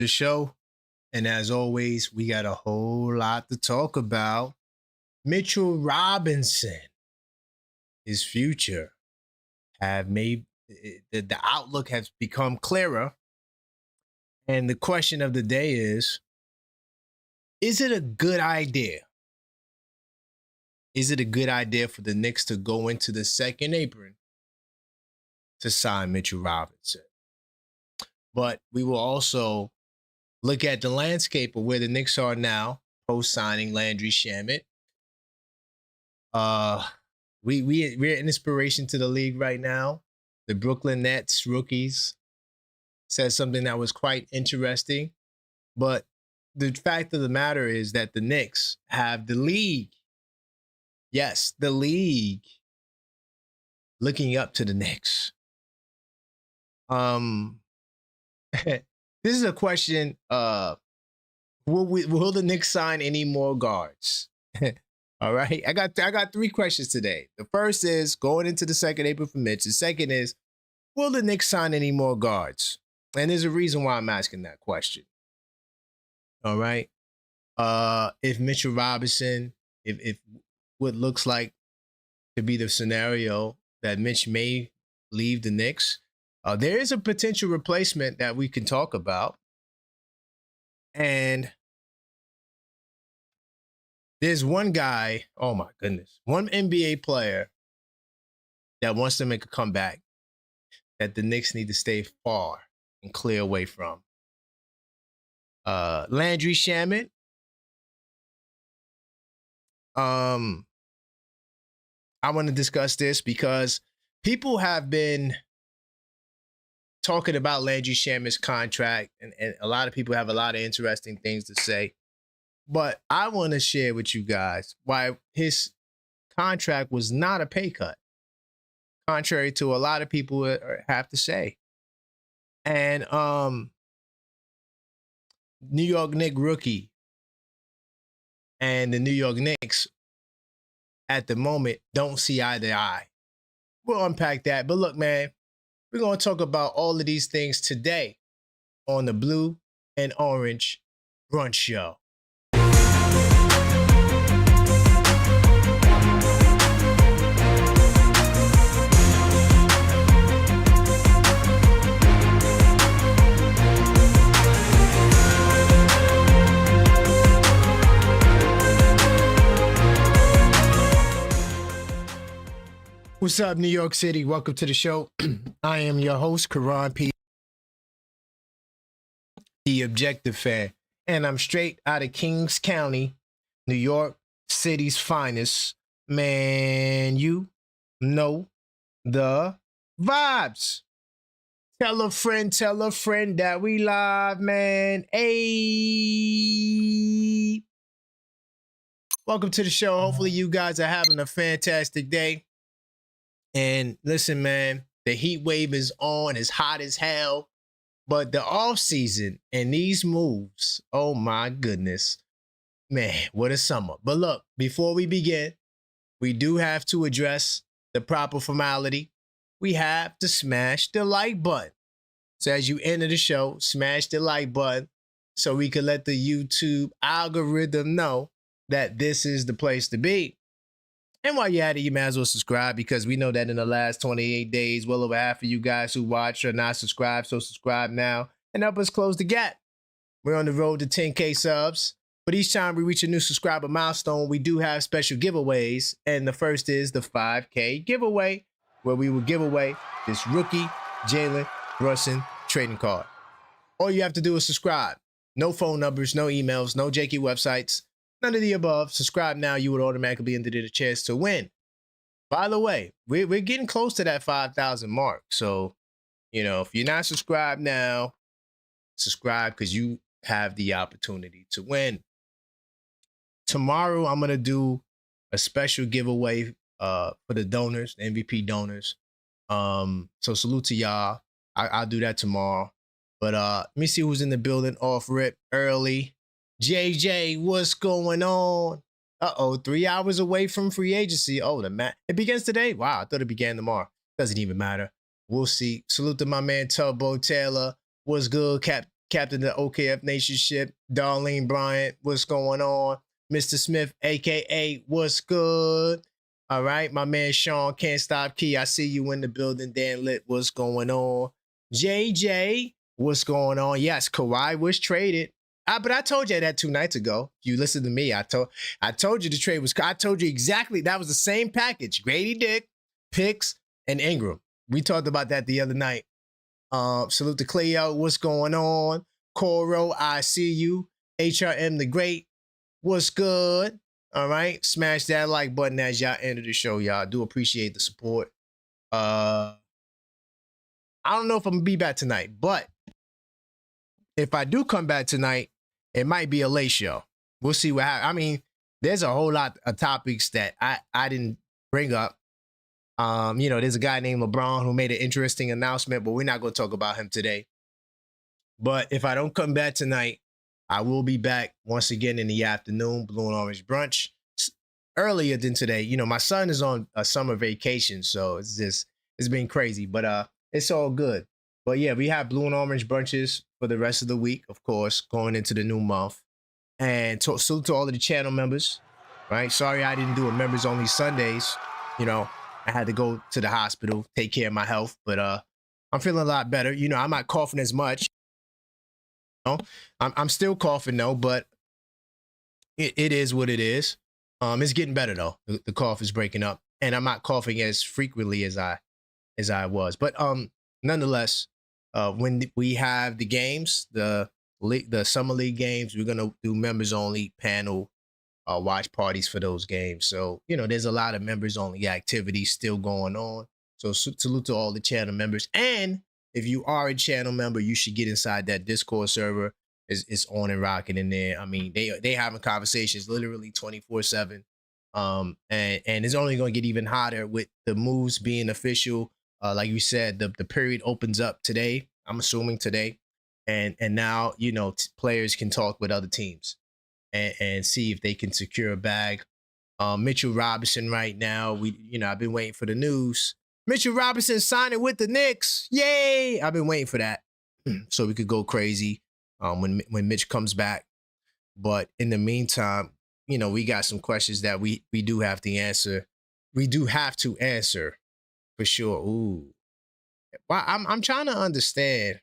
the show. And as always, we got a whole lot to talk about. Mitchell Robinson, his future have made the outlook has become clearer. And the question of the day is it a good idea? Is it a good idea for the Knicks to go into the second apron to sign Mitchell Robinson? But we will also look at the landscape of where the Knicks are now, post-signing Landry Shamet. We're an inspiration to the league right now. The Brooklyn Nets rookies said something that was quite interesting. But the fact of the matter is that the Knicks have the league. Yes, the league looking up to the Knicks. This is a question. Will the Knicks sign any more guards? All right. I got three questions today. The first is going into the second apron for Mitch. The second is, will the Knicks sign any more guards? And there's a reason why I'm asking that question. All right. If Mitchell Robinson, if what looks like to be the scenario that Mitch may leave the Knicks, there is a potential replacement that we can talk about. And there's one guy, oh my goodness, one NBA player that wants to make a comeback that the Knicks need to stay far and clear away from. Landry Shamet. I want to discuss this because people have been talking about Landry Shamet's contract, and a lot of people have a lot of interesting things to say. But I want to share with you guys why his contract was not a pay cut, contrary to a lot of people have to say. And New York Knicks rookie and the New York Knicks at the moment don't see eye to eye. We'll unpack that. But look, man, we're going to talk about all of these things today on the Blue and Orange Brunch Show. What's up, New York City? Welcome to the show. I am your host, Karan P., the Objective Fan, and I'm straight out of Kings County, New York City's finest. Man, you know the vibes. Tell a friend that we live, man. Hey. Welcome to the show. Hopefully you guys are having a fantastic day. And listen, man, the heat wave is on. It's hot as hell. But the off season and these moves, oh my goodness. Man, what a summer. But look, before we begin, we do have to address the proper formality. We have to smash the like button. So as you enter the show, smash the like button so we can let the YouTube algorithm know that this is the place to be. And while you're at it, you might as well subscribe, because we know that in the last 28 days, well over half of you guys who watch are not subscribed. So subscribe now and help us close the gap. We're on the road to 10K subs. But each time we reach a new subscriber milestone, we do have special giveaways. And the first is the 5K giveaway, where we will give away this rookie Jalen Brunson trading card. All you have to do is subscribe. No phone numbers, no emails, no janky websites. None of the above. Subscribe now. You would automatically be entered a chance to win. By the way, we're getting close to that 5,000 mark. So, you know, if you're not subscribed now, subscribe, because you have the opportunity to win. Tomorrow, I'm going to do a special giveaway for the donors, the MVP donors. So salute to y'all. I'll do that tomorrow. But let me see who's in the building off rip early. JJ, what's going on? 3 hours away from free agency. Oh, it begins today? Wow, I thought it began tomorrow. Doesn't even matter. We'll see. Salute to my man Tubbo Taylor. What's good, captain of the OKF Nation ship, Darlene Bryant, what's going on? Mr. Smith, aka what's good? All right, my man Sean, Can't Stop Key, I see you in the building. Dan Lit, what's going on? JJ, what's going on? Yes, Kawhi was traded. But I told you that 2 nights ago. You listened to me. I told you the trade was. I told you exactly that was the same package: Grady Dick, picks, and Ingram. We talked about that the other night. Salute to Cleo. What's going on? Coro, I see you. HRM the Great. What's good? All right. Smash that like button as y'all enter the show, y'all. Do appreciate the support. I don't know if I'm gonna be back tonight, but if I do come back tonight, it might be a late show. We'll see what happens. I mean, there's a whole lot of topics that I didn't bring up. There's a guy named LeBron who made an interesting announcement, but we're not going to talk about him today. But if I don't come back tonight, I will be back once again in the afternoon, Blue and Orange Brunch, earlier than today. My son is on a summer vacation, so it's been crazy, but it's all good. But yeah, we have Blue and Orange Brunches for the rest of the week, of course, going into the new month. And salute to all of the channel members, right? Sorry I didn't do a members only Sundays. I had to go to the hospital, take care of my health, but I'm feeling a lot better. I'm not coughing as much. I'm still coughing though, but it is what it is. It's getting better though. The cough is breaking up, and I'm not coughing as frequently as I was. But nonetheless, when we have the games, the summer league games, we're gonna do members only panel watch parties for those games. So there's a lot of members only activities still going on. So salute to all the channel members. And if you are a channel member, you should get inside that Discord server. It's on and rocking in there. I mean, they having conversations literally 24/7. And it's only going to get even hotter with the moves being official. Like you said, the period opens up today. I'm assuming today, and now players can talk with other teams and see if they can secure a bag. Mitchell Robinson right now. I've been waiting for the news. Mitchell Robinson signing with the Knicks. Yay! I've been waiting for that so we could go crazy when Mitch comes back. But in the meantime, we got some questions that we do have to answer. We do have to answer for sure. Ooh. Well, I'm trying to understand.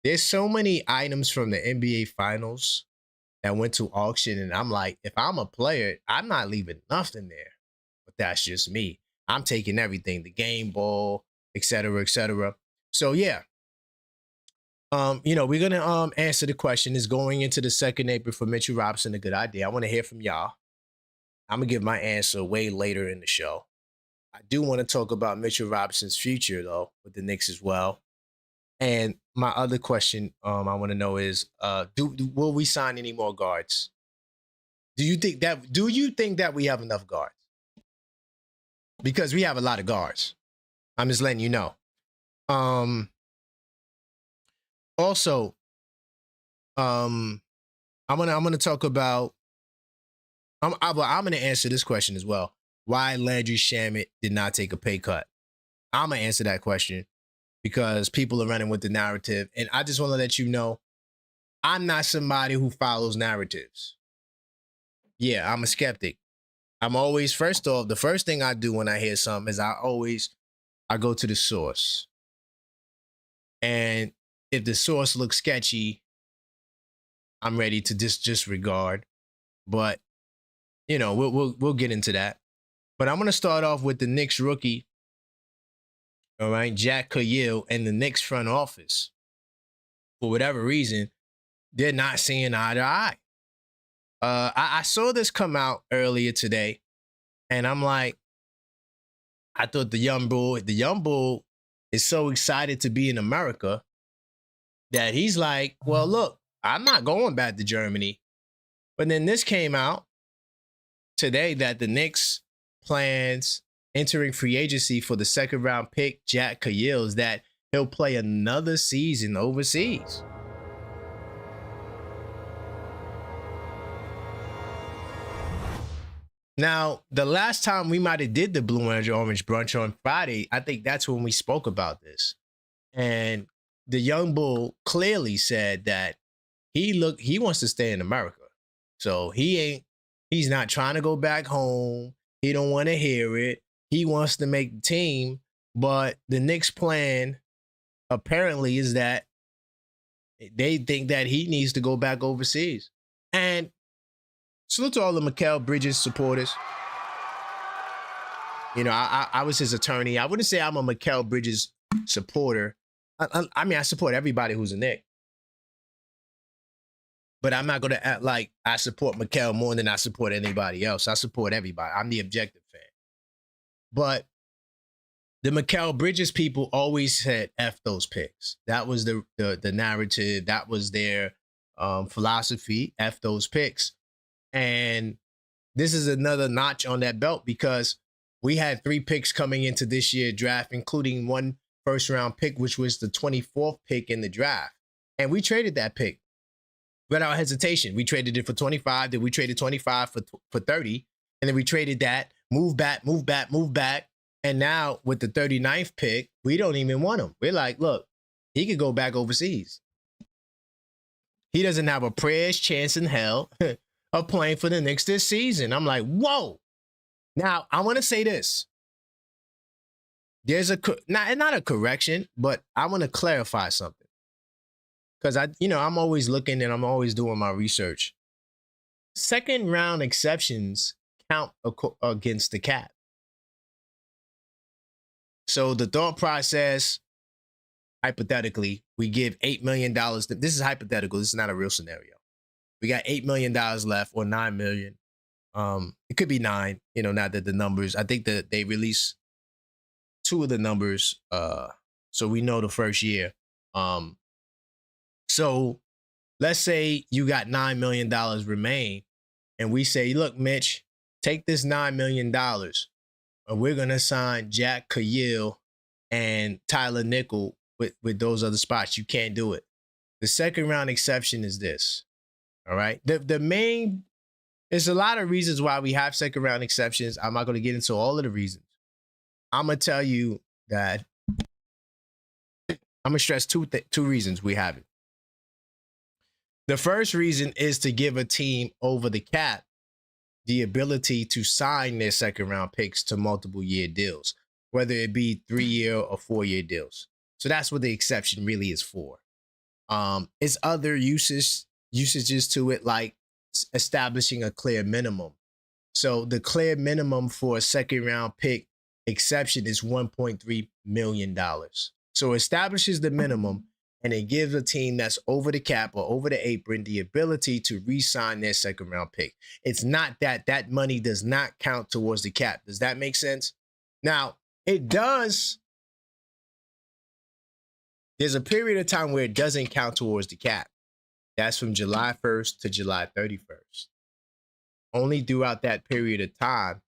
There's so many items from the NBA Finals that went to auction, and I'm like, if I'm a player, I'm not leaving nothing there. But that's just me. I'm taking everything, the game ball, et cetera, et cetera. So yeah. We're gonna answer the question. Is going into the second apron for Mitchell Robinson a good idea? I want to hear from y'all. I'm gonna give my answer way later in the show. I do want to talk about Mitchell Robinson's future though with the Knicks as well. And my other question I want to know is, will we sign any more guards? Do you think that we have enough guards? Because we have a lot of guards. I'm just letting you know. Also, I'm gonna talk about. I'm gonna answer this question as well. Why Landry Shamet did not take a pay cut? I'm gonna answer that question because people are running with the narrative, and I just want to let you know, I'm not somebody who follows narratives. Yeah, I'm a skeptic. I'm always, first off, the first thing I do when I hear something is I go to the source. And if the source looks sketchy, I'm ready to disregard. But, we'll get into that. But I'm going to start off with the Knicks rookie, all right, Jack Cahill, and the Knicks front office. For whatever reason, they're not seeing eye to eye. I saw this come out earlier today, and I'm like, I thought the young bull is so excited to be in America that he's like, well, look, I'm not going back to Germany. But then this came out today that the Knicks plans entering free agency for the second round pick, Jack Cahill, is that he'll play another season overseas. Now, the last time we might have did the Blue and Orange Brunch on Friday, I think that's when we spoke about this. And the young bull clearly said that he wants to stay in America. So he's not trying to go back home. He don't want to hear it. He wants to make the team, but the Knicks plan apparently is that they think that he needs to go back overseas. And salute to all the Mikal Bridges supporters. You know, I was his attorney. I wouldn't say I'm a Mikal Bridges supporter. I mean, I support everybody who's a Knick. But I'm not going to act like I support Mikal more than I support anybody else. I support everybody. I'm the objective fan. But the Mikal Bridges people always said F those picks. That was the narrative. That was their philosophy, F those picks. And this is another notch on that belt because we had 3 picks coming into this year's draft, including 1 first-round pick, which was the 24th pick in the draft. And we traded that pick without hesitation. We traded it for 25, then we traded 25 for 30, and then we traded that, move back. And now with the 39th pick, we don't even want him. We're like, look, he could go back overseas. He doesn't have a prayer's chance in hell of playing for the Knicks this season. I'm like, whoa. Now, I want to say this. There's not a correction, but I want to clarify something. Because I'm always looking and I'm always doing my research. Second round exceptions count against the cap. So the thought process, hypothetically, we give $8 million. This is hypothetical. This is not a real scenario. We got $8 million left or $9 million. It could be 9, now that the numbers, I think that they release 2 of the numbers. So we know the first year. So let's say you got $9 million remain and we say, look, Mitch, take this $9 million and we're going to sign Jack Cahill and Tyler Nickel with those other spots. You can't do it. The second round exception is this. All right. There's a lot of reasons why we have second round exceptions. I'm not going to get into all of the reasons. I'm going to tell you that I'm going to stress two reasons we have it. The first reason is to give a team over the cap the ability to sign their second round picks to multiple year deals, whether it be 3-year or 4-year deals. So that's what the exception really is for. It's other usages to it, like establishing a clear minimum. So the clear minimum for a second round pick exception is $1.3 million. So it establishes the minimum and it gives a team that's over the cap or over the apron the ability to re-sign their second round pick. It's not that money does not count towards the cap. Does that make sense? Now, it does. There's a period of time where it doesn't count towards the cap. That's from July 1st to July 31st. Only throughout that period of time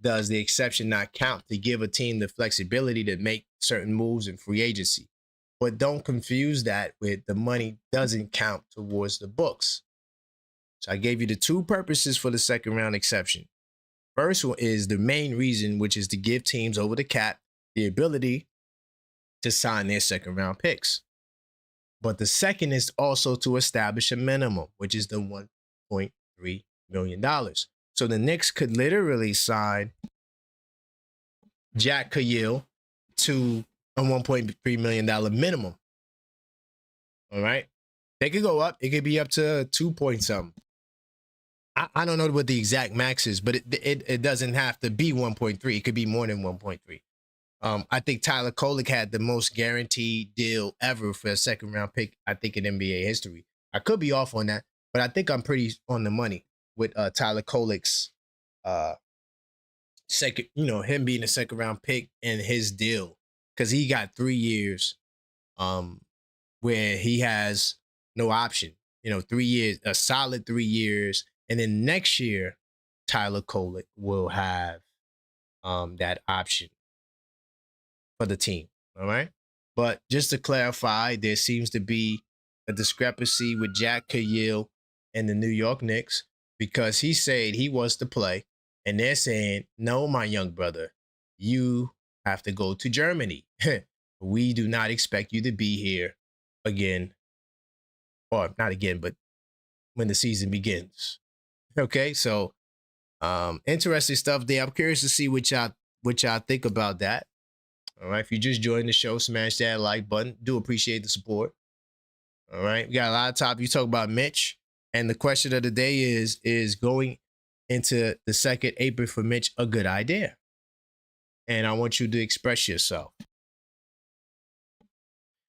does the exception not count to give a team the flexibility to make certain moves in free agency. But don't confuse that with the money doesn't count towards the books. So I gave you the 2 purposes for the second round exception. First one is the main reason, which is to give teams over the cap the ability to sign their second round picks. But the second is also to establish a minimum, which is the $1.3 million. So the Knicks could literally sign Jack Cahill to a $1.3 million minimum. All right. They could go up. It could be up to 2 point something. I don't know what the exact max is, but it doesn't have to be 1.3. It could be more than 1.3. I think Tyler Kolek had the most guaranteed deal ever for a second round pick, I think, in NBA history. I could be off on that, but I think I'm pretty on the money with Tyler Kolek's second, him being a second round pick and his deal. Because he got 3 years where he has no option. 3 years, a solid 3 years. And then next year, Tyler Kolek will have that option for the team. All right. But just to clarify, there seems to be a discrepancy with Jack Cahill and the New York Knicks because he said he wants to play. And they're saying, no, my young brother, you have to go to Germany. we do not expect you to be here again, or not again, but when the season begins. Okay, so interesting stuff there. I'm curious to see what y'all think about that. All right, if you just joined the show, smash that like button. Do appreciate the support. All right, we got a lot of topics. You talk about Mitch, and the question of the day is going into the second apron for Mitch a good idea? And I want you to express yourself.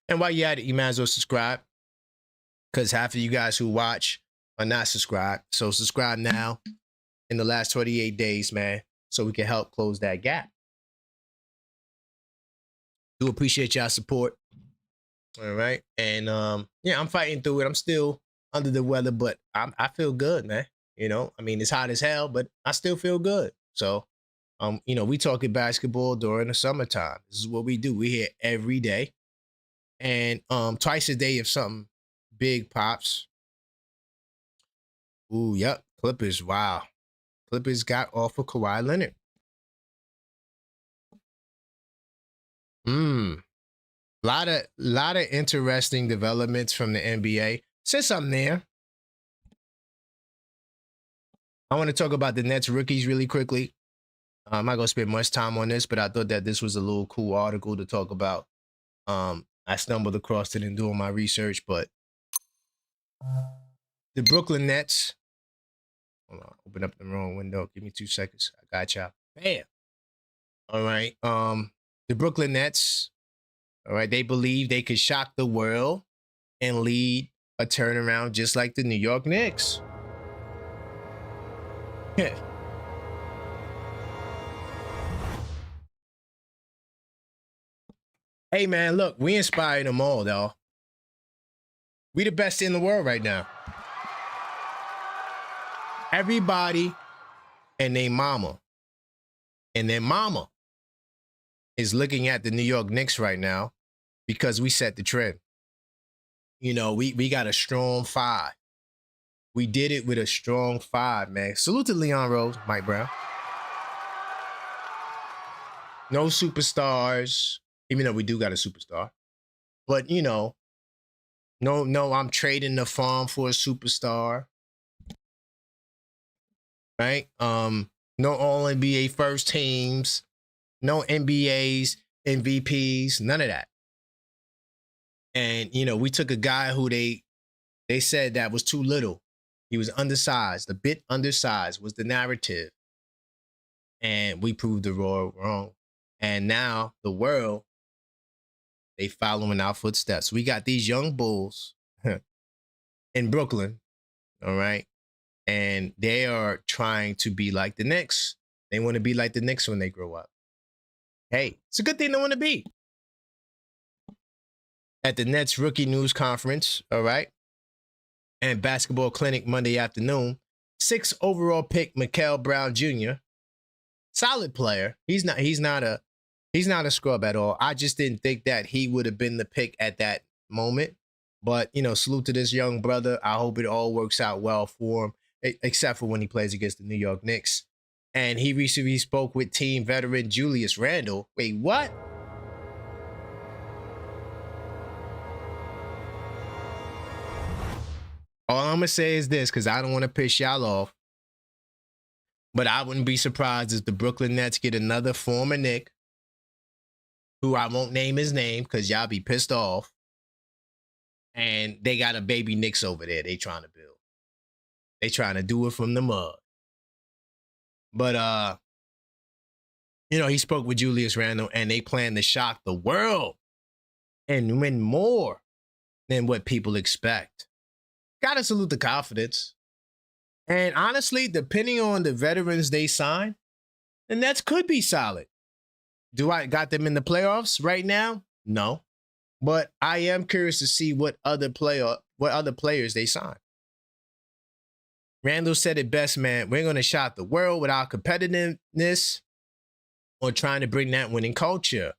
And while you're at it, you might as well subscribe, because half of you guys who watch are not subscribed. So subscribe now in the last 28 days, man, so we can help close that gap. Do appreciate y'all support. All right. And yeah, I'm fighting through it. I'm still under the weather, but I feel good, man. You know, I mean, it's hot as hell, but I still feel good. So, you know, we talking basketball during the summertime. This is what we do. We here every day. And twice a day if something big pops. Ooh, yep. Clippers, wow. Clippers got off of Kawhi Leonard. Lot of interesting developments from the NBA. Said something there. I want to talk about the Nets rookies really quickly. I'm not gonna spend much time on this, but I thought that this was a little cool article to talk about. I stumbled across it in doing my research, but the Brooklyn Nets. Hold on, open up the wrong window. Give me 2 seconds. I got y'all. Bam. All right. The Brooklyn Nets. All right. They believe they could shock the world and lead a turnaround just like the New York Knicks. Hey, man, look, we inspire them all, though. We the best in the world right now. Everybody and their mama is looking at the New York Knicks right now because we set the trend. You know, we got a strong 5. We did it with a strong 5, man. Salute to Leon Rose, Mike Brown. No superstars, even though we do got a superstar. But, you know, no, I'm trading the farm for a superstar. Right? No all NBA first teams, no NBAs, MVPs, none of that. And, you know, we took a guy who they said that was too little. He was undersized. A bit undersized was the narrative. And we proved the wrong. And now the world, they following our footsteps. We got these young bulls in Brooklyn, all right? And they are trying to be like the Knicks. They want to be like the Knicks when they grow up. Hey, it's a good thing to want to be. At the Nets Rookie News Conference, all right, and basketball clinic Monday afternoon, 6th overall pick Mikael Brown Jr., solid player. He's not a scrub at all. I just didn't think that he would have been the pick at that moment. But, you know, salute to this young brother. I hope it all works out well for him, except for when he plays against the New York Knicks. And he recently spoke with team veteran Julius Randle. Wait, what? All I'm going to say is this, because I don't want to piss y'all off. But I wouldn't be surprised if the Brooklyn Nets get another former Knick, who I won't name his name because y'all be pissed off. And they got a baby Knicks over there they trying to build. They trying to do it from the mud. But, you know, he spoke with Julius Randle and they plan to shock the world and win more than what people expect. Gotta salute the confidence. And honestly, depending on the veterans they sign, the Nets could be solid. Do I got them in the playoffs right now? No. But I am curious to see what other players they sign. Randall said it best, man. We're going to shock the world with our competitiveness or trying to bring that winning culture.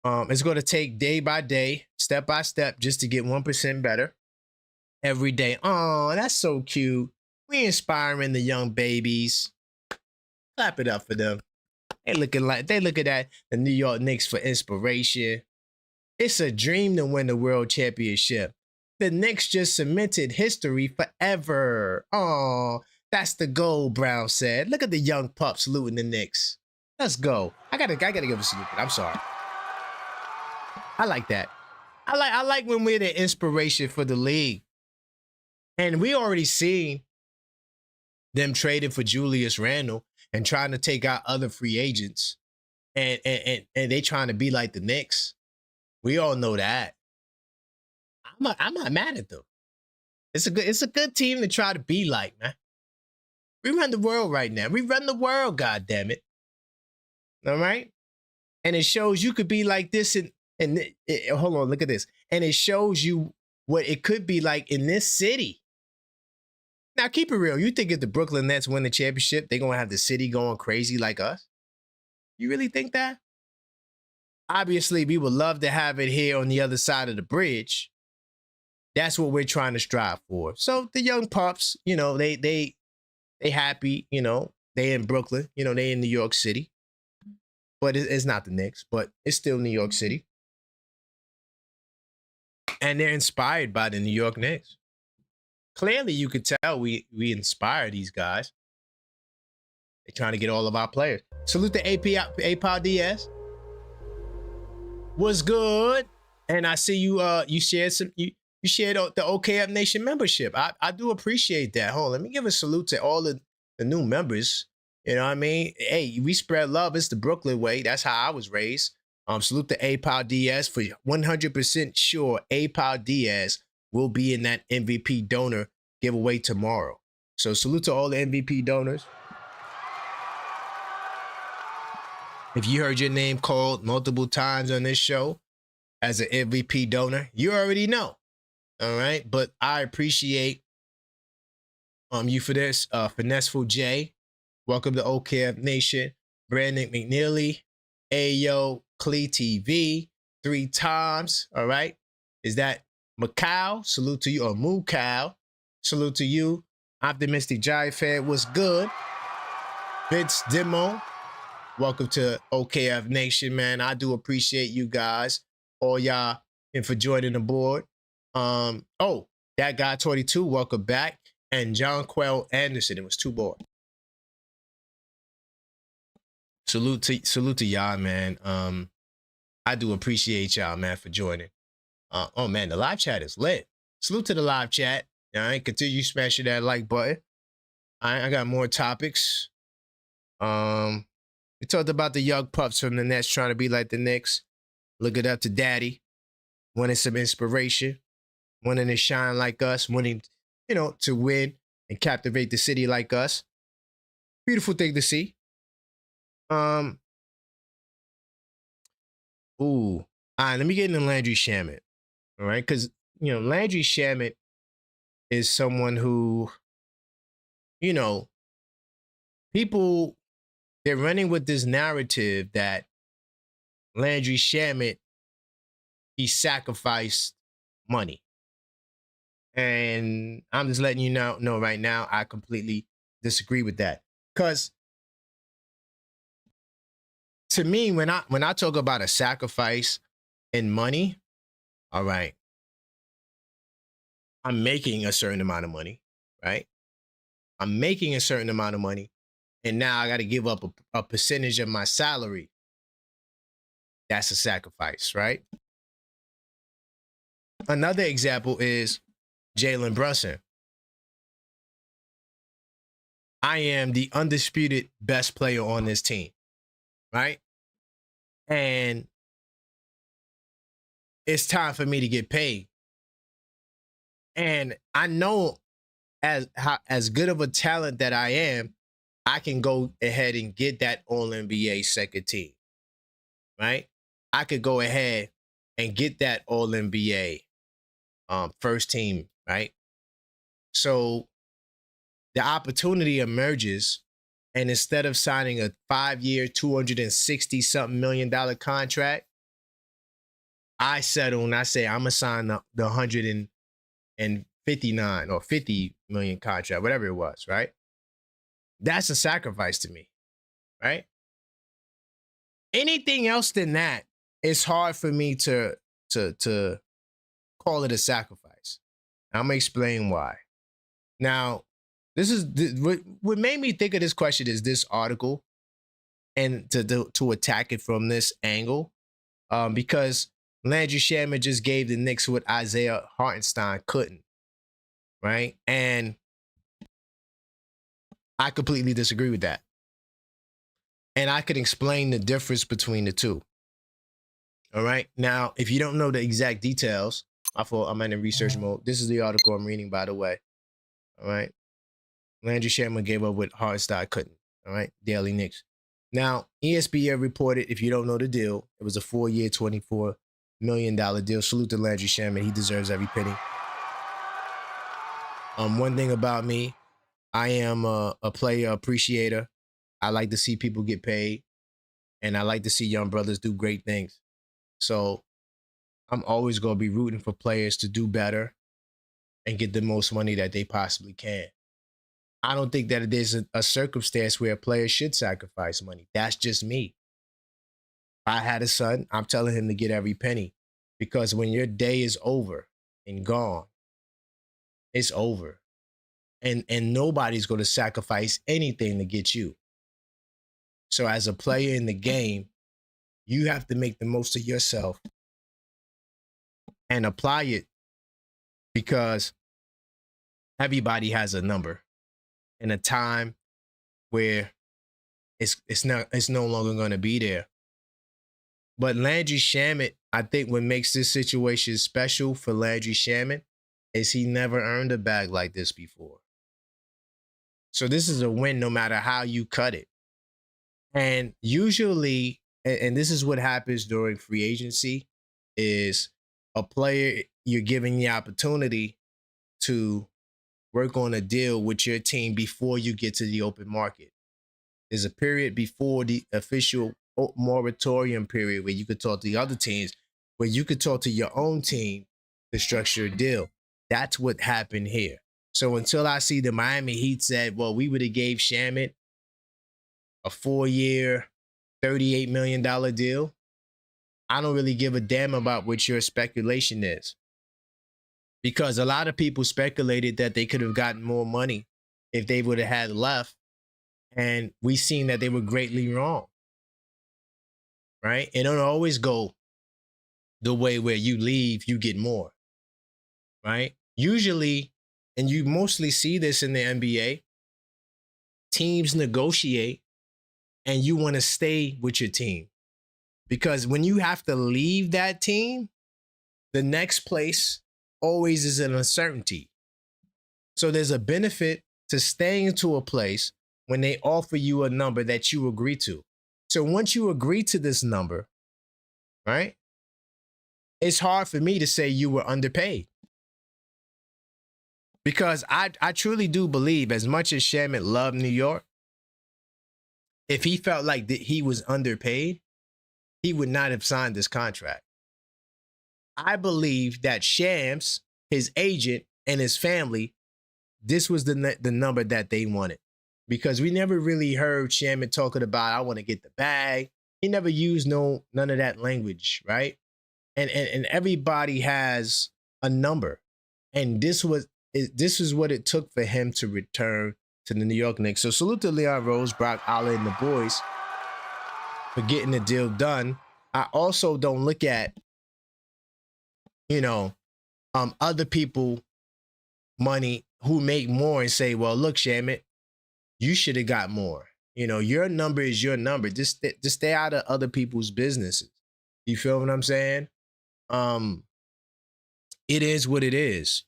It's going to take day by day, step by step, just to get 1% better every day. Oh, that's so cute. We inspiring the young babies. Clap it up for them. They look at that, the New York Knicks for inspiration. It's a dream to win the world championship. The Knicks just cemented history forever. Oh, that's the goal, Brown said. Look at the young pup saluting the Knicks. Let's go. I gotta give a salute. I'm sorry. I like that. I like when we're the inspiration for the league. And we already seen them trading for Julius Randle and trying to take out other free agents. And they trying to be like the Knicks. We all know that. I'm not mad at them. It's a good team to try to be like, man. We run the world right now. We run the world, God damn it. All right? And it shows you could be like this hold on, look at this. And it shows you what it could be like in this city. Now, keep it real. You think if the Brooklyn Nets win the championship, they're going to have the city going crazy like us? You really think that? Obviously, we would love to have it here on the other side of the bridge. That's what we're trying to strive for. So the young pups, you know, they happy, you know, they in Brooklyn, you know, they in New York City. But it's not the Knicks, but it's still New York City. And they're inspired by the New York Knicks. Clearly, you could tell we inspire these guys. They're trying to get all of our players. Salute to APOW Diaz. What's good? And I see you you shared you shared the OKF Nation membership. I do appreciate that. Hold on, let me give a salute to all the new members. You know what I mean? Hey, we spread love. It's the Brooklyn way. That's how I was raised. Salute to APOW Diaz. For 100% sure, APOW Diaz will be in that MVP donor giveaway tomorrow. So salute to all the MVP donors. If you heard your name called multiple times on this show as an MVP donor, you already know. All right. But I appreciate you for this. Finesseful J. Welcome to OKF Nation. Brandon McNeely. Ayo Clee TV. 3 times. All right. Is that Macau? Salute to you. Or Mucal. Salute to you. Optimistic Giant fan. What's good? Vince Demo. Welcome to OKF Nation, man. I do appreciate you guys, all y'all, and for joining the board. Oh, that guy 22, welcome back. And John Quell Anderson, it was 2 board. Salute to y'all, man. I do appreciate y'all, man, for joining. Oh man, the live chat is lit. Salute to the live chat. All right, continue smashing that like button. All right, I got more topics. We talked about the young pups from the Nets trying to be like the Knicks. Look it up to daddy. Wanting some inspiration. Wanting to shine like us. Wanting, you know, to win and captivate the city like us. Beautiful thing to see. Ooh. All right, let me get into Landry Shamet. All right, because, you know, Landry Shamet is someone who, you know, people... They're running with this narrative that Landry Shamet, he sacrificed money. And I'm just letting you know right now, I completely disagree with that. Because to me, when I talk about a sacrifice in money, all right, I'm making a certain amount of money, right? I'm making a certain amount of money. And now I got to give up a percentage of my salary. That's a sacrifice, right? Another example is Jalen Brunson. I am the undisputed best player on this team, right? And it's time for me to get paid. And I know as good of a talent that I am, I can go ahead and get that All-NBA second team, right? I could go ahead and get that All-NBA first team, right? So the opportunity emerges, and instead of signing a 5-year, $260-something million contract, I settle and I say I'm gonna sign the 159 or 50 million contract, whatever it was, right? That's a sacrifice to me, right? Anything else than that, it's hard for me to to call it a sacrifice. I'm gonna explain why. Now, this is what made me think of this question is this article, and to attack it from this angle, because Landry Shamet just gave the Knicks what Isaiah Hartenstein couldn't, right? And I completely disagree with that. And I could explain the difference between the two. All right. Now, if you don't know the exact details, I'm in research mode. This is the article I'm reading, by the way. All right. Landry Shamet gave up what Hartenstein couldn't. All right. Daily Knicks. Now, ESPN reported, if you don't know the deal, it was a 4-year, $24 million deal. Salute to Landry Shamet. He deserves every penny. One thing about me, I am a player appreciator. I like to see people get paid, and I like to see young brothers do great things. So I'm always going to be rooting for players to do better and get the most money that they possibly can. I don't think that there's a circumstance where a player should sacrifice money. That's just me. If I had a son, I'm telling him to get every penny, because when your day is over and gone, it's over. And nobody's going to sacrifice anything to get you. So as a player in the game, you have to make the most of yourself and apply it, because everybody has a number and a time where it's no longer going to be there. But Landry Shamet, I think what makes this situation special for Landry Shamet is he never earned a bag like this before. So this is a win no matter how you cut it. And usually, and this is what happens during free agency, is a player, you're giving the opportunity to work on a deal with your team before you get to the open market. There's a period before the official moratorium period where you could talk to the other teams, where you could talk to your own team to structure a deal. That's what happened here. So until I see the Miami Heat said, well, we would have gave Shamet a 4-year, $38 million deal, I don't really give a damn about what your speculation is. Because a lot of people speculated that they could have gotten more money if they would have had left. And we seen that they were greatly wrong. Right? It don't always go the way where you leave, you get more. Right? Usually, and you mostly see this in the NBA, teams negotiate and you want to stay with your team. Because when you have to leave that team, the next place always is an uncertainty. So there's a benefit to staying into a place when they offer you a number that you agree to. So once you agree to this number, right, it's hard for me to say you were underpaid. Because I truly do believe, as much as Shamet loved New York, if he felt like that he was underpaid, he would not have signed this contract. I believe that Shams, his agent, and his family, this was the number that they wanted. Because we never really heard Shamet talking about, I want to get the bag. He never used none of that language, right? And everybody has a number. And this is what it took for him to return to the New York Knicks. So salute to Leon Rose, Brock Aller, and the boys for getting the deal done. I also don't look at, other people money who make more and say, well, look, Shamet, you should have got more. Your number is your number. Just stay out of other people's businesses. You feel what I'm saying? It is what it is,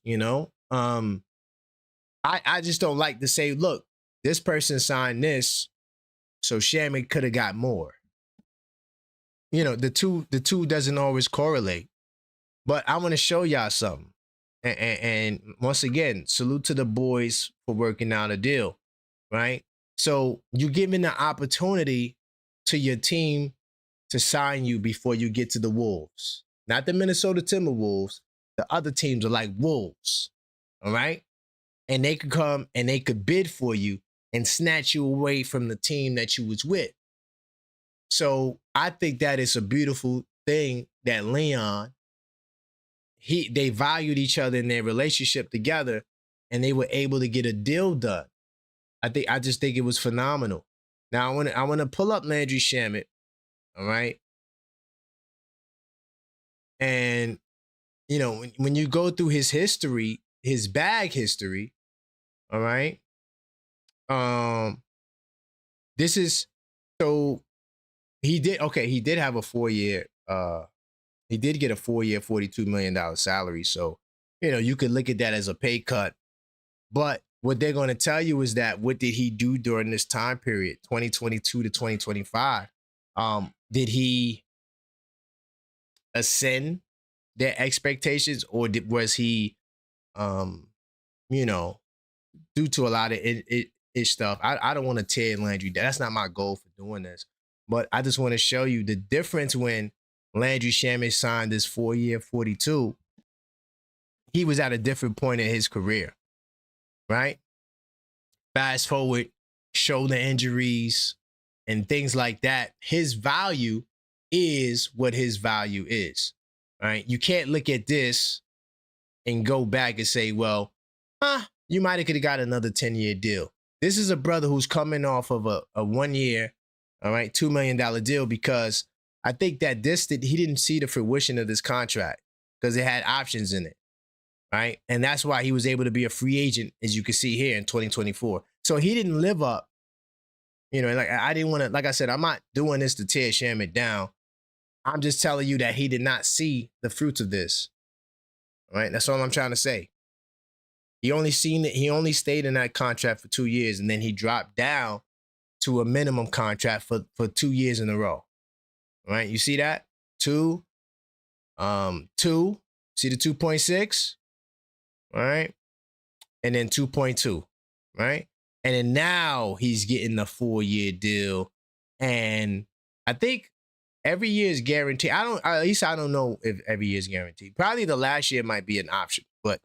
I just don't like to say, look, this person signed this, so Shamet could have got more. The two doesn't always correlate. But I want to show y'all something. And once again, salute to the boys for working out a deal, right? So you're giving the opportunity to your team to sign you before you get to the Wolves. Not the Minnesota Timberwolves. The other teams are like Wolves, all right? And they could come and they could bid for you and snatch you away from the team that you was with. So I think that is a beautiful thing that Leon they valued each other in their relationship together, and they were able to get a deal done. I just think it was phenomenal. Now I want to pull up Landry Shamet, all right? And you know, when you go through his history, his bag history, all right? This is so he did have a 4-year he did get a 4-year $42 million salary. So, you know, you could look at that as a pay cut. But what they're going to tell you is that what did he do during this time period, 2022 to 2025? Did he ascend their expectations, or was he, you know, due to a lot of it stuff? I don't want to tear Landry down. That's not my goal for doing this. But I just want to show you the difference when Landry Shamet signed this 4-year 42. He was at a different point in his career, right? Fast forward, shoulder injuries and things like that. His value is what his value is, right? You can't look at this and go back and say, well, you might have could have got another 10-year deal. This is a brother who's coming off of a 1-year, all right, $2 million deal, because I think that he didn't see the fruition of this contract because it had options in it, right? And that's why he was able to be a free agent, as you can see here in 2024. So he didn't live up, you know, like I didn't want to, like I said, I'm not doing this to tear Shamet down. I'm just telling you that he did not see the fruits of this, right? That's all I'm trying to say. He only stayed in that contract for 2 years, and then he dropped down to a minimum contract for 2 years in a row. Right? You see that? 2. See the 2.6? All right. And then 2.2. Right? And then now he's getting the 4-year deal. And I think every year is guaranteed. At least I don't know if every year is guaranteed. Probably the last year might be an option, but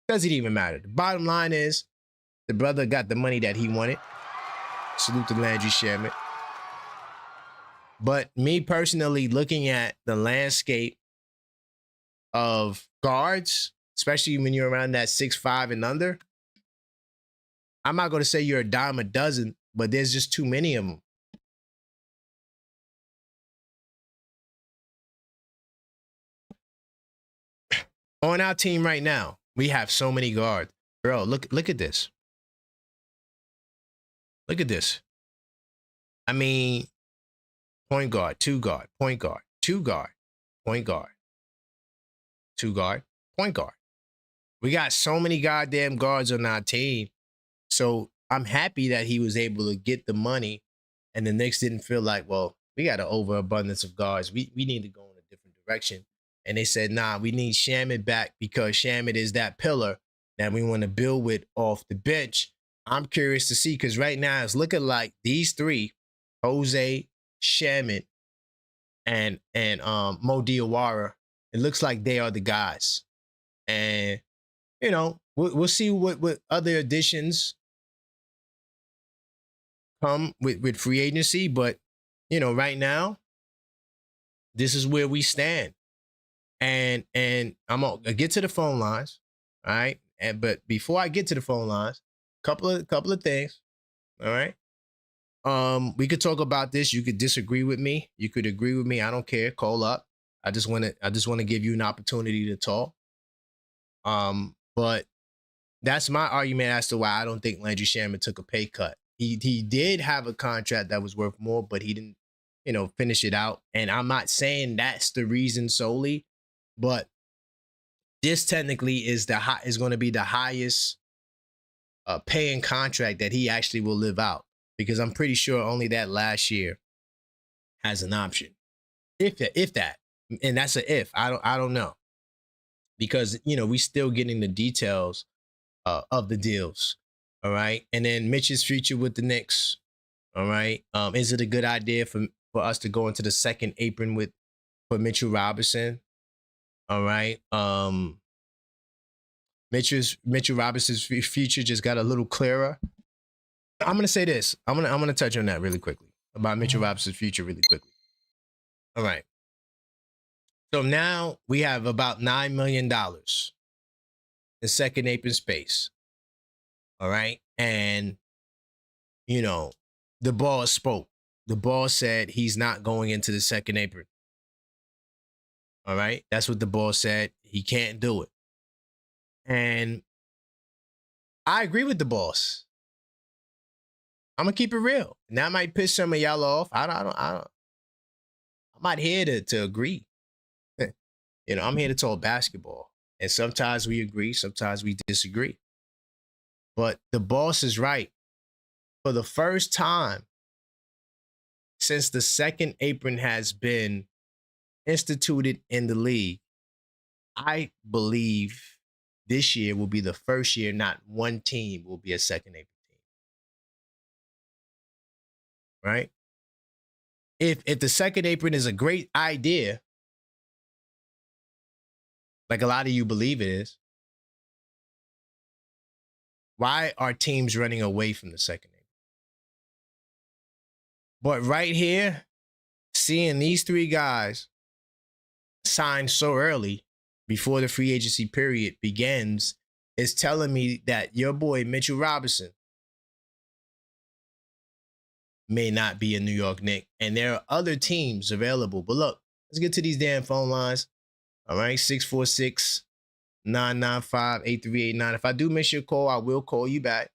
doesn't even matter. The bottom line is the brother got the money that he wanted. Salute to Landry Shamet. But me personally, looking at the landscape of guards, especially when you're around that 6'5" and under, I'm not going to say you're a dime a dozen, but there's just too many of them. On our team right now, we have so many guards. Bro, look at this. Look at this. I mean, point guard, 2 guard, point guard, 2 guard, point guard, 2 guard, point guard. We got so many goddamn guards on our team. So I'm happy that he was able to get the money, and the Knicks didn't feel like, well, we got an overabundance of guards. We need to go in a different direction. And they said, nah, we need Shamet back because Shamet is that pillar that we want to build with off the bench. I'm curious to see, because right now it's looking like these 3, Jose, Shamet, and Mo Diawara, it looks like they are the guys. And, you know, we'll see what other additions come with free agency. But, you know, right now, this is where we stand. And I'm gonna get to the phone lines, all right? But before I get to the phone lines, couple of things, all right? We could talk about this. You could disagree with me. You could agree with me. I don't care. Call up. I just want to give you an opportunity to talk. But that's my argument as to why I don't think Landry Shamet took a pay cut. He did have a contract that was worth more, but he didn't, you know, finish it out. And I'm not saying that's the reason solely, but this technically is going to be the highest paying contract that he actually will live out, because I'm pretty sure only that last year has an option, if that, and that's a if. I don't know, because, you know, we still getting the details of the deals. All right, and then Mitch's future with the Knicks. All right, is it a good idea for us to go into the second apron for Mitchell Robinson? All right, Mitchell Robinson's future just got a little clearer. I'm gonna say this. I'm gonna touch on that really quickly about Mitchell Robinson's future really quickly. All right. So now we have about $9 million in second apron space. All right. And, you know, the boss spoke. The boss said he's not going into the second apron. All right. That's what the boss said. He can't do it. And I agree with the boss. I'm gonna keep it real. And that might piss some of y'all off. I'm not here to agree. You know, I'm here to talk basketball. And sometimes we agree, sometimes we disagree. But the boss is right. For the first time since the second apron has been instituted in the league, I believe this year will be the first year not one team will be a second apron team. Right? If the second apron is a great idea, like a lot of you believe it is, why are teams running away from the second apron? But right here, seeing these three guys signed so early before the free agency period begins is telling me that your boy Mitchell Robinson may not be a New York Knick. And there are other teams available. But look, let's get to these damn phone lines. All right, 646-995-8389. If I do miss your call, I will call you back.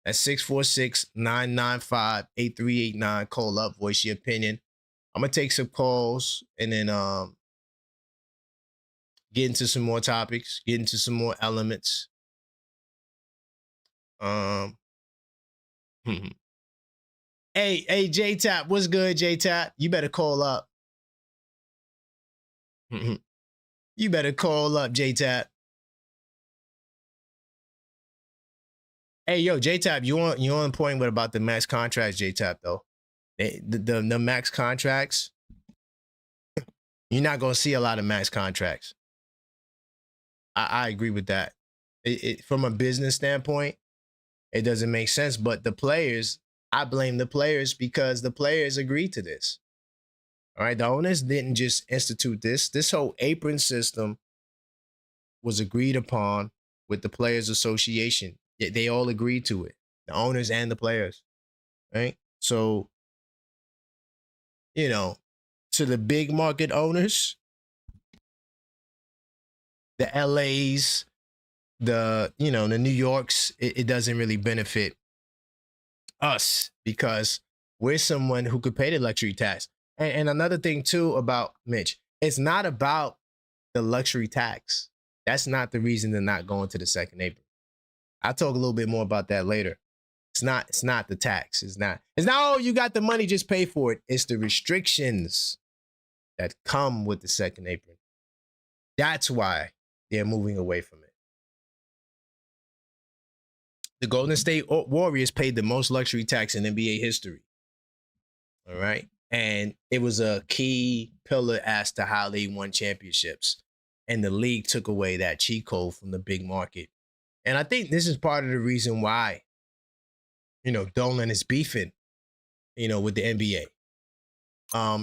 That's 646-995-8389. Call up, voice your opinion. I'm going to take some calls and then get into some more topics, get into some more elements. Hey, J-Tap, what's good, J-Tap? You better call up. You better call up, J-Tap. Hey, yo, J-Tap, you on point with about the max contracts, J-Tap, though. The max contracts, you're not going to see a lot of max contracts. I agree with that. From a business standpoint, it doesn't make sense. But the players, I blame the players because the players agreed to this. All right, the owners didn't just institute this. This whole apron system was agreed upon with the Players Association. They all agreed to it, the owners and the players, right? So, you know, to the big market owners, the LAs, the New Yorks, it doesn't really benefit us because we're someone who could pay the luxury tax. And another thing too about Mitch, it's not about the luxury tax. That's not the reason they're not going to the second apron. I'll talk a little bit more about that later. It's not the tax. It's not, oh, you got the money, just pay for it. It's the restrictions that come with the second apron. That's why they're moving away from it. The Golden State Warriors paid the most luxury tax in NBA history. All right. And it was a key pillar as to how they won championships. And the league took away that cheat code from the big market. And I think this is part of the reason why, Dolan is beefing, with the NBA.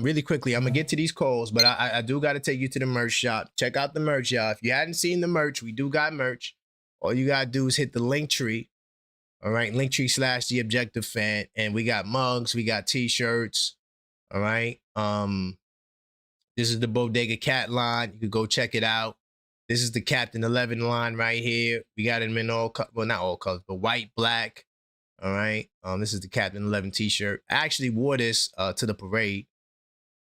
Really quickly, I'm going to get to these calls, but I do got to take you to the merch shop. Check out the merch, y'all. If you hadn't seen the merch, we do got merch. All you got to do is hit the link tree. All right, Linktree/TheObjectiveFan. And we got mugs, we got t-shirts. All right. This is the Bodega Cat line. You could go check it out. This is the Captain 11 line right here. We got them in all, well, not all colors, but white, black. All right. This is the Captain 11 t-shirt. I actually wore this to the parade.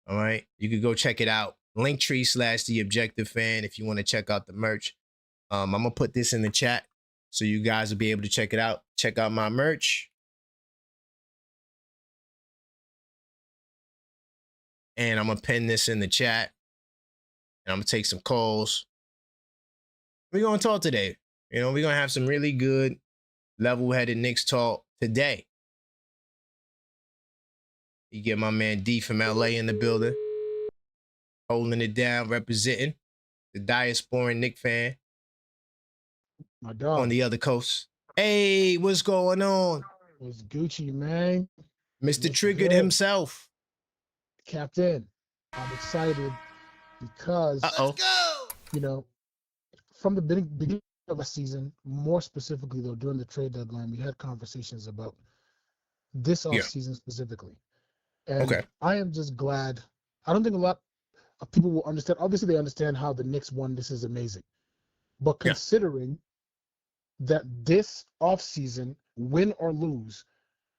All right. You could go check it out. Linktree/TheObjectiveFan if you want to check out the merch. I'm going to put this in the chat so you guys will be able to check it out. Check out my merch. And I'm going to pin this in the chat. And I'm going to take some calls. We're going to talk today. We're going to have some really good, level-headed Knicks talk today. You get my man D from LA in the building. Holding it down, representing the diasporan Knicks fan. My dog. On the other coast. Hey, what's going on? What's Gucci, man? Mr. Triggered himself. Captain, I'm excited because you know, from the beginning of the season, more specifically though, during the trade deadline, we had conversations about this Yeah. offseason specifically. And Okay. I am just glad. I don't think a lot of people will understand. Obviously, they understand how the Knicks won. This is amazing. But Yeah. considering that this offseason, win or lose,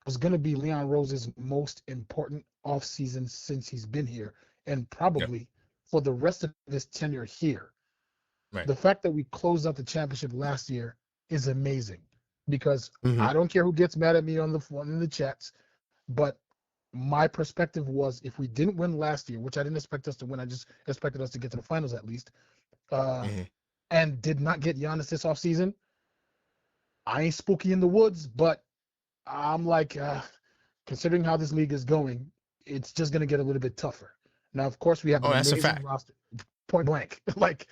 was going to be Leon Rose's most important offseason since he's been here, and Yeah. probably for the rest of his tenure here. Right. The fact that we closed out the championship last year is amazing, because Mm-hmm. I don't care who gets mad at me on the phone in the chats, but my perspective was, if we didn't win last year, which I didn't expect us to win, I just expected us to get to the finals at least, Mm-hmm. and did not get Giannis this offseason, I ain't spooky in the woods, but I'm like, considering how this league is going, it's just going to get a little bit tougher. Now, of course, we have Oh, an that's a amazing fact. roster, point blank. Like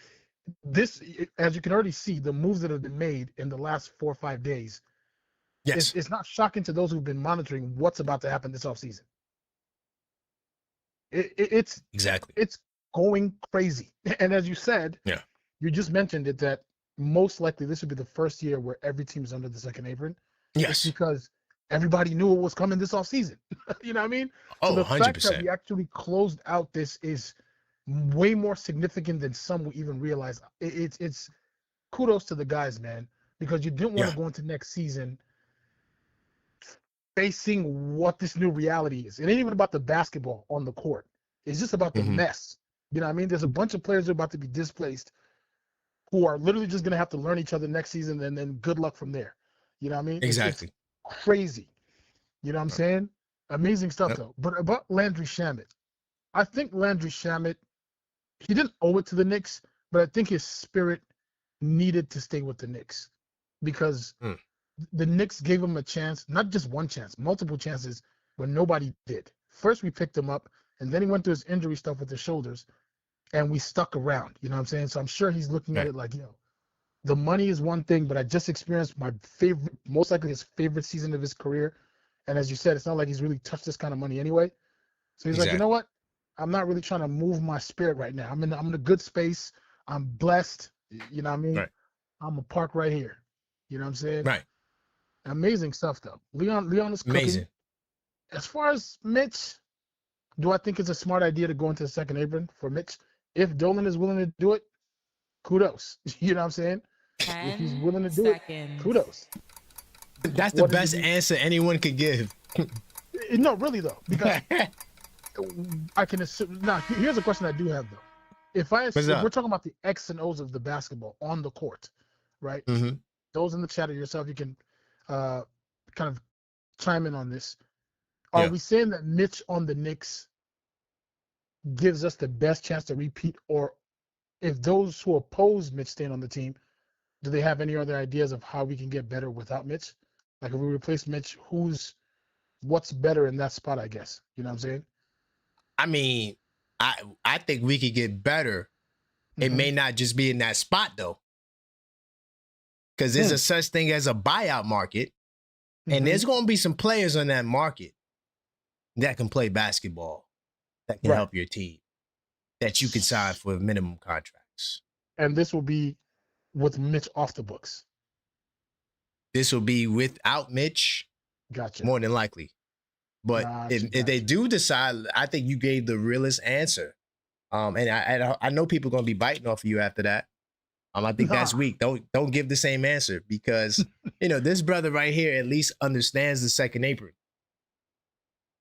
this, as you can already see, the moves that have been made in the last 4 or 5 days, Yes. it's not shocking to those who've been monitoring what's about to happen this offseason. It's Exactly. it's going crazy. And as you said, Yeah. you just mentioned it, that most likely this would be the first year where every team is under the second apron. It's Yes. because everybody knew what was coming this offseason. You know what I mean? So Oh, the fact that 100%. we actually closed out this is way more significant than some will even realize. It's kudos to the guys, man, because you didn't want Yeah. to go into next season facing what this new reality is. It ain't even about the basketball on the court. It's just about the Mm-hmm. mess. You know what I mean? There's a bunch of players who are about to be displaced who are literally just going to have to learn each other next season, and then good luck from there. You know what I mean? It's Exactly. crazy. You know what I'm saying? Amazing stuff, Yep. though. But about Landry Shamet, I think Landry Shamet, he didn't owe it to the Knicks, but I think his spirit needed to stay with the Knicks, because Mm. the Knicks gave him a chance, not just one chance, multiple chances when nobody did. First, we picked him up, and then he went through his injury stuff with his shoulders, and we stuck around. You know what I'm saying? So I'm sure he's looking at Right. it like, the money is one thing, but I just experienced my favorite, most likely his favorite season of his career. And as you said, it's not like he's really touched this kind of money anyway. So he's like, you know Exactly. what? I'm not really trying to move my spirit right now. I'm in a good space. I'm blessed. You know what I mean? Right. I'm a park right here. You know what I'm saying? Right. Amazing stuff, though. Leon is cooking. Amazing. As far as Mitch, do I think it's a smart idea to go into the second apron for Mitch? If Dolan is willing to do it, kudos. You know what I'm saying? If he's 10 willing to do it, seconds. kudos. That's the What did best you- answer anyone could give. No, really though, because I can assume. Now, here's a question I do have though. If What's if up? we're talking about the X and O's of the basketball on the court, right? Mm-hmm. Those in the chat or yourself, you can kind of chime in on this. Are Yeah. we saying that Mitch on the Knicks gives us the best chance to repeat, or if those who oppose Mitch staying on the team, do they have any other ideas of how we can get better without Mitch? Like if we replace Mitch, what's better in that spot? I guess you know what I'm saying. I mean, I think we could get better. It Mhm. may not just be in that spot though, because there's a such thing as a buyout market, and Mhm. there's going to be some players on that market that can play basketball, that can Right. help your team, that you can sign for minimum contracts. And this will be with Mitch off the books. This will be without Mitch, Gotcha. more than likely. But Gotcha, if they gotcha. do decide, I think you gave the realest answer. And I know people are going to be biting off of you after that. I think that's Nah. weak. Don't give the same answer, because this brother right here at least understands the second apron.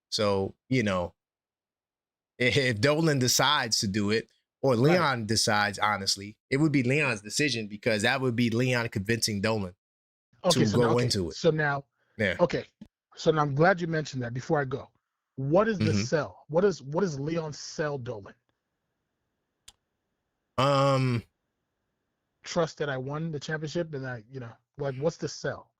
So if Dolan decides to do it, or Leon decides, honestly, it would be Leon's decision, because that would be Leon convincing Dolan to go into it. So now, Yeah. okay. So now I'm glad you mentioned that. Before I go, what is the Mhm. sell? What is Leon's sell Dolan? Trust that I won the championship, and what's the sell?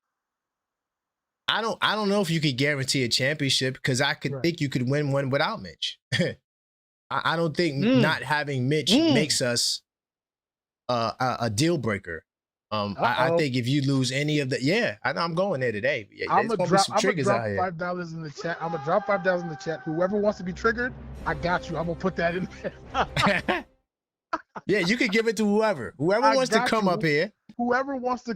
I don't know if you could guarantee a championship, because I could think you could win one without Mitch. I don't think not having Mitch makes us a deal breaker. I think if you lose any of the, I'm going there today. I'm There's gonna be some triggers drop out here. $5 in the chat. I'm gonna drop $5 in the chat. Whoever wants to be triggered, I got you. I'm gonna put that in there. Yeah, you can give it to whoever. Whoever I wants to got come up you. here. Whoever wants to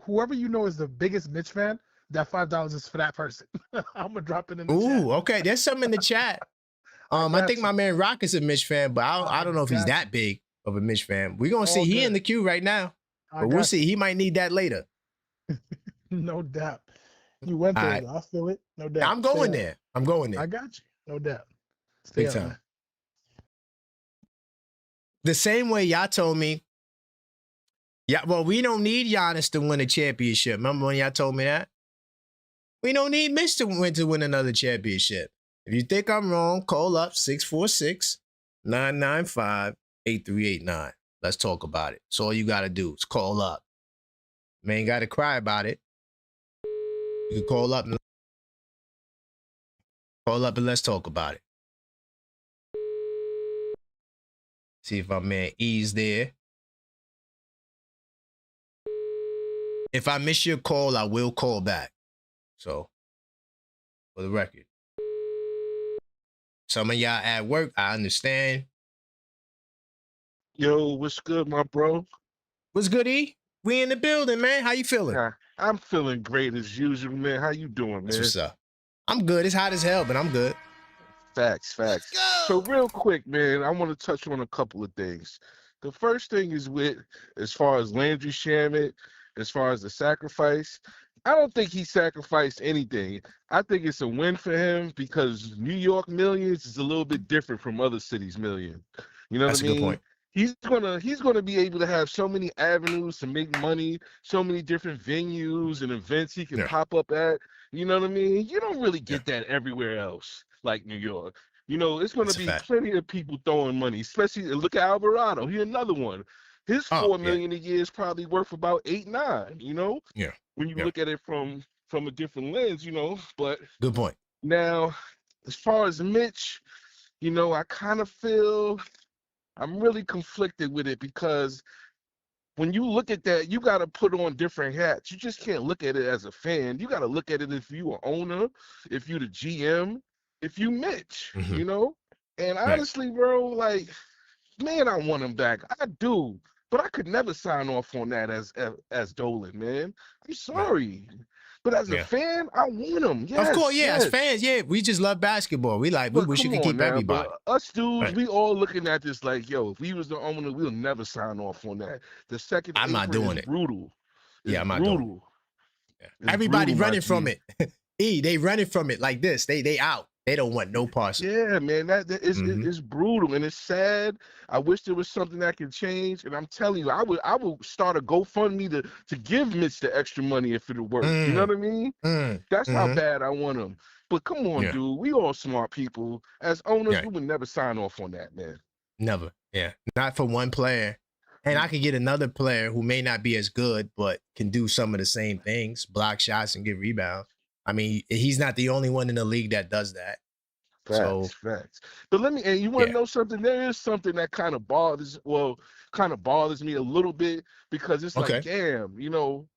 whoever you know is the biggest Mitch fan, that $5 is for that person. I'm gonna drop it in the chat. Ooh, okay. There's some in the chat. I I think got you. my man Rock is a Mitch fan, but I I don't know if he's got that you. big of a Mitch fan. We're gonna see. All He in good. the queue right now, I but we'll got see. you. He might need that later. No doubt. You went All there right. though. I feel it. No doubt. I'm Stay going up. there. I'm going I there. got you. No doubt. Stay Big up, time. man. The same way y'all told me. Yeah, well, we don't need Giannis to win a championship. Remember when y'all told me that? We don't need Mitch to win another championship. If you think I'm wrong, call up 646-995-8389. Let's talk about it. That's all you got to do is call up. Man, ain't got to cry about it. You can call up and let's talk about it. See if my man E's there. If I miss your call, I will call back. So, for the record. Some of y'all at work, I understand. Yo, what's good, my bro? What's good, E? We in the building, man. How you feeling? Yeah, I'm feeling great as usual, man. How you doing, That's man? what's up. I'm good. It's hot as hell, but I'm good. Facts. Let's go. So real quick, man, I want to touch on a couple of things. The first thing is with, as far as Landry Shamet, as far as the sacrifice, I don't think he sacrificed anything. I think it's a win for him because New York millions is a little bit different from other cities' million. You know That's what a I good mean? point. He's gonna be able to have so many avenues to make money, so many different venues and events he can Yeah. pop up at. You know what I mean? You don't really Yeah. get that everywhere else, like New York. You know, it's going to That's a be fact. plenty of people throwing money, especially look at Alvarado. He another one. His Oh, 4 yeah. million a year is probably worth about 8, 9, you know, Yeah. when you Yeah. look at it from a different lens, you know. But Good point. now, as far as Mitch, you know, I kind of feel I'm really conflicted with it because when you look at that, you got to put on different hats. You just can't look at it as a fan. You got to look at it if you an owner, if you the GM, if you Mitch, Mm-hmm. you know? And Right. honestly, bro, like, man, I want him back. I do. But I could never sign off on that as Dolan, man. I'm Right. sorry. But as a Yeah. fan, I want him. Of course, Yes, yeah. As yes. fans, yeah, we just love basketball. We But wish you come could on keep now, but everybody. us dudes, Right. we all looking at this like, yo, if we was the owner, we'll never sign off on that. The second I'm not apron is doing it. brutal. It's Yeah, I'm not doing it. brutal. Yeah. It's Everybody brutal, my running from G. it. They running from it like this. They out. They don't want no parts of it. Yeah, man, that is Mm-hmm. it's brutal and it's sad. I wish there was something that could change. And I'm telling you, I would start a GoFundMe to give Mitch the extra money if it'll work. You know what I mean? That's how Mm-hmm. bad I want him. But come on, Yeah. dude. We all smart people. As owners, Yeah. we would never sign off on that, man. Never. Yeah. Not for one player. And I could get another player who may not be as good, but can do some of the same things, block shots and get rebounds. I mean, he's not the only one in the league that does that. So, Facts. But and you want to yeah. know something? There is something that kind of bothers me a little bit because it's like, Okay. damn, you know,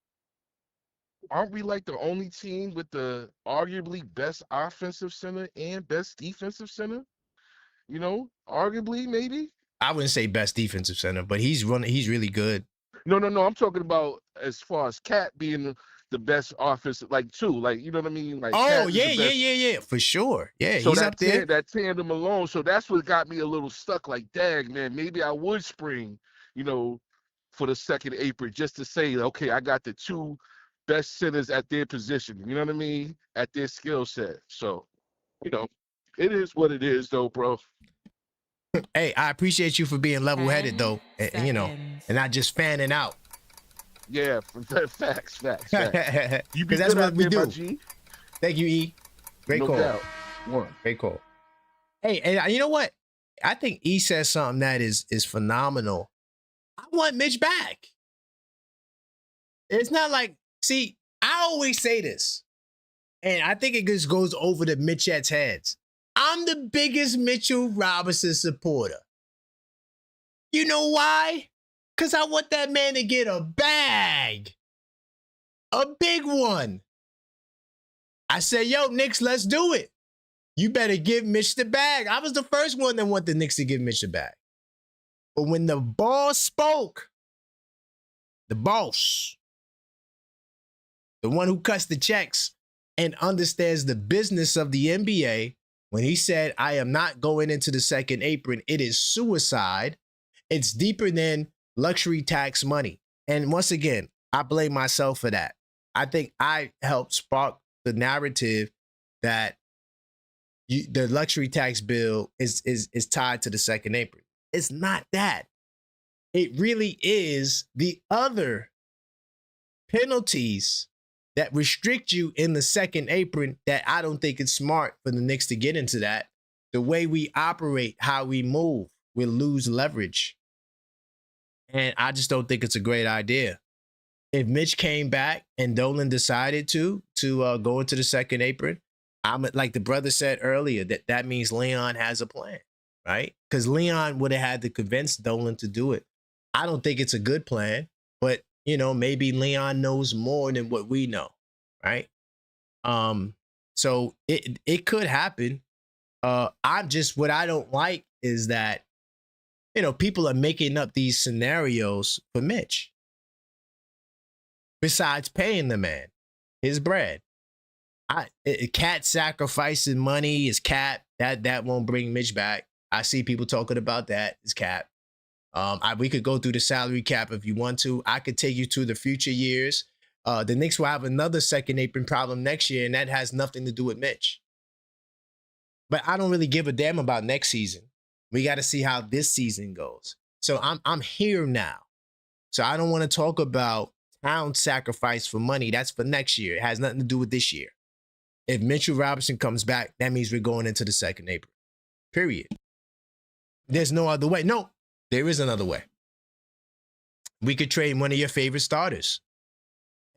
aren't we like the only team with the arguably best offensive center and best defensive center? You know, arguably maybe. I wouldn't say best defensive center, but he's really good. No. I'm talking about as far as Cat being the best offensive, like two, like you know what I mean. Like Oh, Cat is yeah, the best. yeah, for sure. Yeah, So he's up there. that tandem alone, so that's what got me a little stuck. Like, dag, man, maybe I would spring, you know, for the second apron just to say, okay, I got the two best centers at their position. You know what I mean? At their skill set. So, you know, it is what it is, though, bro. Hey, I appreciate you for being level-headed, though, and you know, and not just fanning out. Yeah, facts. You be Because that's good what out we there, my do. G. Thank you, E. Great No call. doubt. One. Great call. Hey, and you know what? I think E says something that is phenomenal. I want Mitch back. It's not like, see, I always say this, and I think it just goes over the Mitchettes' heads. I'm the biggest Mitchell Robinson supporter. You know why? Because I want that man to get a bag. A big one. I said, yo, Knicks, let's do it. You better give Mitch the bag. I was the first one that wanted the Knicks to give Mitch the bag. But when the boss spoke, the boss, the one who cuts the checks and understands the business of the NBA, when he said, I am not going into the second apron, it is suicide. It's deeper than luxury tax money. And once again, I blame myself for that. I think I helped spark the narrative that the luxury tax bill is tied to the second apron. It's not that. It really is the other penalties that restrict you in the second apron that I don't think it's smart for the Knicks to get into that. The way we operate, how we move, we'll lose leverage. And I just don't think it's a great idea. If Mitch came back and Dolan decided to go into the second apron, I'm like the brother said earlier, that means Leon has a plan, right? Because Leon would have had to convince Dolan to do it. I don't think it's a good plan, but you know, maybe Leon knows more than what we know, right? So it could happen. What I don't like is that, you know, people are making up these scenarios for Mitch. Besides paying the man his bread. Cat sacrificing money is cap. That won't bring Mitch back. I see people talking about that. It's cap. We could go through the salary cap if you want to. I could take you to the future years. The Knicks will have another second apron problem next year, and that has nothing to do with Mitch. But I don't really give a damn about next season. We got to see how this season goes. So I'm here now. So I don't want to talk about town sacrifice for money. That's for next year. It has nothing to do with this year. If Mitchell Robinson comes back, that means we're going into the second apron. Period. There's no other way. No, there is another way. We could trade one of your favorite starters.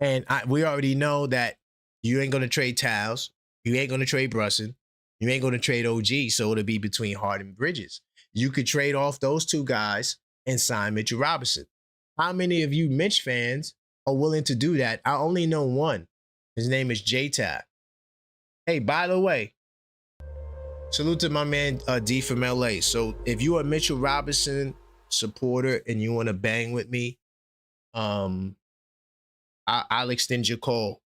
And we already know that you ain't going to trade Towns. You ain't going to trade Brunson. You ain't going to trade OG. So it'll be between Hart and Bridges. You could trade off those two guys and sign Mitchell Robinson. How many of you Mitch fans are willing to do that? I only know one. His name is J-Tab. Hey, by the way, salute to my man D from LA. So if you are a Mitchell Robinson supporter and you want to bang with me, I'll extend your call.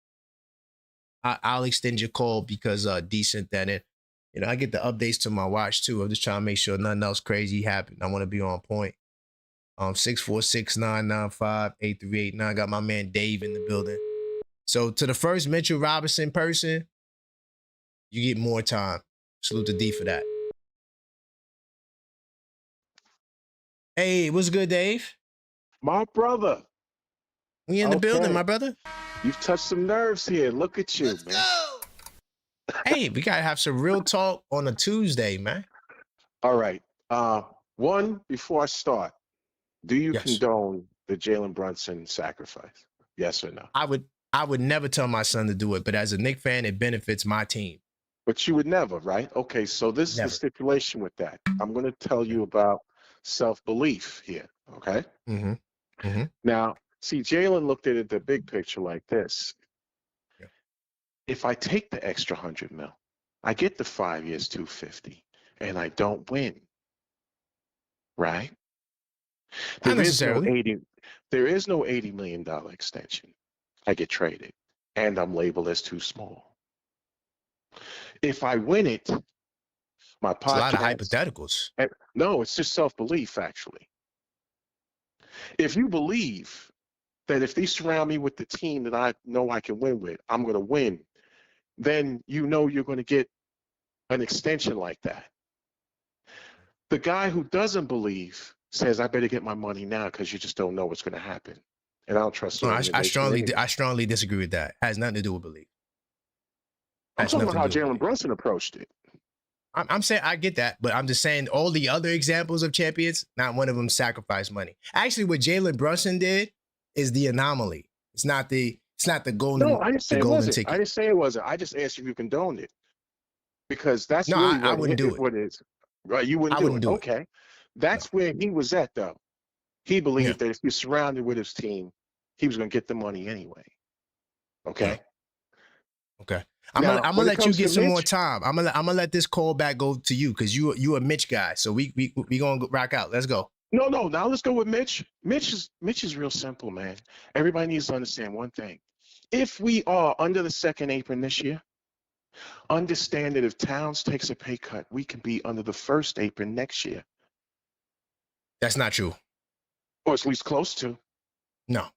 I'll extend your call because D sent that in. You know, I get the updates to my watch too. I'm just trying to make sure nothing else crazy happened. I want to be on point. 646-995-8389. I got my man Dave in the building. So to the first Mitchell Robinson person, you get more time. Salute to D for that. Hey, what's good, Dave? My brother. We in the building, my brother. You've touched some nerves here. Look at you, Let's man. go. Hey, we gotta have some real talk on a Tuesday, man. All right. One, before I start, do you condone the Jalen Brunson sacrifice? Yes or no? I would never tell my son to do it, but as a Knicks fan, it benefits my team. But you would never, right? Okay, so this is the stipulation with that. I'm going to tell you about self-belief here, okay? Mm-hmm. Mm-hmm. Now, see, Jalen looked at it, the big picture like this. Yeah. If I take the extra $100 million, I get the 5 years, $250, and I don't win, right? Not necessarily. There is no $80 million extension. I get traded, and I'm labeled as too small. If I win it, my podcast. It's a lot of hypotheticals. No, it's just self-belief, actually. If you believe that if they surround me with the team that I know I can win with, I'm going to win, then you know you're going to get an extension like that. The guy who doesn't believe says, I better get my money now because you just don't know what's going to happen. And I don't trust the organization. I strongly disagree with that. It has nothing to do with belief. I'm talking about how Jalen Brunson approached it. I'm saying I get that, but I'm just saying all the other examples of champions, not one of them sacrificed money. Actually, what Jalen Brunson did is the anomaly. It's not the golden. No, I didn't say it wasn't. Ticket. I didn't say it wasn't. I just asked if you condoned it, because that's really I wouldn't do it. What it is, right? You wouldn't do it. Okay, that's where he was at, though. He believed that if he was surrounded with his team, he was going to get the money anyway. Okay. Okay. I'm gonna let you get some more time. I'm gonna let this call back go to you because you a Mitch guy. So we gonna rock out. Let's go. No. Now let's go with Mitch. Mitch is real simple, man. Everybody needs to understand one thing. If we are under the second apron this year, understand that if Towns takes a pay cut, we can be under the first apron next year. That's not true. Or at least close to. No,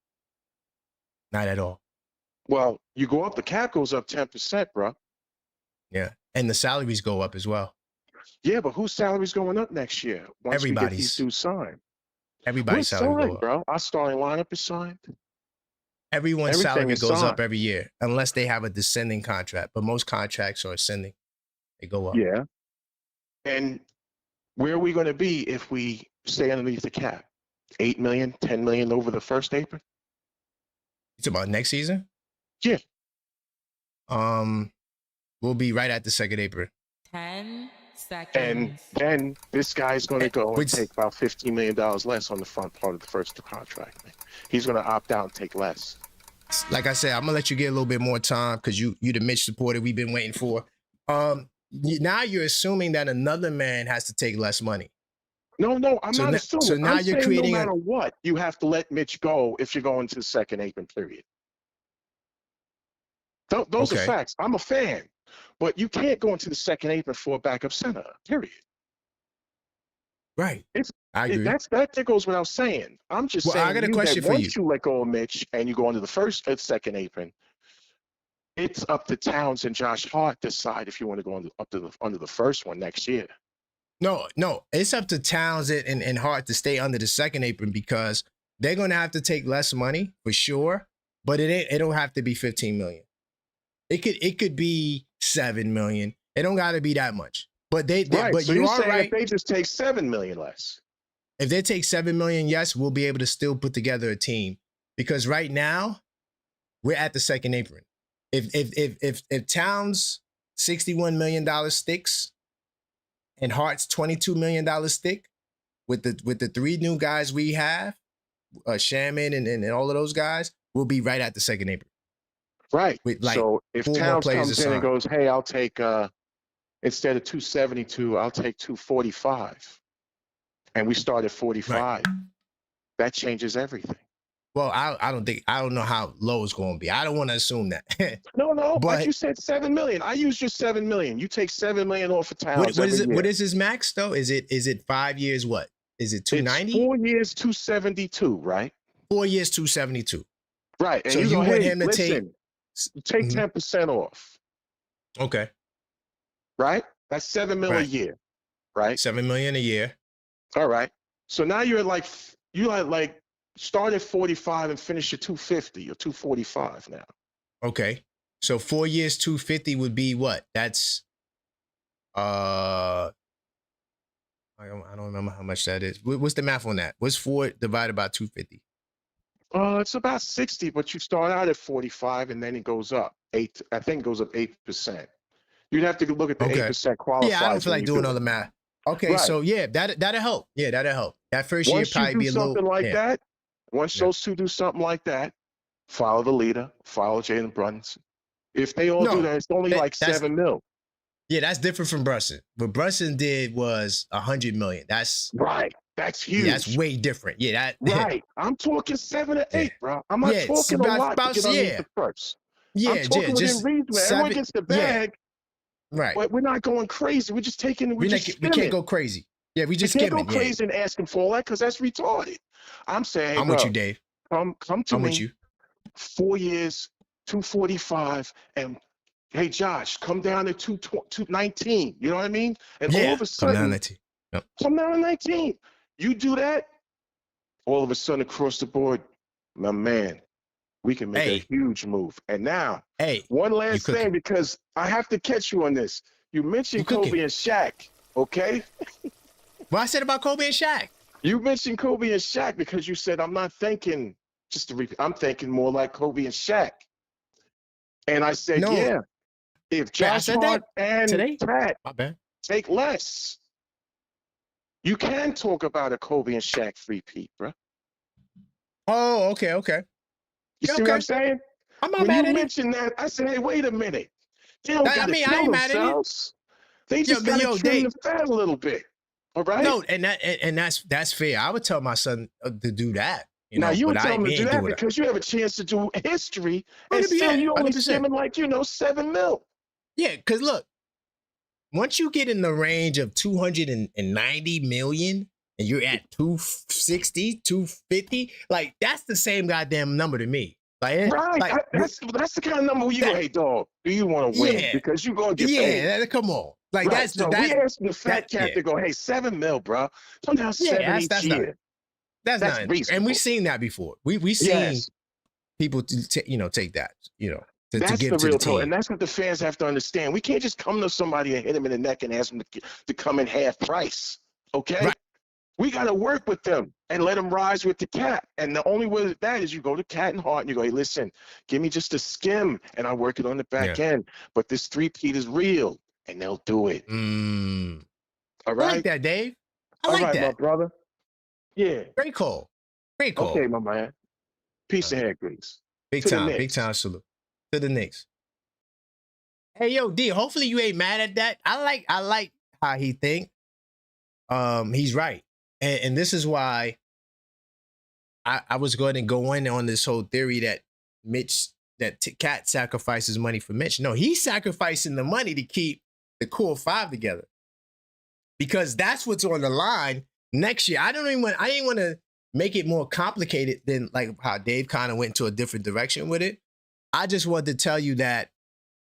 not at all. Well, you go up, the cap goes up 10%, bro. Yeah, and the salaries go up as well. Yeah, but whose salary's going up next year once we get these dudes signed? Everybody's salary go up. Bro. Our starting lineup is signed. Everyone's salary goes signed. up every year, unless they have a descending contract. But most contracts are ascending; they go up. Yeah. And where are we going to be if we stay underneath the cap? 8 million, 10 million over the first apron? You talking about next season? Yeah. We'll be right at the second apron. 10 seconds. And then this guy's going to go and take about $15 million less on the front part of the first contract. Man. He's going to opt out and take less. Like I said, I'm gonna let you get a little bit more time because you the Mitch supporter we've been waiting for. Now you're assuming that another man has to take less money. No, I'm not assuming. So now you're creating no matter what, you have to let Mitch go if you're going to the second apron, period. Those are facts. I'm a fan. But you can't go into the second apron for a backup center, period. Right. I agree. That goes without saying. I'm just saying I got a question for you. Once you let go of Mitch and you go into the first or second apron, it's up to Towns and Josh Hart to decide if you want to go under the first one next year. No, it's up to Towns and Hart to stay under the second apron because they're going to have to take less money for sure, but it don't have to be 15 million. It could be 7 million. It don't got to be that much. But but so you are saying right. If they just take 7 million less. If they take 7 million, yes, we'll be able to still put together a team because right now we're at the second apron. If Towns $61 million sticks and Hart's $22 million stick with the three new guys we have, Shamet and all of those guys, we'll be right at the second apron. Right. So if Towns comes in and goes, hey, I'll take instead of 272, I'll take 245. And we start at 45. Right. That changes everything. Well, I don't know how low it's going to be. I don't want to assume that. No, but like you said 7 million. I used your 7 million. You take 7 million off of Towns. What is his max though? Is it 5 years? What is it? 290? 4 years, 272. Right. 4 years, 272. Right. And so you want him to take 10% off. Okay. Right. That's 7 million a year. Right. 7 million a year. All right. So now you're like start at 45 and finish at 250 or 245 now. Okay. So 4 years, 250 would be what? That's I don't remember how much that is. What's the math on that? What's 4 divided by 250? It's about 60, but you start out at 45 and then it goes up 8. I think it goes up 8%. You'd have to look at the 8% qualifiers. Yeah, I don't feel like doing all the math. Okay, right. So yeah, that'll help. Yeah, that'll help. That first year probably be a little something like that. Once those two do something like that, follow the leader, follow Jalen Brunson. If they all do that, it's only like 7 mil. Yeah, that's different from Brunson. What Brunson did was 100 million. That's right. That's huge. Yeah, that's way different. Yeah, right. I'm talking 7 or 8, bro. I'm not talking a lot to get underneath the first. Yeah, I'm talking within reason. Everyone gets the bag. Right. But we're not going crazy. We're just taking. We can't go crazy. Yeah, we just can't go crazy and asking for all that because that's retarded. I'm saying. I'm with you, Dave. Come to me. With you. 4 years, 245, and hey, Josh, come down to 219. You know what I mean? And all of a sudden, come down to 19. Yep. Come down to 19. You do that, all of a sudden across the board, my man, we can make a huge move. And now, one last thing, because I have to catch you on this. You mentioned Kobe and Shaq, okay? What I said about Kobe and Shaq? You mentioned Kobe and Shaq because you said, I'm not thinking, I'm thinking more like Kobe and Shaq. And I said, if Josh Hart and Pat take less, you can talk about a Kobe and Shaq three-peat, bro. Oh, okay. You see what I'm saying? I'm not mad at it. When you mentioned that, I said, hey, wait a minute. They don't got to kill themselves. They just got to trim the fat a little bit. All right. No, and that's fair. I would tell my son to do that. Now you but would tell him to he do ain't that doing it. because you have a chance to do history, and 100%, still you only 100%. skimming like $7 million. Yeah, because look, once you get in the range of 290 million and you're at 260, 250, like that's the same goddamn number to me. Like, Right. That's the kind of number where you go, hey dog, do you want to win? Yeah. Because you're gonna get paid. Yeah, come on. Like Right. So we asked the fat cat to go, hey, $7 million, bro. Come down $7 each year. That's not reasonable. and we've seen that before. We've seen people take that, to That's give the to real the team. And that's what the fans have to understand. We can't just come to somebody and hit them in the neck and ask them to come in half price. Okay? Right. We got to work with them and let them rise with the cat. And the only way with that is you go to Cat and Heart and you go, hey, listen, give me just a skim and I'll work it on the back end. But this three-peat is real and they'll do it. All right? I like that, Dave. I like that. My brother. Yeah. Great call. Great call. Okay, my man. Peace ahead, Grease. Big time salute to the Knicks. Hey, yo, D, hopefully you ain't mad at that. I like how he think. He's right. And this is why I was going to go in on this whole theory that Cat sacrifices money for Mitch. No, he's sacrificing the money to keep the core five together. Because that's what's on the line next year. I didn't want to make it more complicated than like how Dave kind of went to a different direction with it. I just wanted to tell you that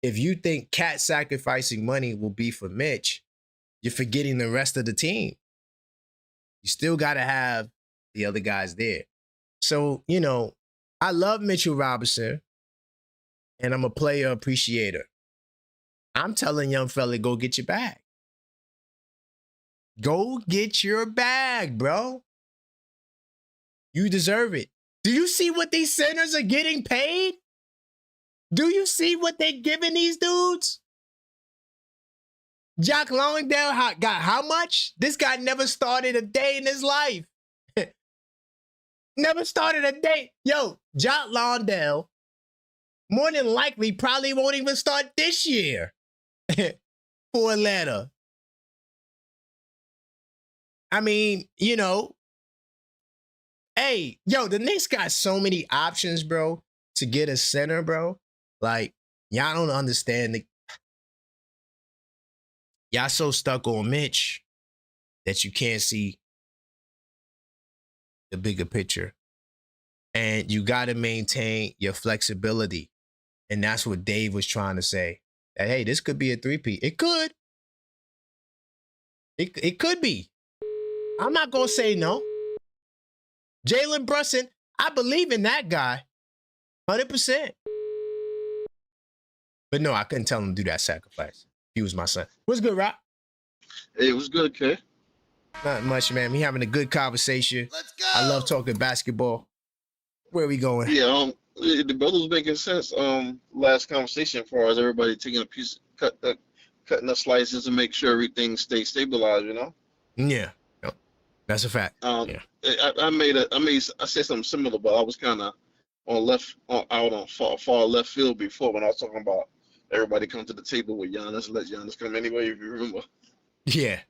if you think Cat sacrificing money will be for Mitch, you're forgetting the rest of the team. You still got to have the other guys there. So, I love Mitchell Robinson, and I'm a player appreciator. I'm telling young fella, go get your bag. Go get your bag, bro. You deserve it. Do you see what these centers are getting paid? Do you see what they're giving these dudes? Jock Longdale got how much? This guy never started a day in his life. Never started a day. Yo, Jock Longdale, more than likely, probably won't even start this year for Atlanta. I mean, hey, yo, the Knicks got so many options, bro, to get a center, bro. Like, y'all don't understand. Y'all so stuck on Mitch that you can't see the bigger picture. And you got to maintain your flexibility. And that's what Dave was trying to say. That, hey, this could be a three-peat. It could. It could be. I'm not going to say no. Jalen Brunson, I believe in that guy. 100%. But no, I couldn't tell him to do that sacrifice. He was my son. What's good, Rock? Hey, it was good, Kay. Not much, man. We having a good conversation. Let's go. I love talking basketball. Where are we going? Yeah, the brother was making sense. Last conversation, as far as everybody taking a piece, cutting the slices to make sure everything stays stabilized. Yeah, yep. That's a fact. Yeah. I said something similar, but I was kind of on far left field before when I was talking about everybody come to the table with Giannis, let Giannis come anyway, if you remember. Yeah.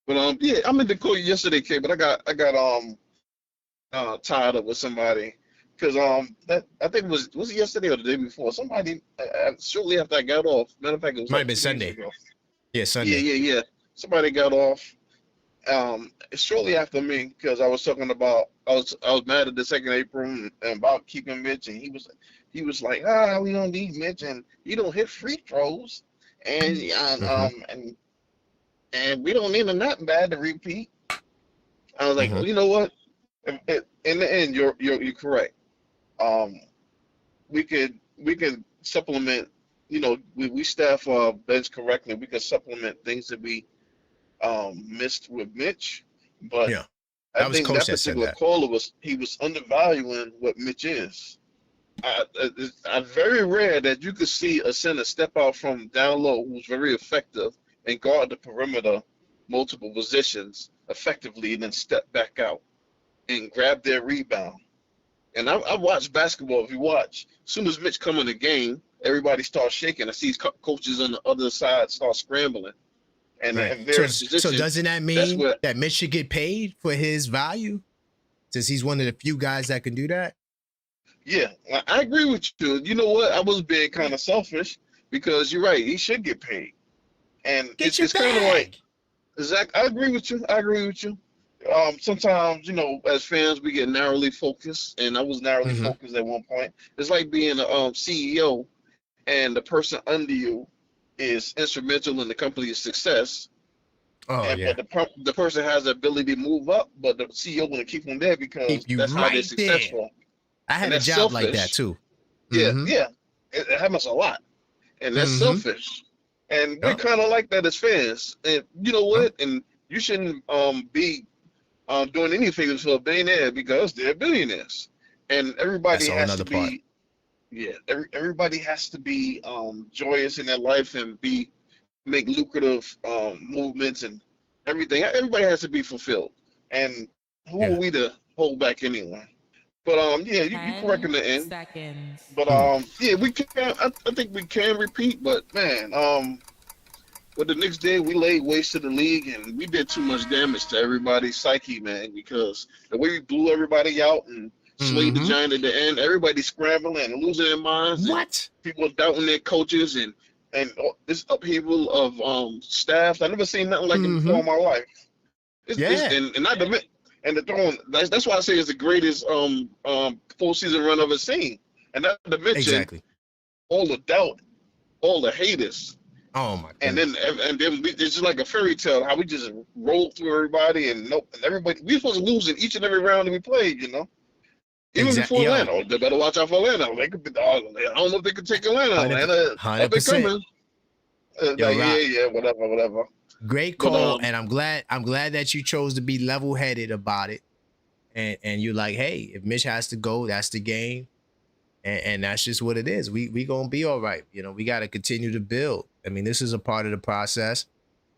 But yeah, I meant to call you yesterday, Kay, but I got tied up with somebody because that I think was it yesterday or the day before. Somebody shortly after I got off. Matter of fact, it was Might like have been 2 Sunday. days ago. Yeah, Sunday. Yeah. Somebody got off. Shortly after me, because I was talking about I was mad at the second apron and about keeping Mitch, and he was like, we don't need Mitch, and he don't hit free throws, and and we don't need him that bad to repeat. I was like, well, you know what? In the end, you're correct. We could supplement. We staff our bench correctly. We could supplement things that we missed with Mitch, but Yeah, I think that particular caller was undervaluing what Mitch is. It's very rare that you could see a center step out from down low who's very effective and guard the perimeter, multiple positions effectively, and then step back out and grab their rebound. And I watch basketball. If you watch, as soon as Mitch come in the game, everybody starts shaking. I see coaches on the other side start scrambling. And Right. if they're in a So position, doesn't that that's mean what. that Mitch should get paid for his value? Since he's one of the few guys that can do that? Yeah, I agree with you. You know what? I was being kind of selfish because you're right. He should get paid, and Get your it's kind of like bag. Zach. I agree with you. I agree with you. Sometimes, as fans, we get narrowly focused, and I was narrowly Mm-hmm. focused at one point. It's like being a CEO, and the person under you is instrumental in the company's success. Oh, yeah. But the person has the ability to move up, but the CEO want to keep them there because Keep you that's how they're right there. successful. I And had a that's job like that, selfish. too. Yeah, Mm-hmm. yeah. It happens a lot. And that's Mm-hmm. selfish. And we're Yep. kind of like that as fans. And you know Yep. what? And you shouldn't be doing anything for a billionaire because they're billionaires. And That's everybody a whole has to nother part. be, yeah, everybody has to be joyous in their life and make lucrative movements and everything. Everybody has to be fulfilled. And who are Yeah. we to hold back anyway? But yeah, you correct in 10 the end. seconds. But Hmm. yeah, we can. I think we can repeat. But man, what the Knicks did, we laid waste to the league, and we did too much damage to everybody's psyche, man. Because the way we blew everybody out and slayed the Mm-hmm. giant at the end, everybody scrambling and losing their minds, and What? people doubting their coaches, and this upheaval of staff. I never seen nothing like it before Mm-hmm. in my life. It's Yeah. and not the and the throwing. That's why I say it's the greatest full season run I've ever seen. And not to mention Exactly. all the doubt, all the haters, Oh, my and goodness. then it's just like a fairy tale how we just rolled through everybody and nope, and everybody. We were supposed to lose in each and every round that we played, Even before Yo, Atlanta, they better watch out for Atlanta. They could be. I don't know if they could take Atlanta. Atlanta up and 100%. coming. Yo, Like Rock, yeah, whatever. great But call, and I'm glad that you chose to be level-headed about it. And you're like, hey, if Mitch has to go, that's the game. And that's just what it is. We gonna be all right. We got to continue to build. I mean, this is a part of the process,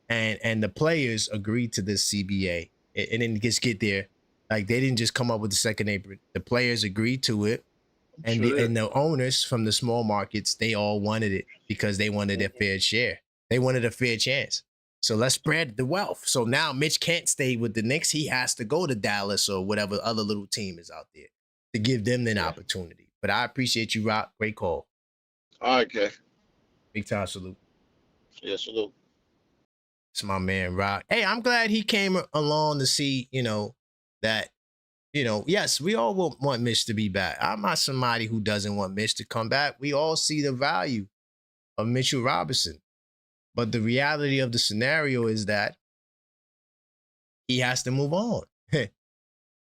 and the players agreed to this CBA. It didn't just get there. Like, they didn't just come up with the second apron. The players agreed to it, and Sure did. the owners from the small markets, they all wanted it because they wanted their fair share. They wanted a fair chance. So let's spread the wealth. So now Mitch can't stay with the Knicks. He has to go to Dallas or whatever other little team is out there to give them an Yeah. opportunity. But I appreciate you, Rock. Great call. All right, okay. Big time salute. Yeah, salute. It's my man, Rock. Hey, I'm glad he came along to see, that, yes, we all want Mitch to be back. I'm not somebody who doesn't want Mitch to come back. We all see the value of Mitchell Robinson. But the reality of the scenario is that he has to move on.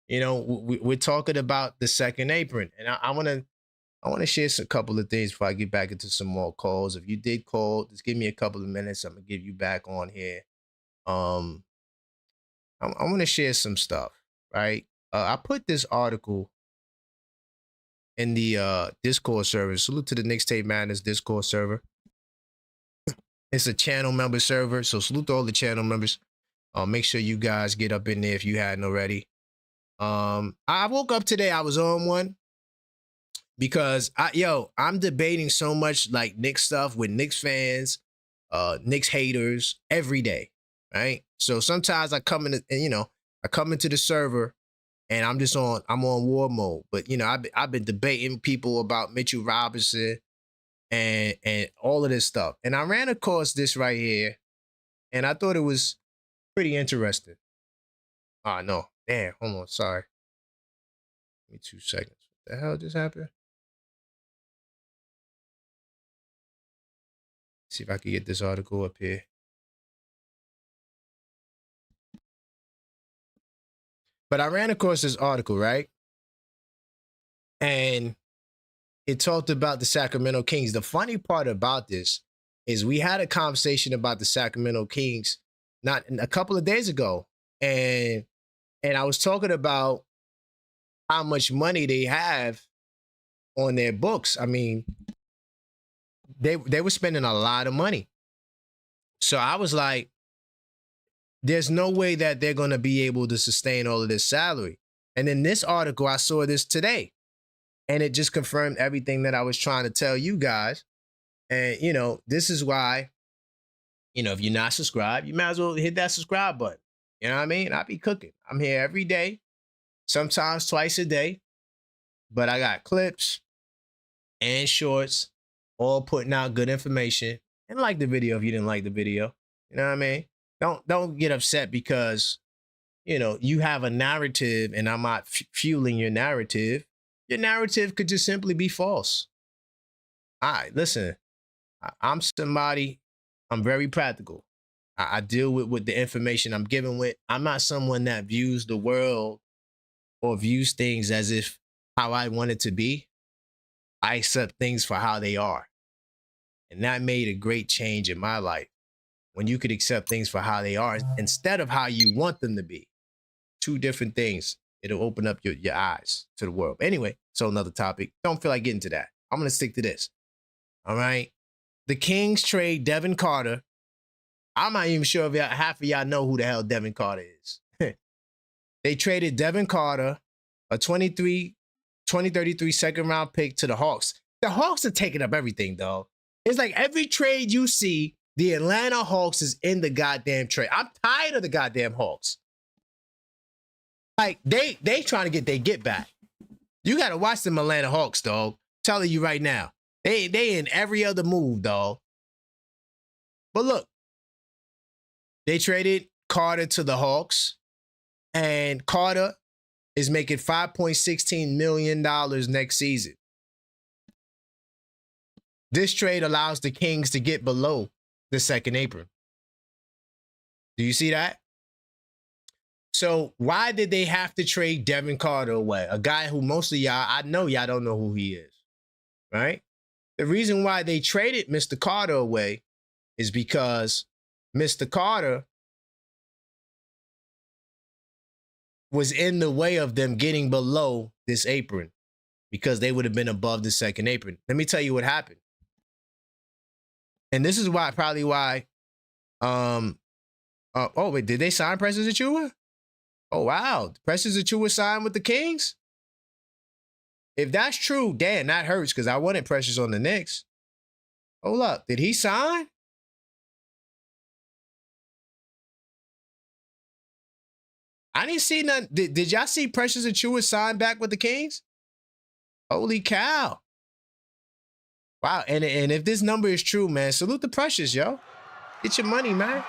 We're talking about the second apron, and I want to share a couple of things before I get back into some more calls. If you did call, just give me a couple of minutes. I'm gonna give you back on here. I want to share some stuff, right? I put this article in the Discord server. Salute to the Knicks Tape Madness Discord server. It's a channel member server, so salute to all the channel members. Make sure you guys get up in there if you hadn't already. I woke up today, I was on one because I'm debating so much like Knicks stuff with Knicks fans, Knicks haters every day, right? So sometimes I come into the server and I'm on war mode. But I've been debating people about Mitchell Robinson and all of this stuff. And I ran across this right here, and I thought it was pretty interesting. Oh no, damn, hold on, sorry. Give me 2 seconds. What the hell just happened? See if I can get this article up here. But I ran across this article, right? And it talked about the Sacramento Kings. The funny part about this is we had a conversation about the Sacramento Kings not a couple of days ago. And I was talking about how much money they have on their books. I mean, they were spending a lot of money. So I was like, there's no way that they're going to be able to sustain all of this salary. And in this article, I saw this today, and it just confirmed everything that I was trying to tell you guys. And, this is why, You know, if you're not subscribed, you might as well hit that subscribe button. You know what I mean? I be cooking. I'm here every day, sometimes twice a day, but I got clips and shorts, all putting out good information. And like the video if you didn't like the video. You know what I mean? Don't get upset because, you know, you have a narrative and I'm not fueling your narrative. Your narrative could just simply be false. All right, listen, I'm somebody, I'm very practical. I deal with the information I'm given with. I'm not someone that views the world or views things as if how I want it to be. I accept things for how they are. And that made a great change in my life. When you could accept things for how they are instead of how you want them to be. Two different things. It'll open up your eyes to the world. Anyway, so another topic. Don't feel like getting to that. I'm going to stick to this. All right. The Kings trade Devin Carter. I'm not even sure if half of y'all know who the hell Devin Carter is. They traded Devin Carter, a 2033 second round pick to the Hawks. The Hawks are taking up everything, though. It's like every trade you see, the Atlanta Hawks is in the goddamn trade. I'm tired of the goddamn Hawks. Like, they trying to get their get back. You got to watch them Atlanta Hawks, dog. Telling you right now. They in every other move, dog. But look, they traded Carter to the Hawks, and Carter is making $5.16 million next season. This trade allows the Kings to get below the second apron. Do you see that? So why did they have to trade Devin Carter away? A guy who most of y'all, I know y'all don't know who he is, right? The reason why they traded Mr. Carter away is because Mr. Carter was in the way of them getting below this apron because they would have been above the second apron. Let me tell you what happened. And this is probably why, oh, wait, did they sign Precious Achiuwa? Oh, wow. Precious Achiuwa signed with the Kings? If that's true, damn, that hurts because I wanted Precious on the Knicks. Hold up. Did he sign? I didn't see nothing. Did y'all see Precious Achiuwa sign back with the Kings? Holy cow. Wow. And if this number is true, man, salute the Precious, yo. Get your money, man.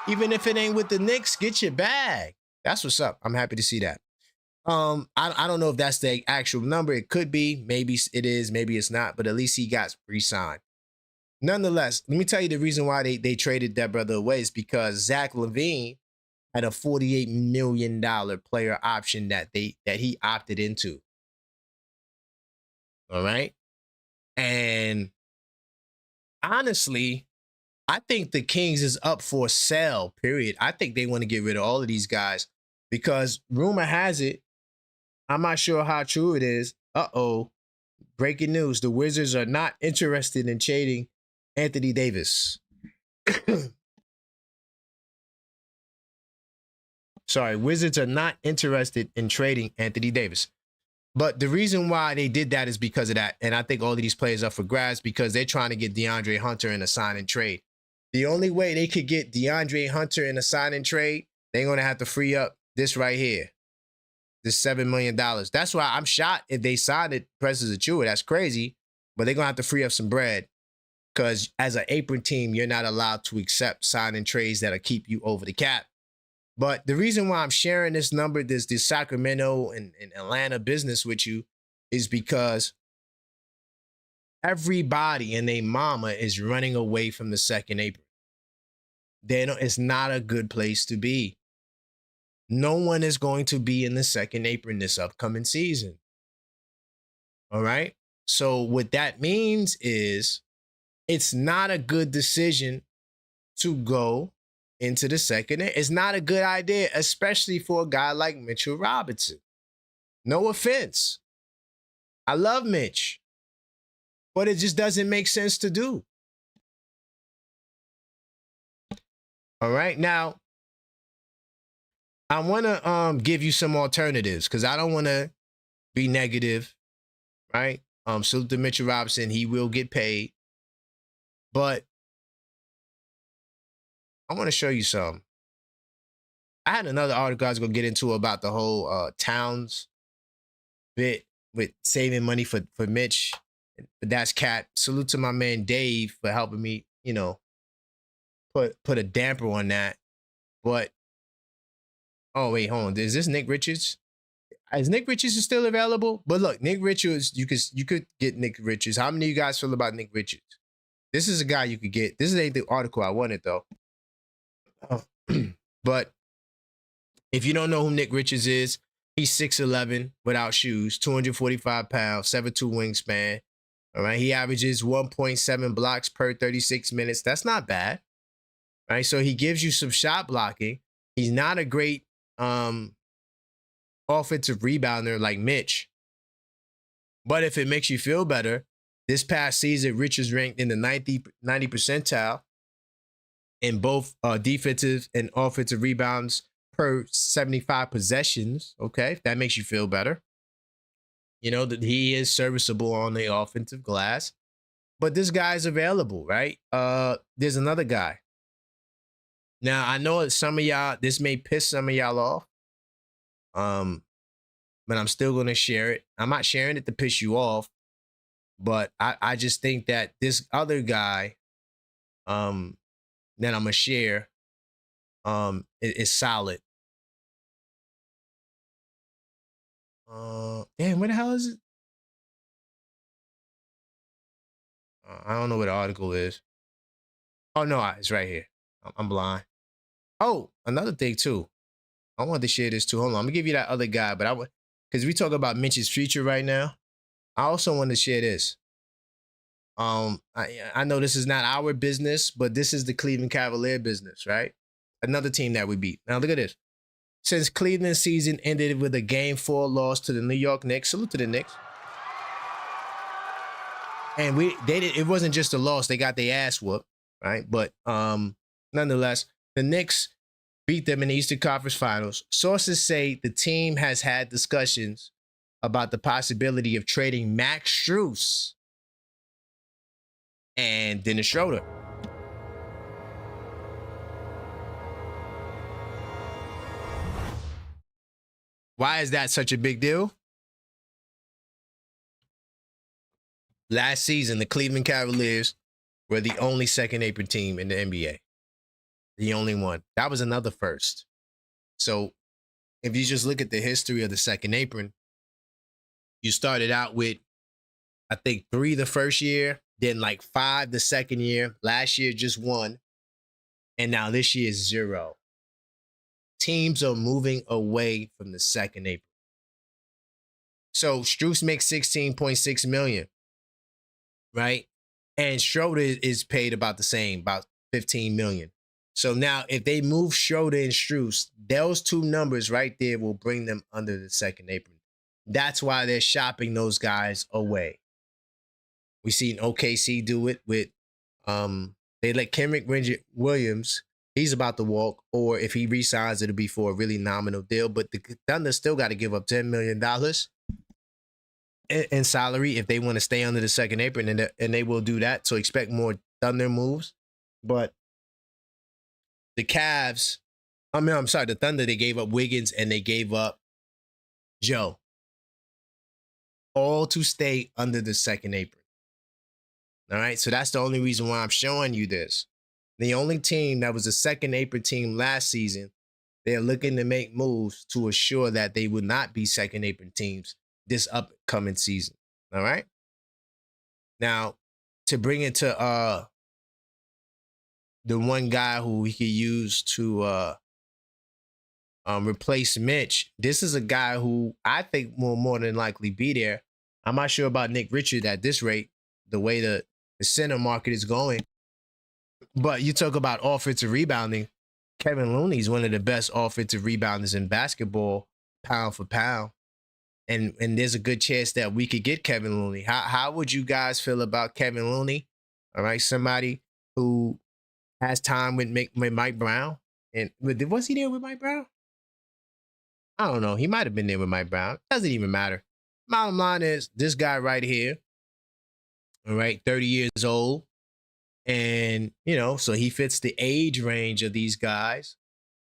Even if it ain't with the Knicks, get your bag. That's what's up. I'm happy to see that. I don't know if that's the actual number. It could be. Maybe it is. Maybe it's not. But at least he got re-signed. Nonetheless, let me tell you the reason why they traded that brother away is because Zach LaVine had a $48 million player option that he opted into. All right. And honestly, I think the Kings is up for sale, period. I think they want to get rid of all of these guys because rumor has it, I'm not sure how true it is. Uh-oh. Breaking news. The Wizards are not interested in trading Anthony Davis. Sorry, Wizards are not interested in trading Anthony Davis. But the reason why they did that is because of that. And I think all of these players are for grabs because they're trying to get DeAndre Hunter in a sign and trade. The only way they could get DeAndre Hunter in a sign and trade, they're going to have to free up this right here. This $7 million. That's why I'm shocked if they signed it, Precious Achiuwa. That's crazy. But they're going to have to free up some bread because as an apron team, you're not allowed to accept sign and trades that'll keep you over the cap. But the reason why I'm sharing this number, this Sacramento and Atlanta business with you is because everybody and their mama is running away from the second apron. It's not a good place to be. No one is going to be in the second apron this upcoming season. All right? So what that means is it's not a good decision to go into the second. It's not a good idea, especially for a guy like Mitchell Robinson. No offense. I love Mitch, but it just doesn't make sense to do. All right. Now, I want to give you some alternatives because I don't want to be negative, right? Salute to Mitchell Robinson. He will get paid. But I want to show you some. I had another article I was gonna get into about the whole Towns bit with saving money for Mitch. But that's cat. Salute to my man Dave for helping me, you know, put a damper on that. But oh wait, hold on. Is this Nick Richards? Is Nick Richards still available? But look, Nick Richards, you could get Nick Richards. How many of you guys feel about Nick Richards? This is a guy you could get. This ain't the article I wanted though. But if you don't know who Nick Richards is, he's 6'11" without shoes, 245 pounds, 7'2" wingspan. All right, he averages 1.7 blocks per 36 minutes. That's not bad. All right, so he gives you some shot blocking. He's not a great offensive rebounder like Mitch. But if it makes you feel better, this past season, Richards ranked in the 90 percentile in both defensive and offensive rebounds per 75 possessions. Okay, if that makes you feel better. You know, that he is serviceable on the offensive glass. But this guy's available, right? There's another guy. Now, I know some of y'all, this may piss some of y'all off. But I'm still going to share it. I'm not sharing it to piss you off. But I just think that this other guy that I'm going to share is solid. Damn, where the hell is it? I don't know what the article is. Oh, no, it's right here. I'm blind. Oh, another thing, too. I wanted to share this, too. Hold on. I'm going to give you that other guy, but because we talk about Mitch's future right now, I also want to share this. I know this is not our business, but this is the Cleveland Cavalier business, right? Another team that we beat. Now, look at this. Since Cleveland's season ended with a Game 4 loss to the New York Knicks, salute to the Knicks. And it wasn't just a loss, they got their ass whooped, right? But nonetheless, the Knicks beat them in the Eastern Conference Finals. Sources say the team has had discussions about the possibility of trading Max Strus and Dennis Schroeder. Why is that such a big deal? Last season, the Cleveland Cavaliers were the only second apron team in the NBA. The only one. That was another first. So if you just look at the history of the second apron, you started out with, I think, 3 the first year, then like 5 the second year. Last year, just 1. And now this year is 0. Teams are moving away from the second apron. So Strus makes $16.6 million, right? And Schroeder is paid about the same, about $15 million. So now if they move Schroeder and Strus, those two numbers right there will bring them under the second apron. That's why they're shopping those guys away. We seen OKC do it with, they let Kenrick Williams, he's about to walk, or if he resigns, it'll be for a really nominal deal. But the Thunder still got to give up $10 million in salary if they want to stay under the second apron, and they will do that. So expect more Thunder moves. But the Cavs, the Thunder, they gave up Wiggins and they gave up Joe, all to stay under the second apron. All right, so that's the only reason why I'm showing you this. The only team that was a second apron team last season, they're looking to make moves to assure that they will not be second apron teams this upcoming season. All right. Now, to bring it to the one guy who we could use to replace Mitch, this is a guy who I think will more than likely be there. I'm not sure about Nick Richards at this rate, the way the center market is going. But you talk about offensive rebounding. Kevin Looney is one of the best offensive rebounders in basketball, pound for pound. And there's a good chance that we could get Kevin Looney. How would you guys feel about Kevin Looney? All right, somebody who has time with Mike Brown. And was he there with Mike Brown? I don't know. He might have been there with Mike Brown. Doesn't even matter. Bottom line is this guy right here, all right, 30 years old. And, you know, so he fits the age range of these guys.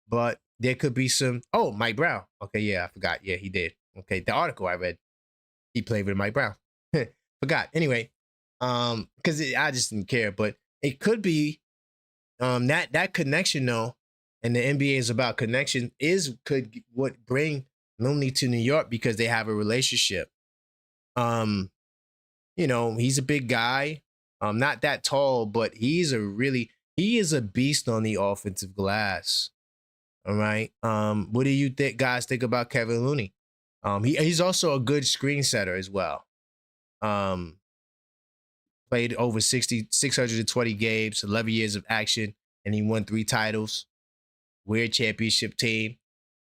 But there could be some. Oh, Mike Brown. Okay, yeah, I forgot. Yeah, he did. Okay, the article I read, he played with Mike Brown. Forgot. Anyway, because I just didn't care. But it could be that connection though, and the NBA is about connection. Could what bring Looney to New York because they have a relationship. You know, he's a big guy. Not that tall, but he is a beast on the offensive glass. All right. What do you guys think about Kevin Looney? He's also a good screen setter as well. Played over 620 games, 11 years of action, and he won 3 titles. We're a championship team.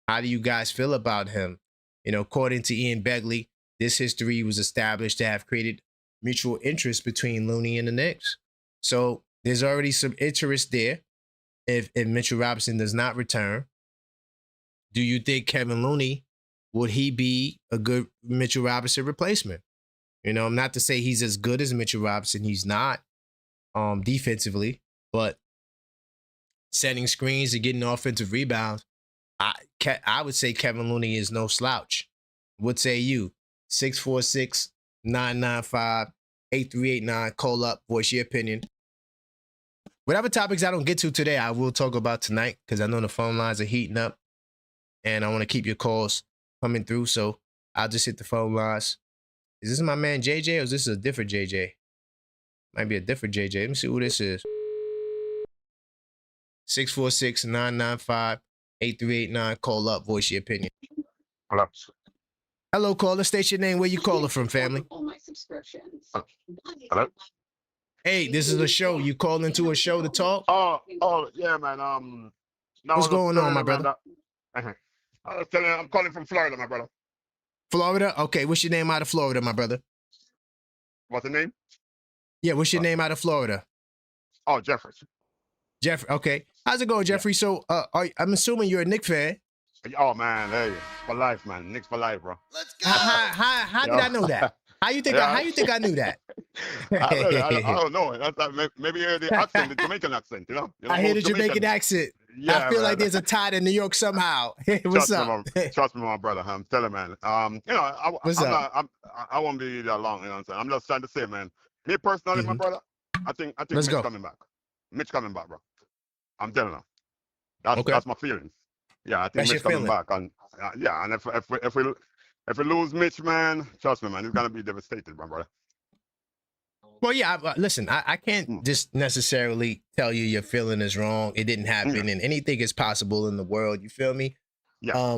How do you guys feel about him? You know, according to Ian Begley, this history was established to have created mutual interest between Looney and the Knicks. So there's already some interest there. If Mitchell Robinson does not return, do you think Kevin Looney, would he be a good Mitchell Robinson replacement? You know, not to say he's as good as Mitchell Robinson. He's not defensively, but setting screens and getting offensive rebounds, I would say Kevin Looney is no slouch. What say you? 646-995-8389. Call up, voice your opinion. Whatever topics I don't get to today, I will talk about tonight because I know the phone lines are heating up and I want to keep your calls coming through. So I'll just hit the phone lines. Is this my man JJ or is this a different JJ? Might be a different JJ. Let me see who this is. 646-995-8389. Call up, voice your opinion. Hello. Hello, caller. State your name. Where you calling from, family? Hello. Hey, this is a show. You call into a show to talk? Oh, yeah, man. No, What's going on, my brother? I was telling you, I'm calling from Florida, my brother. Florida? Okay, what's your name out of Florida, my brother? What's the name? Yeah, what's your name out of Florida? Oh, Jeffrey. Jeffrey, okay. How's it going, Jeffrey? Yeah. So, I'm assuming you're a Knicks fan. Oh, man, hey, for life, man. Knicks for life, bro. Let's go. How did I know that? How you think I knew that? I don't know. Maybe the accent, the Jamaican accent, you know? I hear the Jamaican accent. Yeah, I feel like there's a tie to New York somehow. What's up? Trust me, my brother. I'm telling you, man. You know, I won't be that long. You know what I'm saying? I'm just trying to say, man. Me personally, my brother, I think Mitch coming back. Mitch coming back, bro. I'm telling you. That's my feelings. Yeah, I think Mitch coming back, and yeah, and if we lose Mitch, man, trust me, man, it's gonna be devastated, my brother. Well, yeah. Listen, I can't just necessarily tell you your feeling is wrong. It didn't happen, and anything is possible in the world. You feel me? Yeah.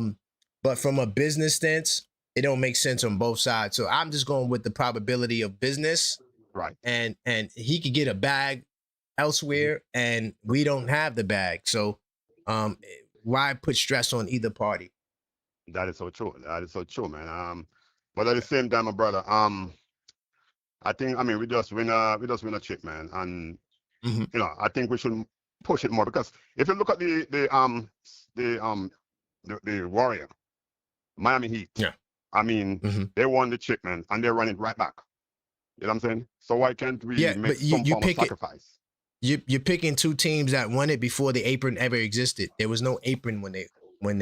But from a business stance, it don't make sense on both sides. So I'm just going with the probability of business, right? And he could get a bag elsewhere, and we don't have the bag. So, why put stress on either party? That is so true. That is so true, man. But at the same time, my brother, I mean, we just win a chip, man, and you know, I think we should push it more because if you look at the Warrior, Miami Heat, yeah, I mean, they won the chip, man, and they're running right back. You know what I'm saying? So why can't we make some form of sacrifice? You're picking two teams that won it before the apron ever existed. There was no apron when they won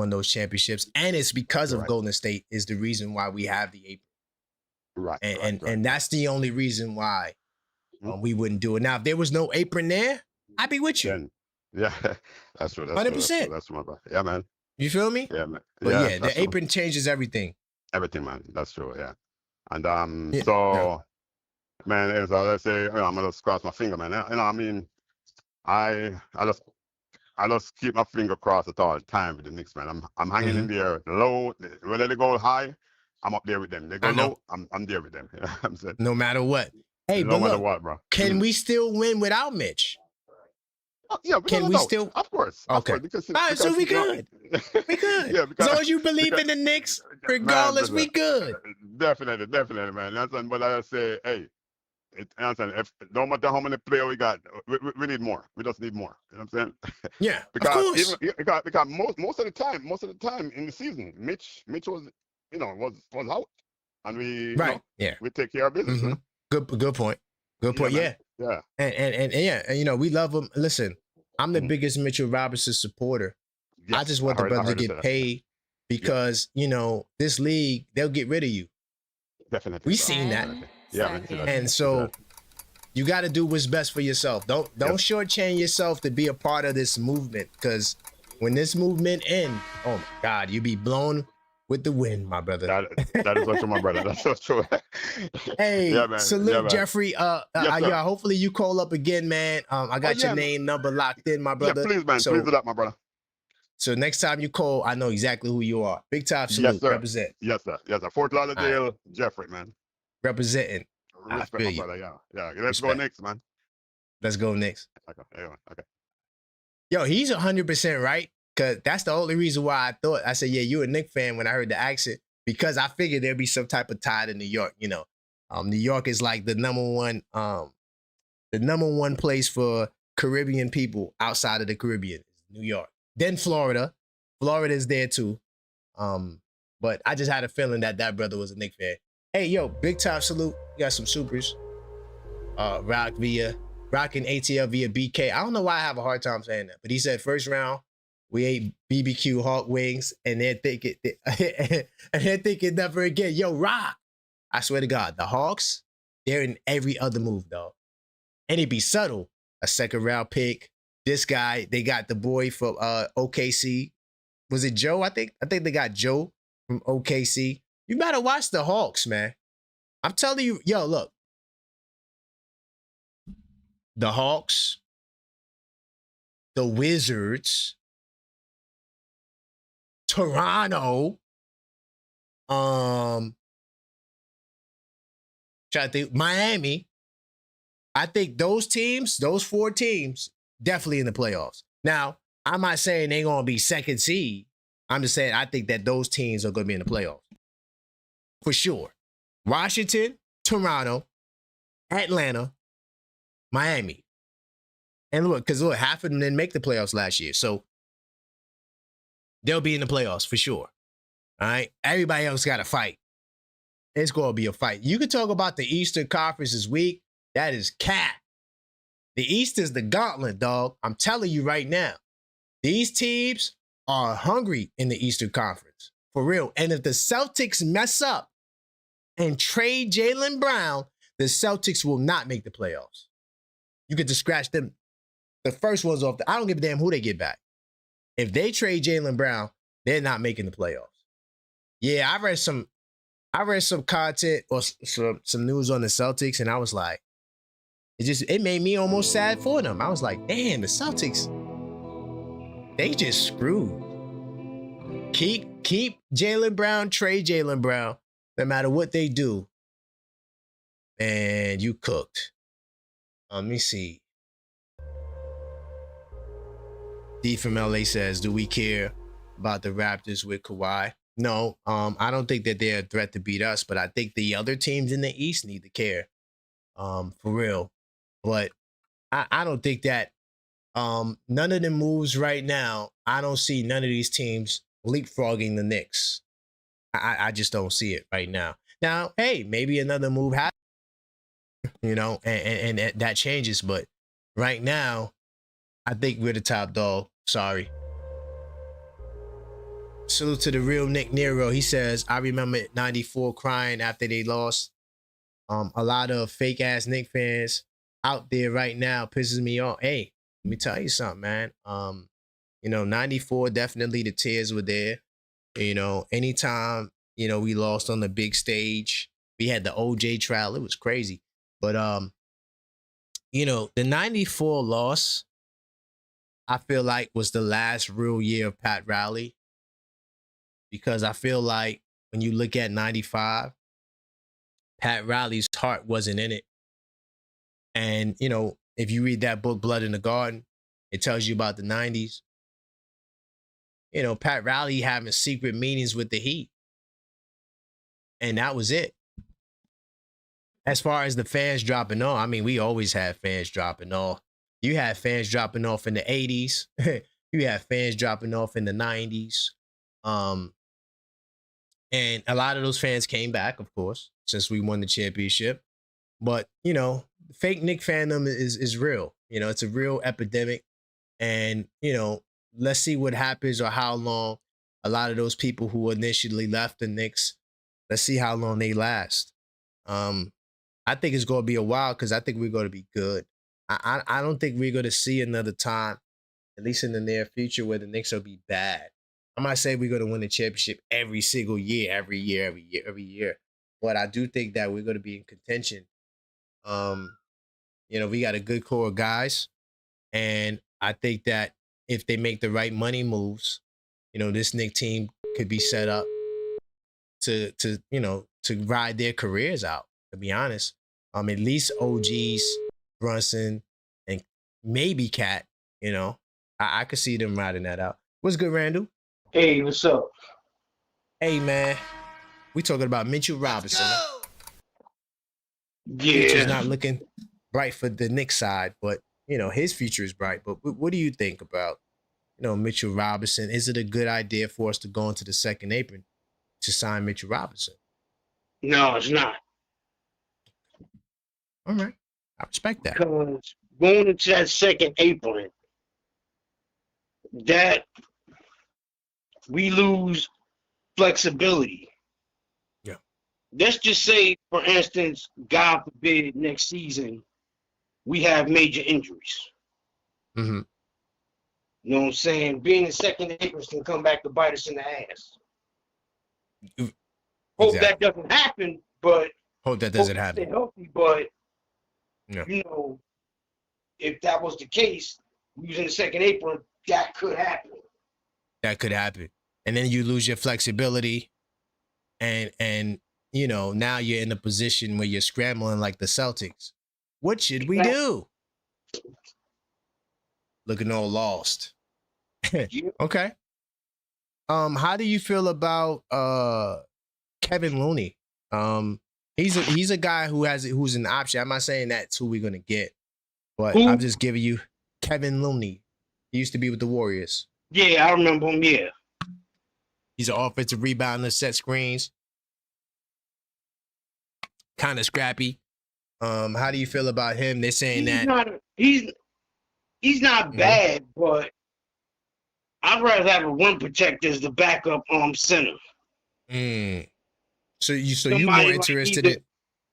those championships, and it's because of Golden State is the reason why we have the apron. Right. And that's the only reason why we wouldn't do it. Now, if there was no apron there, I'd be with you. Then, yeah, that's true. 100%. That's my brother. Yeah, man. You feel me? Yeah, man. But yeah, the apron changes everything. Everything, man. That's true. Yeah. And so. Man, as I say, you know, I'm gonna just cross my finger, man. You know, I mean, I just keep my finger crossed at all time with the Knicks, man. I'm hanging in there low. Whether they go high, I'm up there with them. They go low, I'm there with them. You know what I'm saying? No matter what. Hey, no matter what, bro. Can we still win without Mitch? Yeah, can we still? Of course. Okay. Of course, all right, so we good. We good. Yeah, because as long as you believe in the Knicks, regardless, we good. Definitely, man. That's but I say, hey. No matter how many players we got, we need more. We just need more. You know what I'm saying? Yeah, because most of the time in the season, Mitch was out, and we we take care of business. Good point. Good point. Yeah. Yeah. And yeah, and, you know, we love him. Listen, I'm the biggest Mitchell Robinson supporter. Yes, I just want the brother to get paid because, you know, this league, they'll get rid of you. Definitely. We seen that. Yeah, and so you got to do what's best for yourself. Don't shortchange yourself to be a part of this movement, because when this movement ends, oh my God, you be blown with the wind, my brother. That is so true, my brother. That's so true. Hey, yeah, man. salute, Jeffrey. Yes, hopefully you call up again, man. I got your name, number locked in, my brother. Yeah, please, man. Please do that, my brother. So next time you call, I know exactly who you are. Big time salute. Yes, sir. Represent. Yes, sir. Yes, sir. Fort Lauderdale, Jeffrey, man. Representing. Respect, my brother. Yeah. Let's go Knicks, man. Let's go Knicks. Okay. Yo, he's 100% right, because that's the only reason why I said, yeah, you a Knicks fan when I heard the accent, because I figured there'd be some type of tie to New York. You know, New York is like the number one place for Caribbean people outside of the Caribbean. New York. Then Florida. Florida's there too. But I just had a feeling that brother was a Knicks fan. Hey, yo, big time salute. You got some supers. Rocking ATL via BK. I don't know why I have a hard time saying that, but he said first round we ate BBQ Hawk wings, and they're thinking never again. Yo, Rock. I swear to God, the Hawks, they're in every other move, though. And it'd be subtle. A second round pick. This guy, they got the boy from OKC. Was it Joe? I think they got Joe from OKC. You better watch the Hawks, man. I'm telling you, yo, look. The Hawks, the Wizards, Toronto, trying to think, Miami. I think those teams, those 4 teams, definitely in the playoffs. Now, I'm not saying they're going to be second seed. I'm just saying I think that those teams are going to be in the playoffs. For sure. Washington, Toronto, Atlanta, Miami. And look, because half of them didn't make the playoffs last year. So they'll be in the playoffs for sure. All right. Everybody else got to fight. It's going to be a fight. You can talk about the Eastern Conference this week. That is cat. The East is the gauntlet, dog. I'm telling you right now. These teams are hungry in the Eastern Conference. For real. And if the Celtics mess up and trade Jaylen Brown, the Celtics will not make the playoffs. You could just scratch them. The first ones off. I don't give a damn who they get back. If they trade Jaylen Brown, they're not making the playoffs. Yeah, I read some content or some news on the Celtics, and I was like, it made me almost sad for them. I was like, damn, the Celtics, they just screwed. Keep Jaylen Brown, trade Jaylen Brown, no matter what they do. And you cooked. Let me see. D from LA says, do we care about the Raptors with Kawhi? No, I don't think that they're a threat to beat us, but I think the other teams in the East need to care. For real. But I don't think that none of the moves right now, I don't see none of these teams leapfrogging the Knicks. I just don't see it right now. Now, hey, maybe another move happens, you know, and that changes. But right now, I think we're the top dog. Sorry. Salute to the real Nick Nero. He says, I remember 94 crying after they lost. A lot of fake ass Knicks fans out there right now pisses me off. Hey, let me tell you something, man. You know, 94, definitely the tears were there. You know, anytime, you know, we lost on the big stage, we had the OJ trial. It was crazy. But, you know, the 94 loss, I feel like was the last real year of Pat Riley. Because I feel like when you look at 95, Pat Riley's heart wasn't in it. And, you know, if you read that book, Blood in the Garden, it tells you about the 90s. You know, Pat Riley having secret meetings with the Heat. And that was it. As far as the fans dropping off, I mean, we always had fans dropping off. You had fans dropping off in the 80s. You had fans dropping off in the 90s. And a lot of those fans came back, of course, since we won the championship. But, you know, fake Nick fandom is real. You know, it's a real epidemic. And, you know, let's see what happens or how long a lot of those people who initially left the Knicks, let's see how long they last. I think it's going to be a while because I think we're going to be good. I don't think we're going to see another time, at least in the near future, where the Knicks will be bad. I'm not saying we're going to win the championship every single year, every year. But I do think that we're going to be in contention. You know, we got a good core of guys. And I think that if they make the right money moves, you know, this Knicks team could be set up to you know, to ride their careers out, to be honest. At least OGs, Brunson, and maybe Cat, you know. I could see them riding that out. What's good, Randall? Hey, what's up? Hey, man. We talking about Mitchell Robinson. Yeah. Future's not looking bright for the Knicks side, but, you know, his future is bright. But what do you think about, you know, Mitchell Robinson? Is it a good idea for us to go into the second apron to sign Mitchell Robinson? No, it's not. All right. I respect that. Because going into that second apron, that we lose flexibility. Yeah. Let's just say, for instance, God forbid, next season, we have major injuries. Mm-hmm. You know what I'm saying? Being the second apron can come back to bite us in the ass. Exactly. Hope that doesn't happen, but hope that doesn't happen. Stay healthy, but yeah. You know, if that was the case, using the second apron, that could happen. That could happen, and then you lose your flexibility, and you know, now you're in a position where you're scrambling like the Celtics. What should we do? Looking all lost. Okay. How do you feel about Kevin Looney? He's a guy who's an option. I'm not saying that's who we're gonna get, but I'm just giving you Kevin Looney. He used to be with the Warriors. Yeah, I remember him. Yeah. He's an offensive rebounder, set screens, kind of scrappy. How do you feel about him? They're saying he's not bad, but I'd rather have a rim protector as the backup center. So you more interested in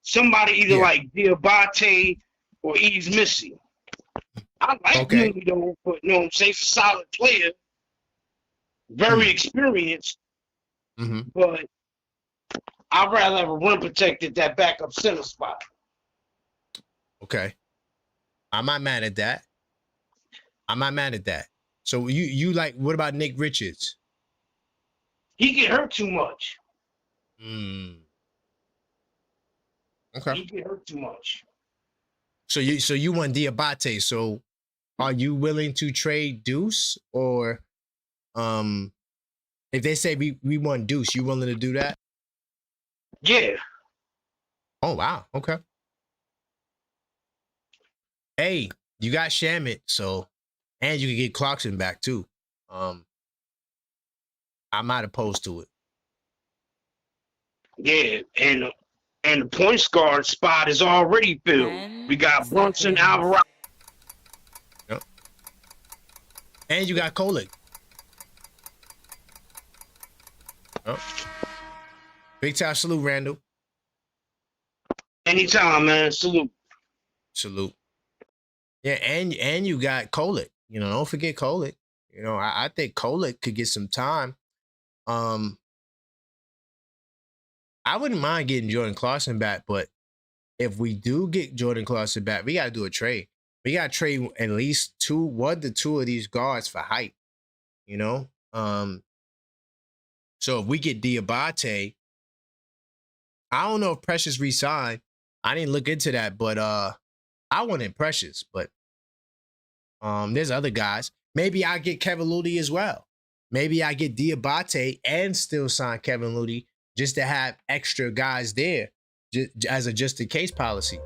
somebody either like Diabate or Eves Missy. I like him though, but you know what I'm saying, he's a solid player, very experienced. But I'd rather have a rim protector at that backup center spot. Okay. I'm not mad at that. So you like, what about Nick Richards? He get hurt too much. Okay. He get hurt too much. So you want Diabate. So are you willing to trade Deuce, or if they say we want Deuce, you willing to do that? Yeah. Oh wow. Okay. Hey, you got Shamet, so, and you can get Clarkson back too. I'm not opposed to it. Yeah, and the point guard spot is already filled. We got Brunson, Alvarado. Yep. And you got Kolek. Yep. Big time salute, Randall. Anytime, man. Salute. Yeah, and you got Kolek. You know, don't forget Kolek. You know, I think Kolek could get some time. I wouldn't mind getting Jordan Clarkson back, but if we do get Jordan Clarkson back, we got to do a trade. We got to trade at least one to two of these guards for height, you know? So if we get Diabate, I don't know if Precious re-signed. I didn't look into that, but I wanted Precious, but there's other guys. Maybe I get Kevin Looney as well. Maybe I get Diabate and still sign Kevin Looney just to have extra guys there as a just-in-case policy.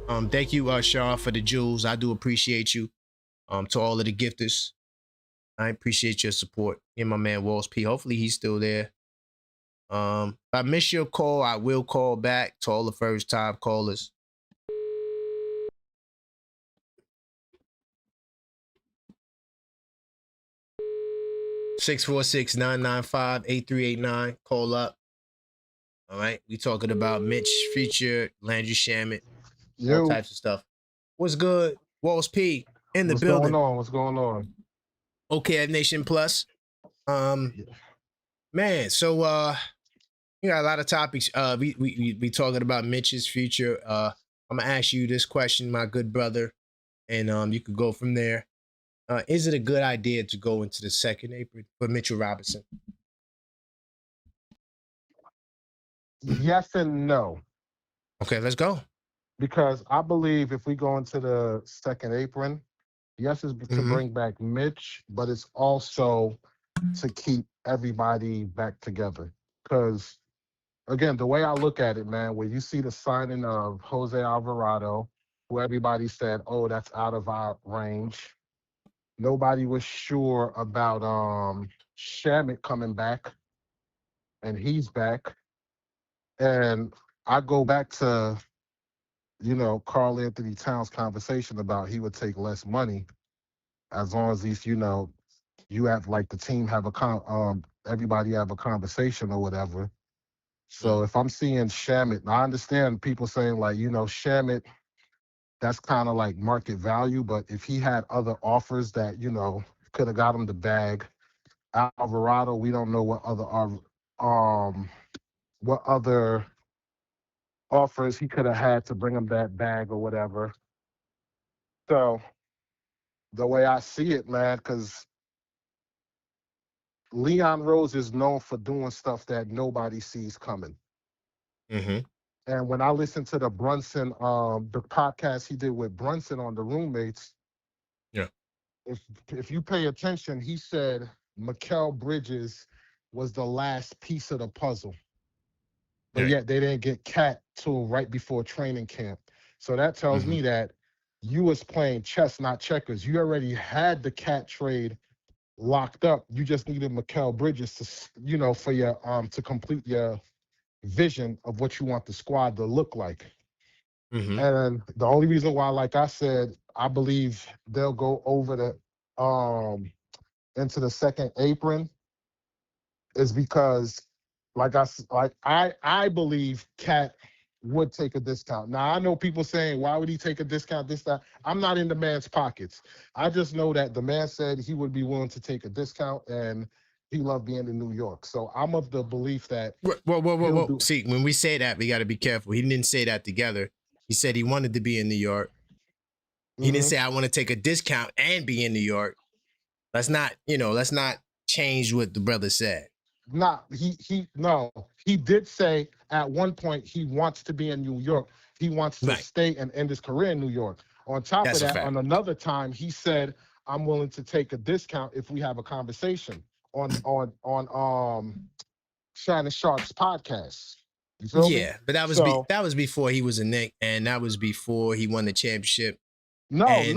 Thank you, Sean, for the jewels. I do appreciate you. To all of the gifters, I appreciate your support. And my man Walls P. Hopefully he's still there. If I miss your call, I will call back to all the first-time callers. (646-995-8389). Call up. All right, we talking about Mitch Future, Landry Shamet, all types of stuff. What's good, Walls P in the building? What's going on? Okay, Nation Plus. Man, so you got a lot of topics. We talking about Mitch's future. I'm gonna ask you this question, my good brother, and you could go from there. Is it a good idea to go into the second apron for Mitchell Robinson? Yes and no. Okay, let's go. Because I believe if we go into the second apron, yes, it's to bring back Mitch, but it's also to keep everybody back together. Because, again, the way I look at it, man, when you see the signing of Jose Alvarado, who everybody said, oh, that's out of our range. Nobody was sure about Shamet coming back, and he's back. And I go back to, Karl Anthony Towns' conversation about he would take less money as long as he's, you have like the team have everybody have a conversation or whatever. So if I'm seeing Shamet, I understand people saying like, Shamet, that's kind of like market value, but if he had other offers that, could have got him the bag. Alvarado, we don't know what other offers he could have had to bring him that bag or whatever. So the way I see it, man, because Leon Rose is known for doing stuff that nobody sees coming. And when I listened to the Brunson, the podcast he did with Brunson on the roommates, if you pay attention, he said Mikal Bridges was the last piece of the puzzle. But yet they didn't get Cat till right before training camp. So that tells me that you was playing chess, not checkers. You already had the Cat trade locked up. You just needed Mikal Bridges to, for your to complete your vision of what you want the squad to look like. And the only reason why, like I said, I believe they'll go over the into the second apron is because I believe Cat would take a discount. Now I know people saying, why would he take a discount this time? I'm not in the man's pockets. I just know that the man said he would be willing to take a discount and he loved being in New York. So I'm of the belief that whoa. See, when we say that, we got to be careful. He didn't say that together. He said he wanted to be in New York. He didn't say I want to take a discount and be in New York. Let's not change what the brother said. He did say at one point he wants to be in New York. He wants to stay and end his career in New York. On top of that, on another time, he said, I'm willing to take a discount if we have a conversation on Shannon Sharp's podcast. You feel me? But that was before he was a Knick, and that was before he won the championship. It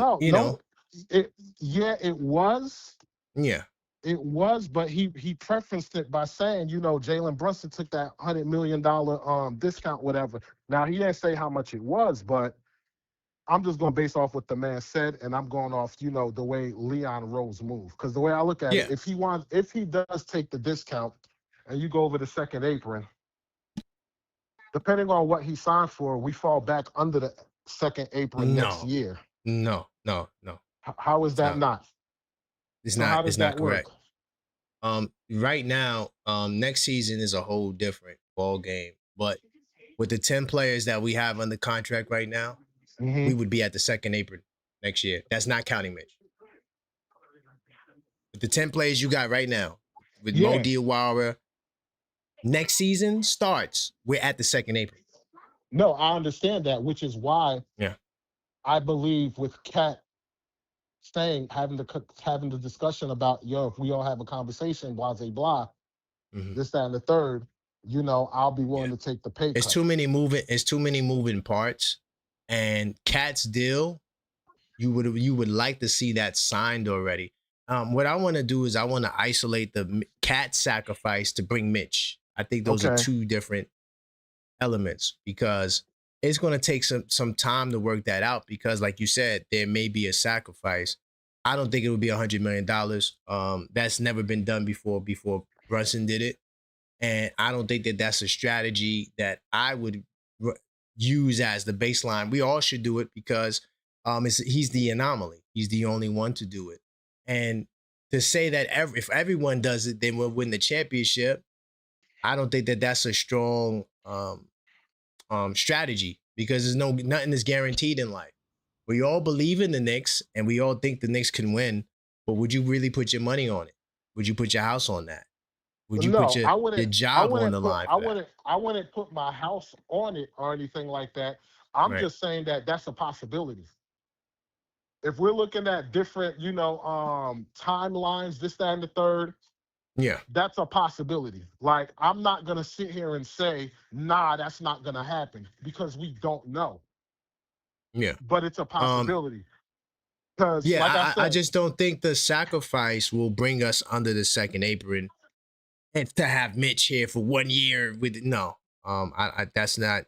was. Yeah. It was, but he prefaced it by saying, Jalen Brunson took that $100 million discount, whatever. Now, he didn't say how much it was, but I'm just going to base off what the man said, and I'm going off, the way Leon Rose moved. Because the way I look at it, if he does take the discount and you go over the second apron, depending on what he signed for, we fall back under the second apron next year. No. How is that not? It's not. It's not correct. Right now, next season is a whole different ball game. But with the 10 players that we have under contract right now, we would be at the second apron next year. That's not counting Mitch. With the 10 players you got right now, with Mo Diawara, next season starts, we're at the second apron. No, I understand that, which is why I believe with Cat having the discussion about, if we all have a conversation, blah, blah, blah, this, that, and the third, I'll be willing to take the pay cut. It's too many moving parts. And Cat's deal, you would like to see that signed already. What I want to do is I want to isolate the Cat sacrifice to bring Mitch I think those are two different elements because it's going to take some time to work that out because, like you said, there may be a sacrifice. I don't think it would be $100 million. That's never been done before Brunson did it. And I don't think that that's a strategy that I would use as the baseline. We all should do it because he's the anomaly. He's the only one to do it. And to say that if everyone does it, then we'll win the championship, I don't think that that's a strong strategy because nothing is guaranteed in life. We all believe in the Knicks and we all think the Knicks can win, but would you really put your money on it? Would you put your house on that? Would you put your job on the line? I wouldn't put my house on it or anything like that. I'm just saying that that's a possibility. If we're looking at different, timelines, this, that, and the third, that's a possibility. Like, I'm not going to sit here and say, nah, that's not going to happen because we don't know. Yeah. But it's a possibility. I just don't think the sacrifice will bring us under the second apron. And to have Mitch here for 1 year that's not,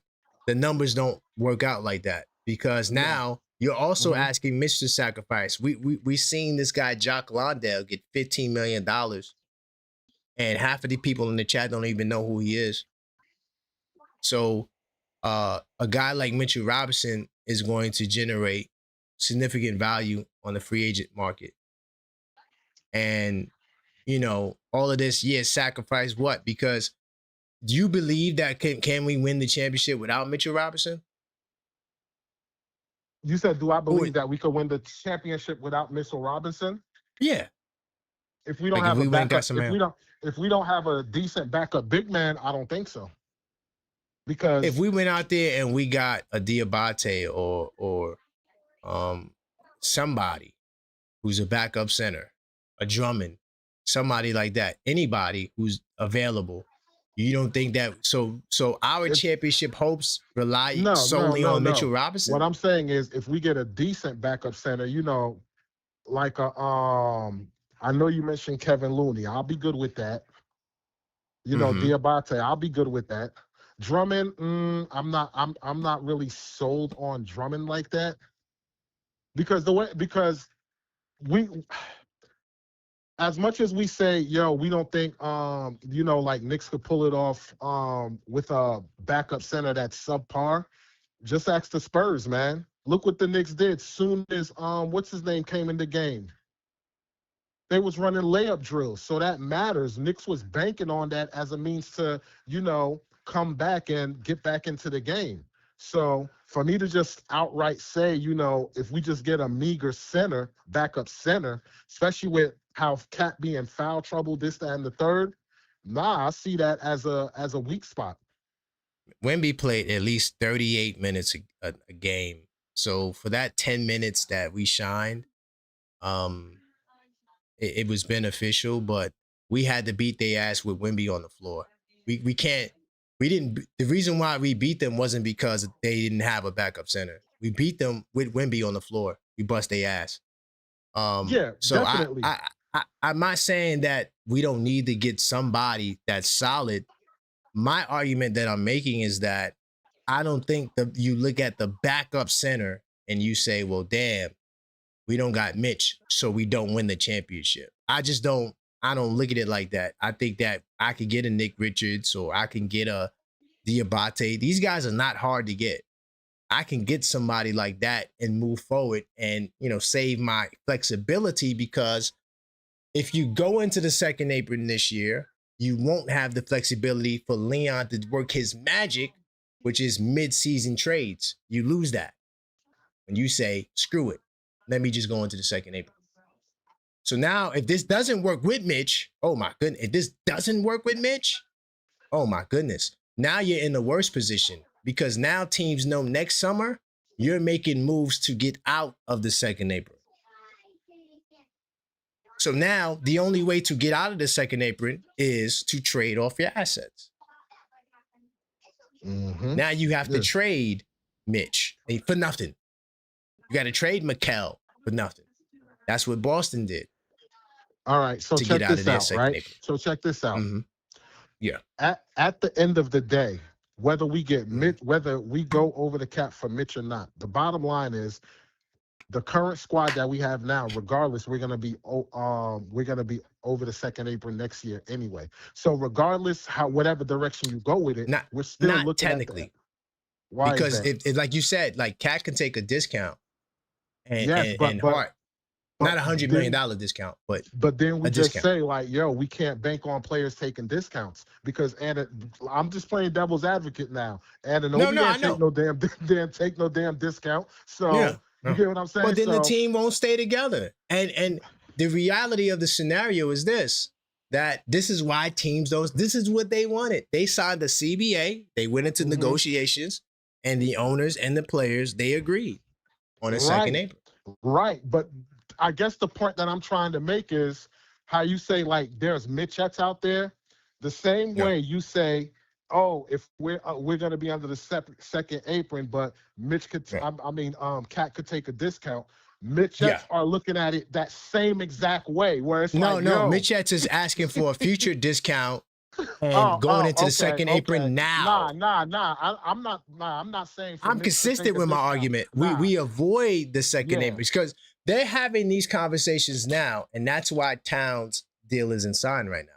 the numbers don't work out like that because now you're also asking Mitch to sacrifice. We seen this guy, Jock Landale, get $15 million and half of the people in the chat don't even know who he is. So a guy like Mitchell Robinson is going to generate significant value on the free agent market. And all of this, sacrifice what? Because do you believe that can we win the championship without Mitchell Robinson? You said, do I believe that we could win the championship without Mitchell Robinson? Yeah. If we don't have a backup, if we don't have a decent backup big man, I don't think so. Because if we went out there and we got a Diabate or somebody who's a backup center, a Drummond, somebody like that, anybody who's available, you don't think that so our championship hopes rely solely on Mitchell Robinson? What I'm saying is if we get a decent backup center, like I know you mentioned Kevin Looney. I'll be good with that. Diabate, I'll be good with that. Drummond, I'm not really sold on Drummond like that. Because we, as much as we say, we don't think, like Knicks could pull it off with a backup center that's subpar, just ask the Spurs, man. Look what the Knicks did. Soon as, what's his name came in the game, they was running layup drills. So that matters. Knicks was banking on that as a means to, come back and get back into the game. So for me to just outright say, if we just get a meager center, backup center, especially with how Cat be in foul trouble, this, that, and the third, I see that as a weak spot. Wemby played at least 38 minutes a game. So for that 10 minutes that we shined, it was beneficial, but we had to beat their ass with Wemby on the floor. The reason why we beat them wasn't because they didn't have a backup center. We beat them with Wemby on the floor. We bust their ass. So definitely. I'm not saying that we don't need to get somebody that's solid. My argument that I'm making is that I don't think that you look at the backup center and you say, well, damn, we don't got Mitch, so we don't win the championship. I don't look at it like that. I think that I could get a Nick Richards or I can get a Diabate. These guys are not hard to get. I can get somebody like that and move forward and, save my flexibility because if you go into the second apron this year, you won't have the flexibility for Leon to work his magic, which is mid-season trades. You lose that. And you say, screw it. Let me just go into the second apron. So now if this doesn't work with Mitch, oh my goodness. If this doesn't work with Mitch, oh my goodness. Now you're in the worst position because now teams know next summer you're making moves to get out of the second apron. So now the only way to get out of the second apron is to trade off your assets. Mm-hmm. Now you have to trade Mitch for nothing. You got to trade Mikal for nothing. That's what Boston did. All right, so check this out, right? So check this out. Mm-hmm. Yeah. At the end of the day, whether we get whether we go over the cap for Mitch or not, the bottom line is the current squad that we have now, regardless, we're gonna be over the second apron next year anyway. So regardless whatever direction you go with it, we're still not looking technically. at that. Why because is that? if like you said, like Cat can take a discount and but Hart, not $100 million discount, but then we just discount. say like, yo, we can't bank on players taking discounts because I'm just playing devil's advocate now. And No, I know. take no damn discount. So you get what I'm saying? But then the team won't stay together. And the reality of the scenario is this, that this is why teams this is what they wanted. They signed the CBA, they went into negotiations, and the owners and the players, they agreed on a second apron. Right. But I guess the point that I'm trying to make is how you say, like, there's Mitchettes out there. The same way you say, oh, if we're going to be under the second apron, but Mitch could, Cat could take a discount. Mitchettes are looking at it that same exact way, where it's Mitchettes is asking for a future discount and going into the second apron now. I'm not saying. I'm consistent with my argument. We avoid the second apron because they're having these conversations now, and that's why Towns' deal isn't signed right now.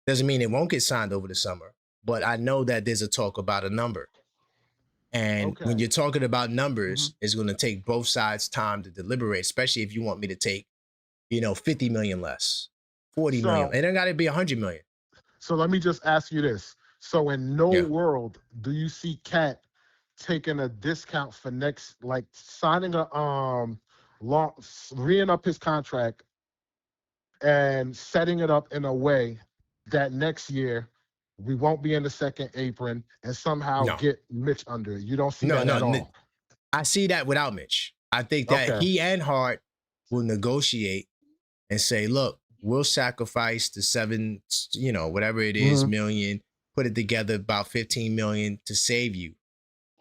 Doesn't mean it won't get signed over the summer, but I know that there's a talk about a number. And when you're talking about numbers, it's going to take both sides time to deliberate, especially if you want me to take, 50 million less, 40 million. It don't got to be 100 million. So let me just ask you this. So in no world do you see Cat taking a discount for signing reing up his contract and setting it up in a way that next year we won't be in the second apron and somehow get Mitch under it? You don't see that at all? I see that without Mitch. I think that he and Hart will negotiate and say, look, we'll sacrifice the whatever it is, million, put it together about 15 million to save you,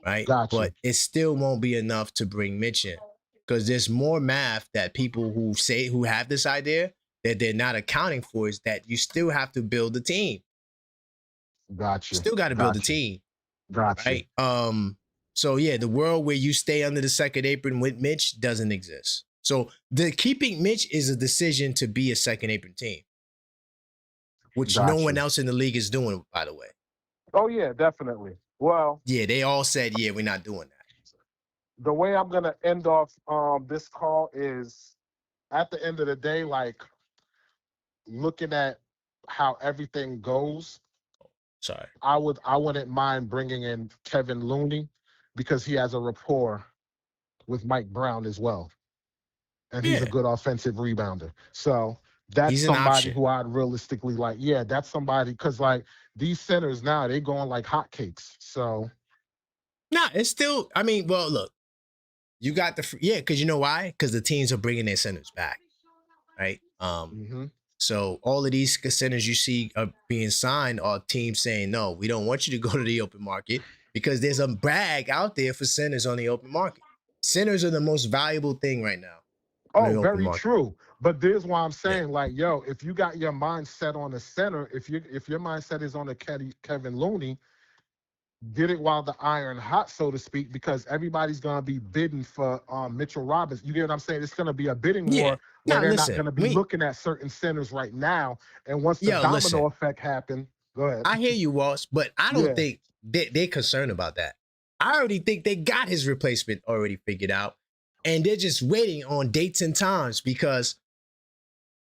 right? Gotcha. But it still won't be enough to bring Mitch in because there's more math that people who have this idea that they're not accounting for is that you still have to build the team. Gotcha. Still got to build the team. Gotcha. Right? So the world where you stay under the second apron with Mitch doesn't exist. So the keeping Mitch is a decision to be a second apron team, which no one else in the league is doing, by the way. Oh yeah, definitely. Well, they all said, we're not doing that. The way I'm gonna end off this call is, at the end of the day, like, looking at how everything goes. Sorry. I wouldn't mind bringing in Kevin Looney because he has a rapport with Mike Brown as well. And he's a good offensive rebounder. So that's somebody who I'd realistically like. Yeah, that's somebody, because like these centers now, they going like hotcakes. So. Nah, it's still, look, you got because you know why? Because the teams are bringing their centers back, right? So all of these centers you see are being signed are teams saying, no, we don't want you to go to the open market because there's a bag out there for centers on the open market. Centers are the most valuable thing right now. Oh, very true. But there's why I'm saying, like, yo, if you got your mind set on a center, if your mindset is on a Kevin Looney, get it while the iron hot, so to speak, because everybody's gonna be bidding for Mitchell Roberts. You get what I'm saying? It's gonna be a bidding war where they're not gonna be looking at certain centers right now. And once the domino effect happen, go ahead. I hear you, Walsh, but I don't think they're concerned about that. I already think they got his replacement already figured out, and they're just waiting on dates and times because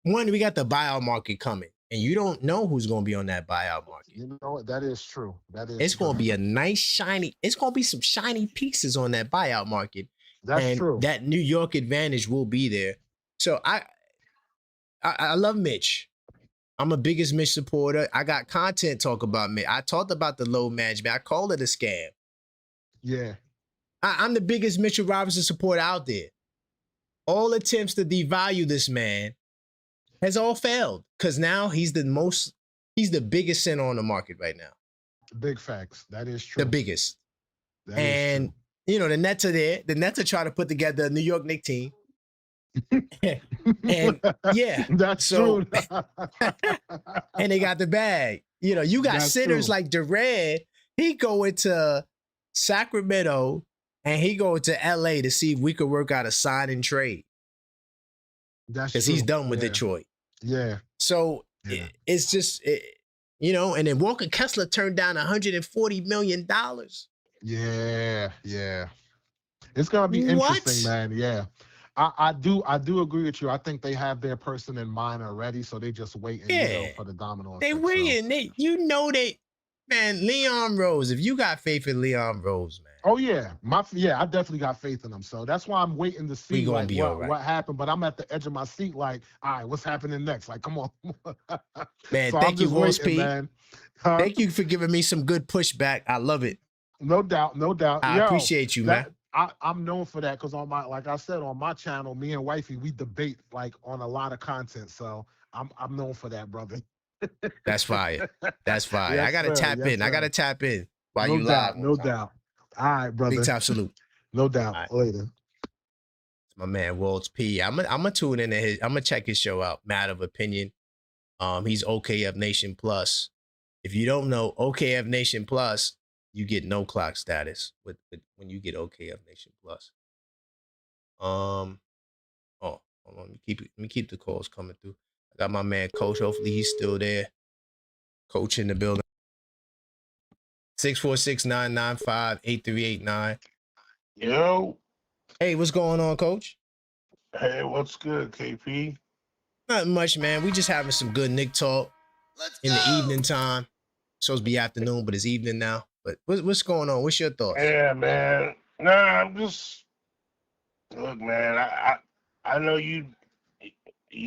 one, we got the buyout market coming. And you don't know who's going to be on that buyout market. You know what? That is true. It's going to be a nice, it's going to be some shiny pieces on that buyout market. That's true. That New York advantage will be there. So I love Mitch. I'm a biggest Mitch supporter. I got content talk about Mitch. I talked about the low management. I called it a scam. Yeah. I'm the biggest Mitchell Robinson supporter out there. All attempts to devalue this man has all failed because now he's the biggest center on the market right now. Big facts. That is true. The biggest. The Nets are there. The Nets are trying to put together a New York Knicks team. And that's true. and they got the bag. You know, you got That's centers true. like Durant. He going to Sacramento and he going to LA to see if we could work out a sign and trade. That's Because true. he's done with Yeah. Detroit. Yeah. So Yeah. it's just, you know, and then Walker Kessler turned down $140 million. Yeah. Yeah. It's gonna be What? interesting, man. Yeah. I do agree with you. I think they have their person in mind already, so they just waiting, you know, Yeah. for the domino They effect. So. waiting. You know man, Leon Rose, if you got faith in Leon Rose, man. Oh yeah, I definitely got faith in him. So that's why I'm waiting to see gonna like be all right. what happened. But I'm at the edge of my seat, like, all right, what's happening next? Like, come on, man. So thank you, Walls waiting, P. man. Huh? Thank you for giving me some good pushback. I love it. No doubt, no doubt. I appreciate you, man. I'm known for that because like I said, on my channel, me and wifey, we debate like on a lot of content. So I'm known for that, brother. That's fire. That's fire. Yes, I gotta sir. tap Yes, in. sir. I gotta tap in while No you doubt, live. no doubt. All right, brother. Big time salute. No doubt. Right. Later. My man Walls P. I'm gonna tune in to I'm gonna check his show out. Matter of Opinion. He's OKF Nation Plus. If you don't know OKF Nation Plus, you get no clock status with when you get OKF Nation Plus. Hold on. Let me keep the calls coming through. I got my man Coach. Hopefully he's still there. Coach in the building. 646-995-8389. Yo. Hey, what's going on, Coach? Hey, what's good, KP? Not much, man. We just having some good Knick talk in the evening time. Supposed to be afternoon, but it's evening now. But what's going on? What's your thoughts? Yeah, man. Nah, I'm just look, man. I know you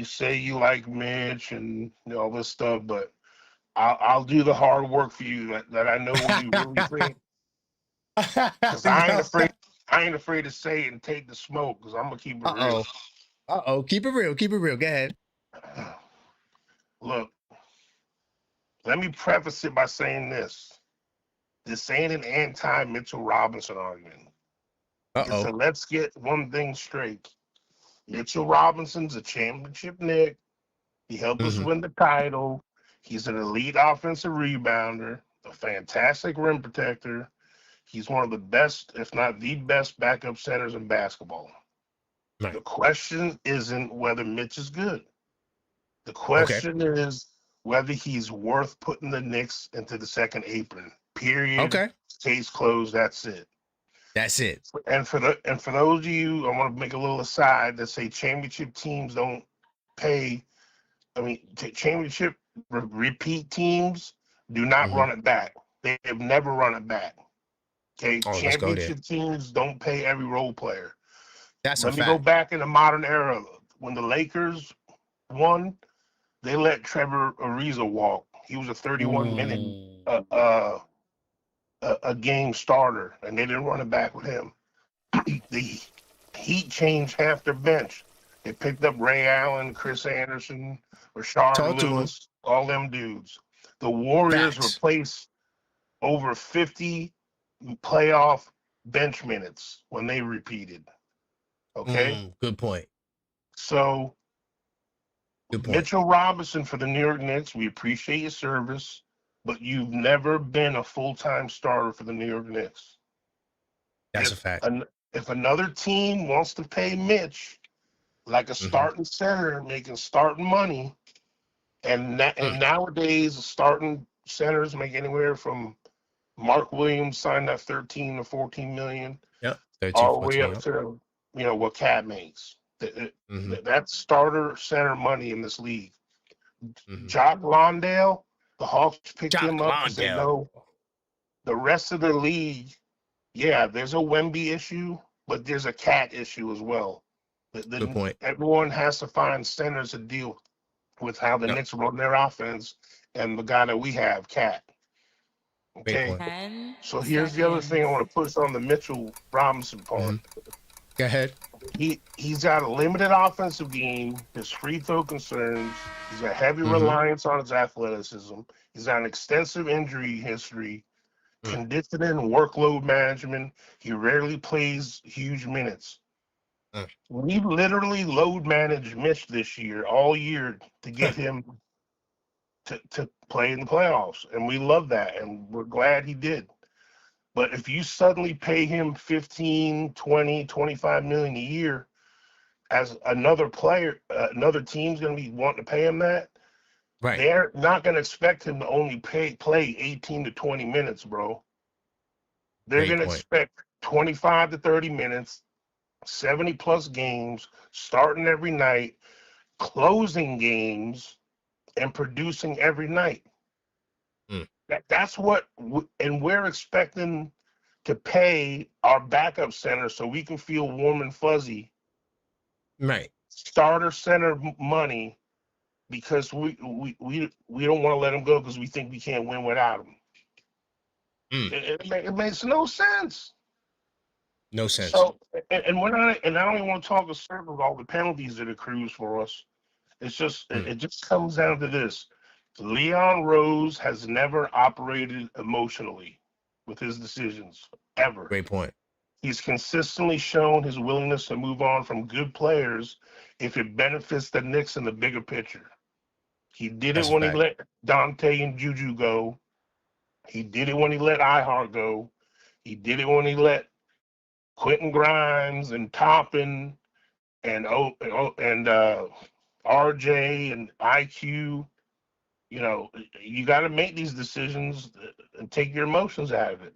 say you like Mitch and all this stuff, but I'll do the hard work for you that I know you really think. Because I ain't afraid to say it and take the smoke. Because I'm gonna keep it real. Keep it real. Keep it real. Go ahead. Look, let me preface it by saying this. This ain't an anti-Mitchell Robinson argument. It's a let's get one thing straight. Mitchell Robinson's a championship Knick. He helped us win the title. He's an elite offensive rebounder, a fantastic rim protector. He's one of the best, if not the best, backup centers in basketball. Right. The question isn't whether Mitch is good. The question is whether he's worth putting the Knicks into the second apron. Period. Okay. Case closed. That's it. That's it. And for those of you, I want to make a little aside that say championship teams don't pay. I mean, championship repeat teams do not run it back. They have never run it back. Okay, championship teams don't pay every role player. Let me go back in the modern era. When the Lakers won, they let Trevor Ariza walk. He was a 31-minute a game starter, and they didn't run it back with him. The Heat changed half their bench. They picked up Ray Allen, Chris Anderson, Rashard Lewis, all them dudes. The Warriors replaced over 50 playoff bench minutes when they repeated. Okay? Good point. So, Mitchell Robinson for the New York Knicks, we appreciate your service, but you've never been a full-time starter for the New York Knicks. That's a fact. If another team wants to pay Mitch like a starting center making starting money, and nowadays starting centers make anywhere from Mark Williams signed that 13 to 14 million, all the way up to what Cat makes. That's starter center money in this league. Jock Londale, the Hawks picked him up because they know the rest of the league. Yeah, there's a Wemby issue, but there's a Cat issue as well. Good point. Everyone has to find centers to deal with how the Knicks run their offense, and the guy that we have, Cat. Okay. So here's the other thing I want to push on the Mitchell Robinson part. Go ahead. He's got a limited offensive game. His free throw concerns. He's got heavy reliance on his athleticism. He's got an extensive injury history, conditioning, workload management. He rarely plays huge minutes. We literally load managed Mitch this year, all year, to get him to play in the playoffs, and we love that, and we're glad he did. But if you suddenly pay him 15, 20, 25 million a year, as another player, another team's going to be wanting to pay him that, right? They're not going to expect him to only play 18 to 20 minutes, bro. They're going to expect 25 to 30 minutes, 70 plus games, starting every night, closing games, and producing every night. That's what, and we're expecting to pay our backup center so we can feel warm and fuzzy. Right. Starter center money, because we don't want to let him go because we think we can't win without him. It makes no sense. No sense. So, and we're not, and I don't even want to talk a circle of all the penalties that accrues for us. It's just, it just comes down to this. Leon Rose has never operated emotionally with his decisions, ever. Great point. He's consistently shown his willingness to move on from good players if it benefits the Knicks in the bigger picture. He did it when he let Dante and Juju go. He did it when he let Ihart go. He did it when he let Quentin Grimes and Toppin and RJ and IQ. You know, you got to make these decisions and take your emotions out of it.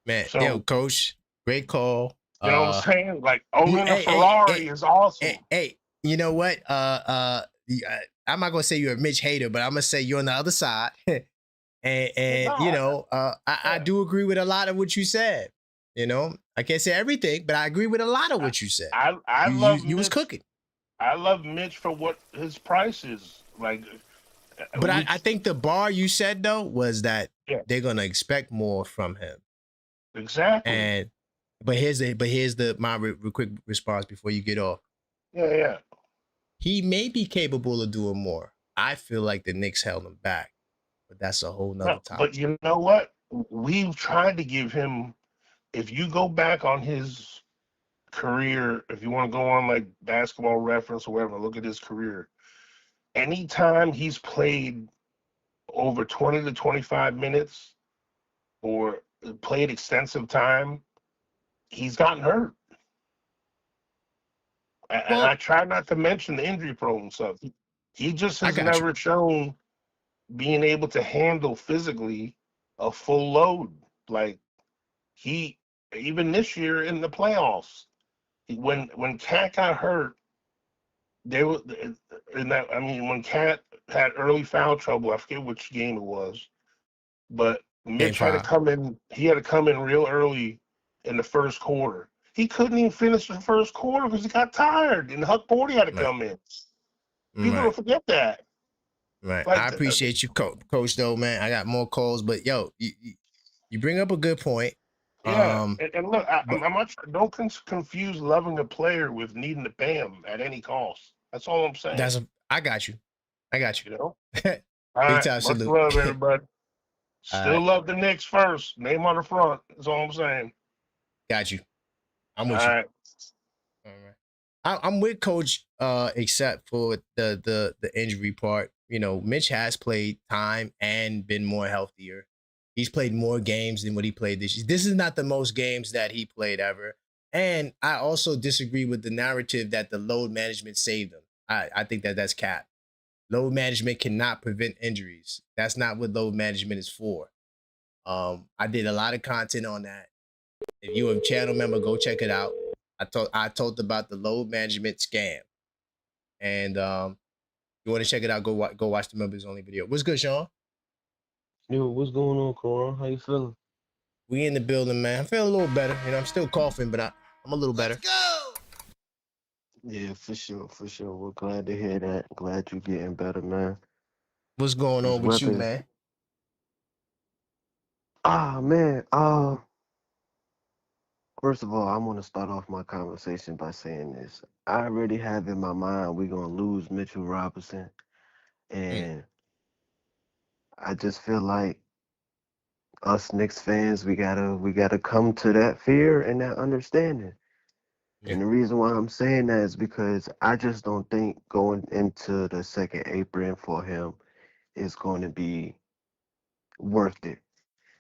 Man, yo, Coach, great call. You know what I'm saying? Like, owning a Ferrari is awesome. Hey, you know what? I'm not gonna say you're a Mitch hater, but I'm gonna say you're on the other side. and you know, I do agree with a lot of what you said. You know, I can't say everything, but I agree with a lot of what you said. I love you was cooking. I love Mitch for what his price is. Like, but I think the bar you said though was that they're gonna expect more from him. Exactly. But here's my quick response before you get off. Yeah. He may be capable of doing more. I feel like the Knicks held him back, but that's a whole nother topic. But you know what? We've tried to give him. If you go back on his career, if you want to go on like Basketball Reference or whatever, look at his career. Anytime he's played over 20 to 25 minutes or played extensive time, he's gotten hurt. And I try not to mention the injury prone stuff. He just has never shown being able to handle physically a full load. Like, he, even this year in the playoffs, when Cat got hurt, they were in that. I mean, when Cat had early foul trouble, I forget which game it was, but Mitch had to come in. He had to come in real early in the first quarter. He couldn't even finish the first quarter because he got tired, and Huck Porty had to come in. People don't forget that. Right. Like, I appreciate you, Coach. Though, man, I got more calls, but yo, you bring up a good point. Yeah, and look, don't confuse loving a player with needing to pay him at any cost. That's all I'm saying. I got you. You know. All right, much love, everybody. Still love the Knicks first. Name on the front. That's all I'm saying. Got you. I'm with you. All right. I'm with Coach, except for the injury part. You know, Mitch has played time and been more healthier. He's played more games than what he played this year. This is not the most games that he played ever. And I also disagree with the narrative that the load management saved him. I think that's cap. Load management cannot prevent injuries. That's not what load management is for. I did a lot of content on that. If you're a channel member, go check it out. I told about the load management scam. And you want to check it out, go watch the members only video. What's good, Sean? Yo, what's going on, Coral? How you feeling? We in the building, man. I'm feeling a little better. You know, I'm still coughing, but I'm a little better. Let's go! Yeah, for sure. We're glad to hear that. Glad you're getting better, man. What's going on with you, man? Man. First of all, I want to start off my conversation by saying this. I already have in my mind we're gonna lose Mitchell Robinson, and I just feel like us Knicks fans, we gotta come to that fear and that understanding. And the reason why I'm saying that is because I just don't think going into the second apron for him, is going to be worth it.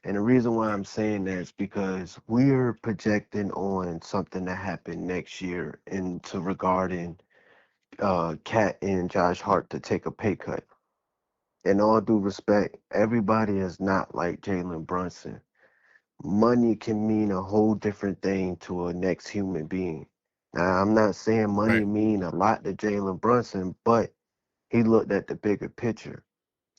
And the reason why I'm saying that is because we're projecting on something to happen next year into regarding Cat and Josh Hart to take a pay cut. In all due respect, everybody is not like Jalen Brunson. Money can mean a whole different thing to a next human being. Now, I'm not saying money Right. mean a lot to Jalen Brunson, but he looked at the bigger picture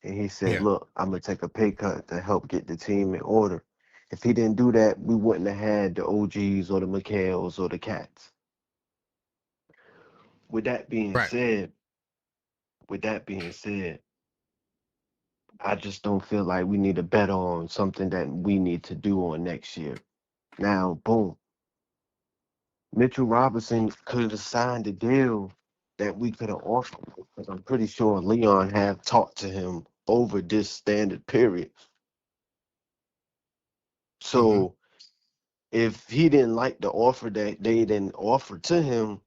and he said, Yeah. look, I'm going to take a pay cut to help get the team in order. If he didn't do that, we wouldn't have had the OGs or the McHales or the Cats. With that being Right. said, with that being said, I just don't feel like we need to bet on something that we need to do on next year. Now, boom, Mitchell Robinson could have signed a deal that we could have offered because I'm pretty sure Leon have talked to him over this standard period. So if he didn't like the offer that they didn't offer to him,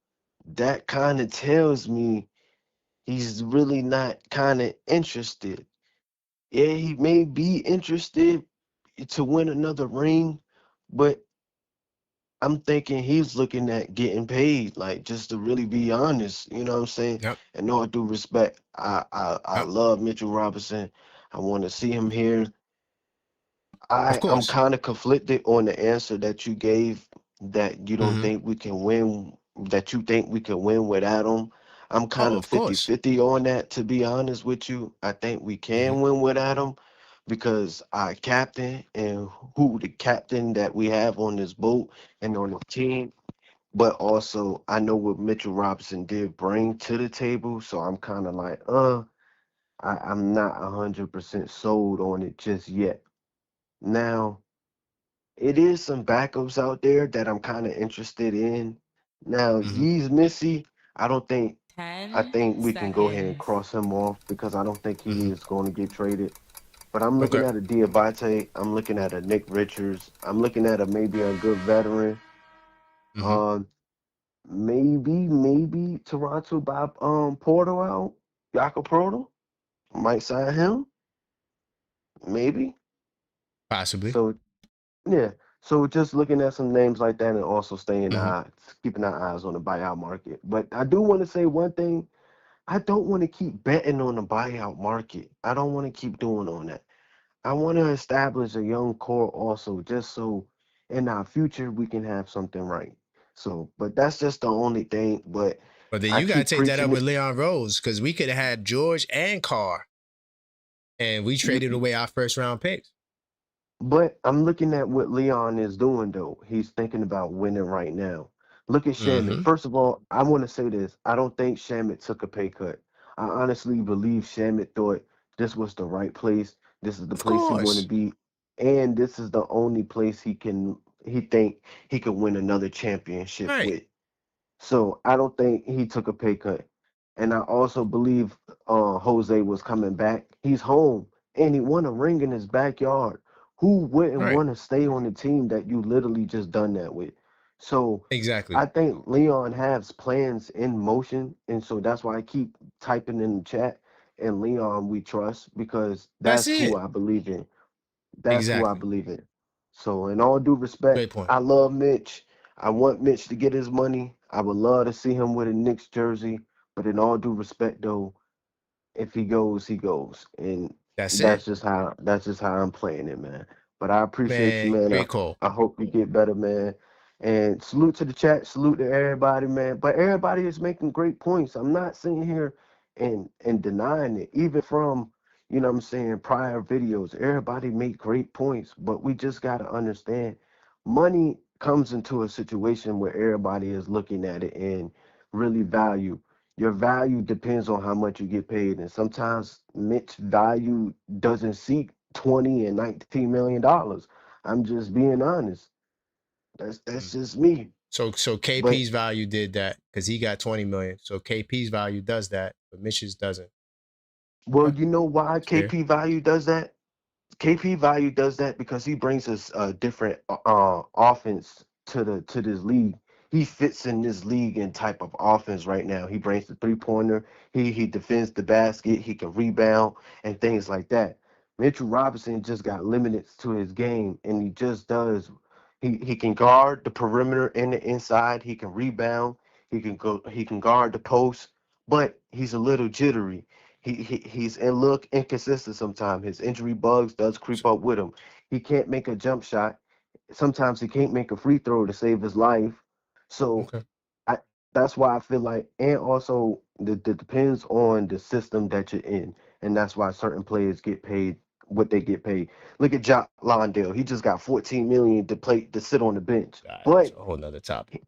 that kind of tells me he's really not kind of interested. Yeah, he may be interested to win another ring, but I'm thinking he's looking at getting paid, like just to really be honest, you know what I'm saying? Yep. And all due respect, I Yep. love Mitchell Robinson. I want to see him here. Of I'm course. kind of conflicted on the answer that you gave that you don't Mm-hmm. think we can win, that you think we can win without him. I'm kind Oh, of of course. 50-50 on that, to be honest with you. I think we Mm-hmm. can win without him because our captain and who the captain that we have on this boat and on the team, but also I know what Mitchell Robinson did bring to the table, so I'm kind of like, I'm not 100% sold on it just yet. Now, it is some backups out there that I'm kind of interested in. Now, Mm-hmm. Yee's Missy, I 10 think we can go ahead and seconds. cross him off because I don't think he Mm-hmm. is going to get traded. But I'm looking Okay. at a Diabate. I'm looking at a Nick Richards. I'm looking at a maybe a good veteran. Mm-hmm. Um, maybe Toronto by Porter out. Jakob Porter might sign him. Maybe. Possibly. So yeah. So just looking at some names like that and also Mm-hmm. keeping our eyes on the buyout market. But I do want to say one thing. I don't want to keep betting on the buyout market. I don't want to keep doing on that. I want to establish a young core also, just so in our future we can have something right. So, but that's just the only thing. But But then I you gotta keep take that up preaching with it. Leon Rose because we could have had George and Carr, and we traded away our first round picks. But I'm looking at what Leon is doing though. He's thinking about winning right now. Look at Shamet. Mm-hmm. First of all, I want to say this. I don't think Shamet took a pay cut. I honestly believe Shamet thought this was the right place. This is the Of place he want to course. be, and this is the only place he think he could win another championship Right. with. So I don't think he took a pay cut. And I also believe Jose was coming back. He's home and he won a ring in his backyard. Who wouldn't Right. want to stay on the team that you literally just done that with? So Exactly. I think Leon has plans in motion. And so that's why I keep typing in the chat and Leon we trust because That's that's who it. I believe in. That's who I Exactly. believe in. So, in all due respect, Great point. I love Mitch. I want Mitch to get his money. I would love to see him with a Knicks jersey. But in all due respect, though, if he goes, he goes, and That's it. that's just how I'm playing it, man. But I appreciate you, Man, man. great call. I hope you get better, man. And salute to the chat, salute to everybody, man. But everybody is making great points. I'm not sitting here and denying it, even from what I'm saying, prior videos. Everybody make great points, but we just gotta understand, money comes into a situation where everybody is looking at it and really value your value depends on how much you get paid. And sometimes Mitch value doesn't seek 20 and $19 million. I'm just being honest. That's Mm. just me. So But KP's value did that because he got 20 million. So KP's value does that, but Mitch's doesn't. well, Okay. you know why It's fair. KP value does that? KP value does that because he brings us a different offense to this league. he fits in this league and type of offense right now. He brings the 3-pointer, he defends the basket, he can rebound and things like that. Mitchell Robinson just got limits to his game, and he just does. He can guard the perimeter and the inside. He can rebound. He can guard the post, but he's a little jittery. He's a look inconsistent sometimes. His injury bugs does creep up with him. He can't make a jump shot. Sometimes he can't make a free throw to save his life. So Okay. I that's why I feel like, and also it depends on the system that you're in, and that's why certain players get paid what they get paid. Look at Jock Londale. He just got 14 million to sit on the bench, That's a whole nother topic.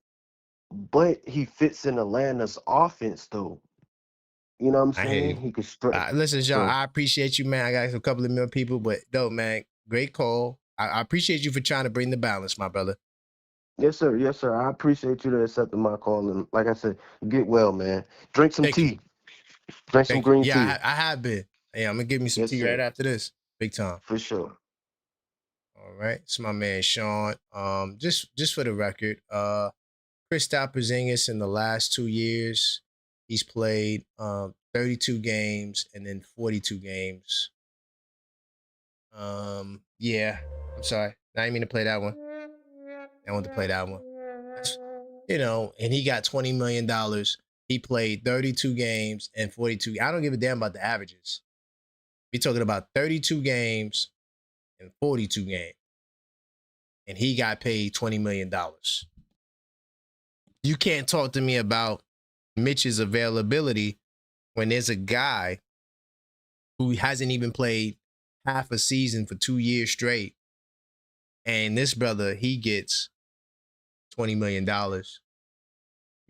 but he fits in Atlanta's offense though. You know what I'm I hear saying? you. He could stretch. Listen, Sean, So I appreciate you, man. I got a couple of more people, but no, man, great call. I appreciate you for trying to bring the balance, my brother. yes, sir. Yes, sir. I appreciate you to accepting my call, and like I said, get well, man. Drink some Thank you. tea. Drink some Thank you. green tea. Yeah, I have been. Yeah, I'm gonna give me some Yes, tea right sir. after this. Big time. For sure. All right. It's my man Sean. Just for the record, Kristaps Porzingis in the last 2 years, he's played 32 games and then 42 games. Yeah. I'm sorry. I didn't mean to play that one. I want to play that one. And he got $20 million. He played 32 games and 42. I don't give a damn about the averages. We're talking about 32 games and 42 games. And he got paid $20 million. You can't talk to me about Mitch's availability when there's a guy who hasn't even played half a season for 2 years straight. And this brother, he gets $20 million.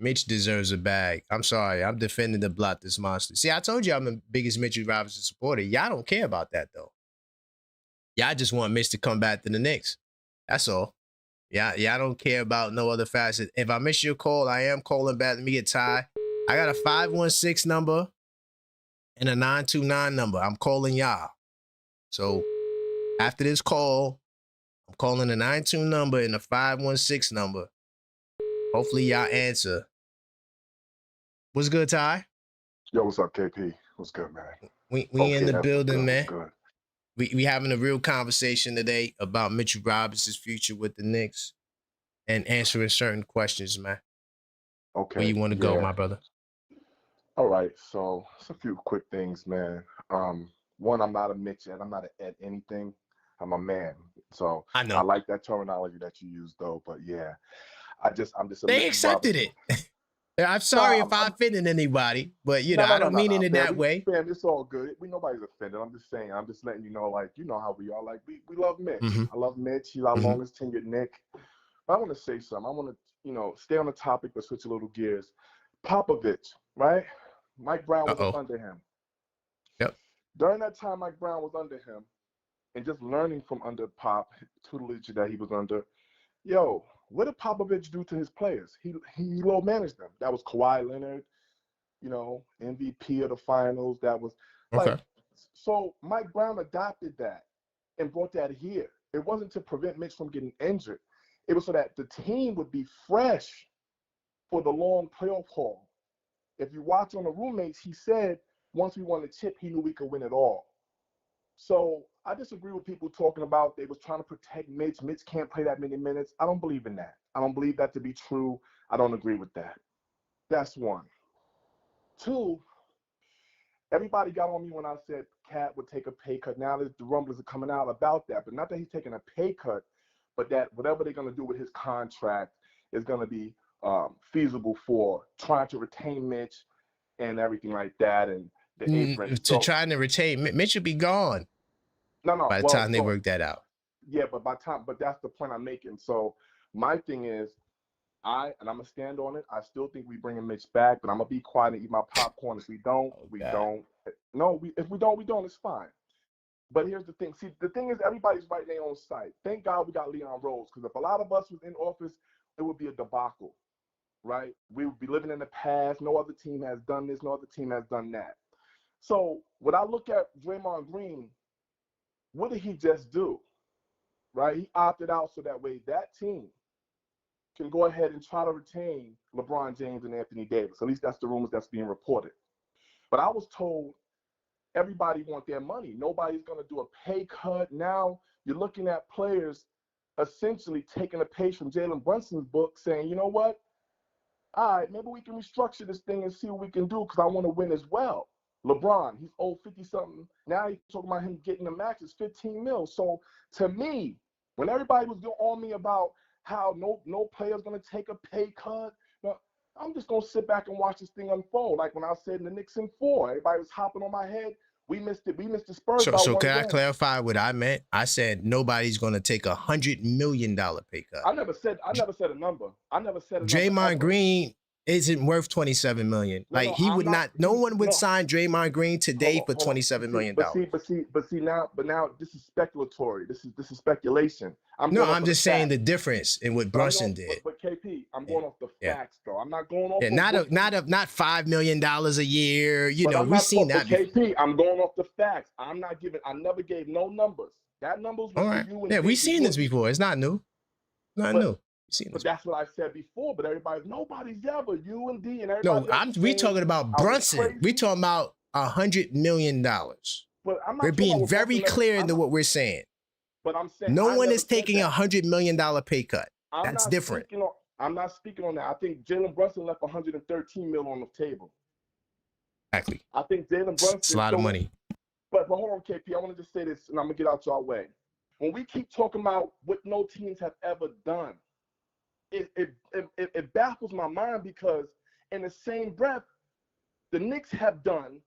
Mitch deserves a bag. I'm sorry. I'm defending the Blot this monster. See, I told you I'm the biggest Mitchell Robinson supporter. Y'all don't care about that, though. Y'all just want Mitch to come back to the Knicks. That's all. Y'all don't care about no other facet. If I miss your call, I am calling back. Let me get Ty. I got a 516 number and a 929 number. I'm calling y'all. So after this call, I'm calling the 92 number and the 516 number. Hopefully y'all answer. What's good, Ty? Yo, what's up, KP? What's good, man? We in the building, man. We having a real conversation today about Mitchell Robinson's future with the Knicks and answering certain questions, man. Okay. Where you want to go, my brother? All right. So it's a few quick things, man. One, I'm not a Mitch and I'm not an Ed anything. I'm a man. So I know. I like that terminology that you use, though. But yeah, I'm just a They accepted it. I'm sorry if I offended anybody, but I don't mean it in that way. Man, it's all good. Nobody's offended. I'm just saying. I'm just letting you know, like, you know how we are. Like, we love Mitch. I love Mitch. He's our longest tenured Knick. But I want to say something. I want to, stay on the topic, but switch a little gears. Popovich, right? Mike Brown was under him. Yep. During that time, Mike Brown was under him, and just learning from under Pop, tutelage that he was under. Yo, what did Popovich do to his players? He low managed them. That was Kawhi Leonard, MVP of the finals. That was so Mike Brown adopted that and brought that here. It wasn't to prevent Mitch from getting injured. It was so that the team would be fresh for the long playoff haul. If you watch on the roommates, he said once we won the chip, he knew we could win it all. So I disagree with people talking about they was trying to protect Mitch. Mitch can't play that many minutes. I don't believe in that. I don't believe that to be true. I don't agree with that. That's one. Two, everybody got on me when I said Cat would take a pay cut. Now the rumblings are coming out about that, but not that he's taking a pay cut, but that whatever they're going to do with his contract is going to be feasible for trying to retain Mitch and everything like that, and the apron. Trying to retain Mitch will be gone. No. By the time they work that out. Yeah, but that's the point I'm making. So my thing is, and I'm gonna stand on it. I still think we bring Mitch back, but I'm gonna be quiet and eat my popcorn. If we don't, we don't. No, if we don't, it's fine. But here's the thing. See, the thing is, everybody's right in their own site. Thank God we got Leon Rose, because if a lot of us was in office, it would be a debacle, right? We would be living in the past. No other team has done this. No other team has done that. So when I look at Draymond Green, what did he just do? Right? He opted out so that way that team can go ahead and try to retain LeBron James and Anthony Davis. At least that's the rumors that's being reported. But I was told everybody want their money. Nobody's going to do a pay cut. Now you're looking at players essentially taking a page from Jalen Brunson's book saying, you know what? All right, maybe we can restructure this thing and see what we can do because I want to win as well. LeBron, he's old 50-something. Now he's talking about him getting the max is 15 mil. So to me, when everybody was on me about how no player's going to take a pay cut, I'm just going to sit back and watch this thing unfold. Like when I said in the Knicks in 4, everybody was hopping on my head. We missed it. We missed the Spurs. So can I clarify what I meant? I said nobody's going to take $100 million pay cut. I never said a number. I never said a number. Draymond Green isn't worth $27 million. Like he would not. No one would sign Draymond Green today for $27 million. But see now this is speculatory. This is speculation. I'm just saying the difference in what Brunson did. But KP, I'm going off the facts, though. I'm not going off. Yeah, not $5 million a year. You know, we've seen that. KP, I'm going off the facts. I never gave no numbers. That numbers. All right. Yeah, we've seen this before. It's not new. Not new. But that's what I said before. But nobody's ever you and D and everybody. No, we talking about Brunson. We talking about $100 million. But I'm not. We're being very clear into what we're saying. But I'm saying no one is taking $100 million pay cut. That's different. I'm not speaking on that. I think Jalen Brunson left $113 million on the table. Exactly. I think Jalen Brunson. It's a lot of money. But hold on, KP. I want to just say this, and I'm gonna get out your way. When we keep talking about what no teams have ever done, it baffles my mind because in the same breath, the Knicks have done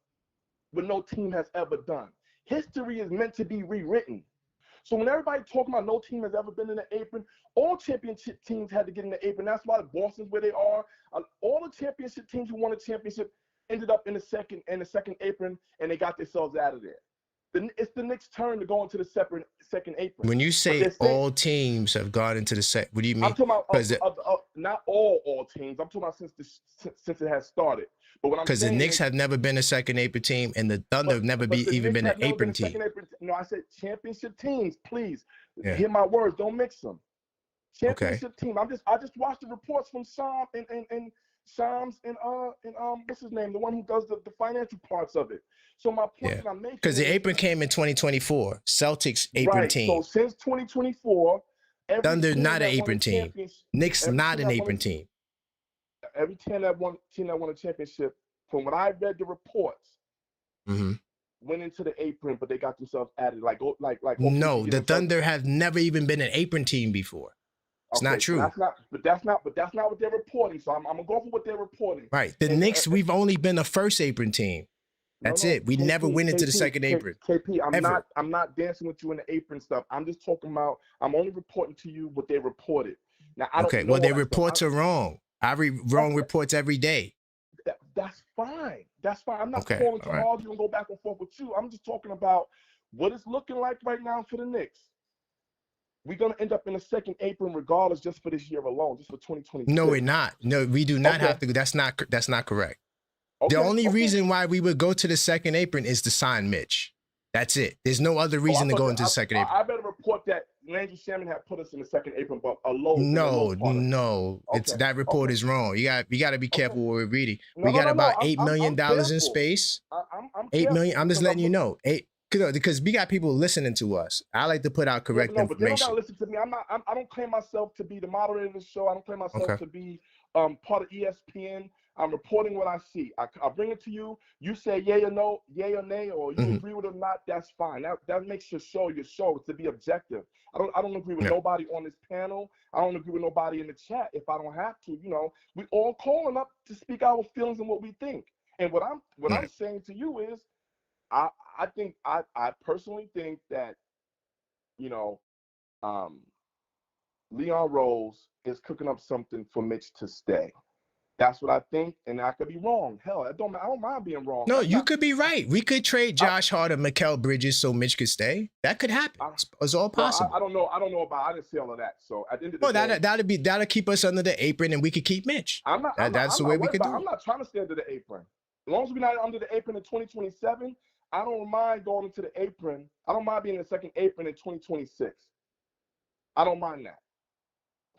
what no team has ever done. History is meant to be rewritten. So when everybody talking about no team has ever been in the apron, all championship teams had to get in the apron. That's why Boston's where they are. All the championship teams who won a championship ended up in the second apron, and they got themselves out of there. It's the Knicks' turn to go into the second apron. When you say all teams have gone into the second, what do you mean? I'm talking about not all teams. I'm talking about since it has started. But what I'm because the Knicks have never been a second apron team, and the Thunder have never even been an apron team. No, I said championship teams. Please hear my words. Don't mix them. Championship team. I just watched the reports from Shams and what's his name, the one who does the financial parts of it. So my point that I'm making, because the apron came in 2024, Celtics apron team. So since 2024, Thunder not an apron team. Knicks not an apron team. Every team that won a championship, from what I read the reports, went into the apron, but they got themselves added. No, the Thunder have never even been an apron team before. It's not true. That's not what they're reporting. So I'm gonna go for what they're reporting. Right. The Knicks, we've only been a first apron team. That's it. We never went into the second apron. KP, I'm not dancing with you in the apron stuff. I'm just talking about. I'm only reporting to you what they reported. Now I don't know their reports are wrong. I read wrong reports every day. That's fine. That's fine. I'm not calling to argue and go back and forth with you. I'm just talking about what it's looking like right now for the Knicks. We're going to end up in a second apron regardless just for this year alone, just for 2020. No, we're not. No, we do not have to. That's not correct. The only reason why we would go to the second apron is to sign Mitch. That's it. There's no other reason to go into the second apron. I better report that Landry Shamet had put us in the second apron, but alone. No. That report is wrong. You got to be careful what we're reading. We got about $8 million in space. I'm $8 million. I'm just letting you know. Because we got people listening to us. I like to put out correct information. But they don't gotta listen to me. I don't claim myself to be the moderator of the show. I don't claim myself to be part of ESPN. I'm reporting what I see. I bring it to you. You say yay or no, yay or nay, or you agree with it or not. That's fine. That makes your show to be objective. I don't agree with nobody on this panel. I don't agree with nobody in the chat if I don't have to. We all calling up to speak our feelings and what we think. And what I'm saying to you is, I personally think that, Leon Rose is cooking up something for Mitch to stay. That's what I think, and I could be wrong. Hell, I don't mind being wrong. No, you could be right. We could trade Josh Hart and Mikal Bridges so Mitch could stay. That could happen. It's all possible. I don't know about. I didn't see all of that. So at the end of the day, that'll keep us under the apron, and we could keep Mitch. That's the way we could do it. I'm not trying to stay under the apron. As long as we're not under the apron in 2027, I don't mind going into the apron. I don't mind being in the second apron in 2026. I don't mind that.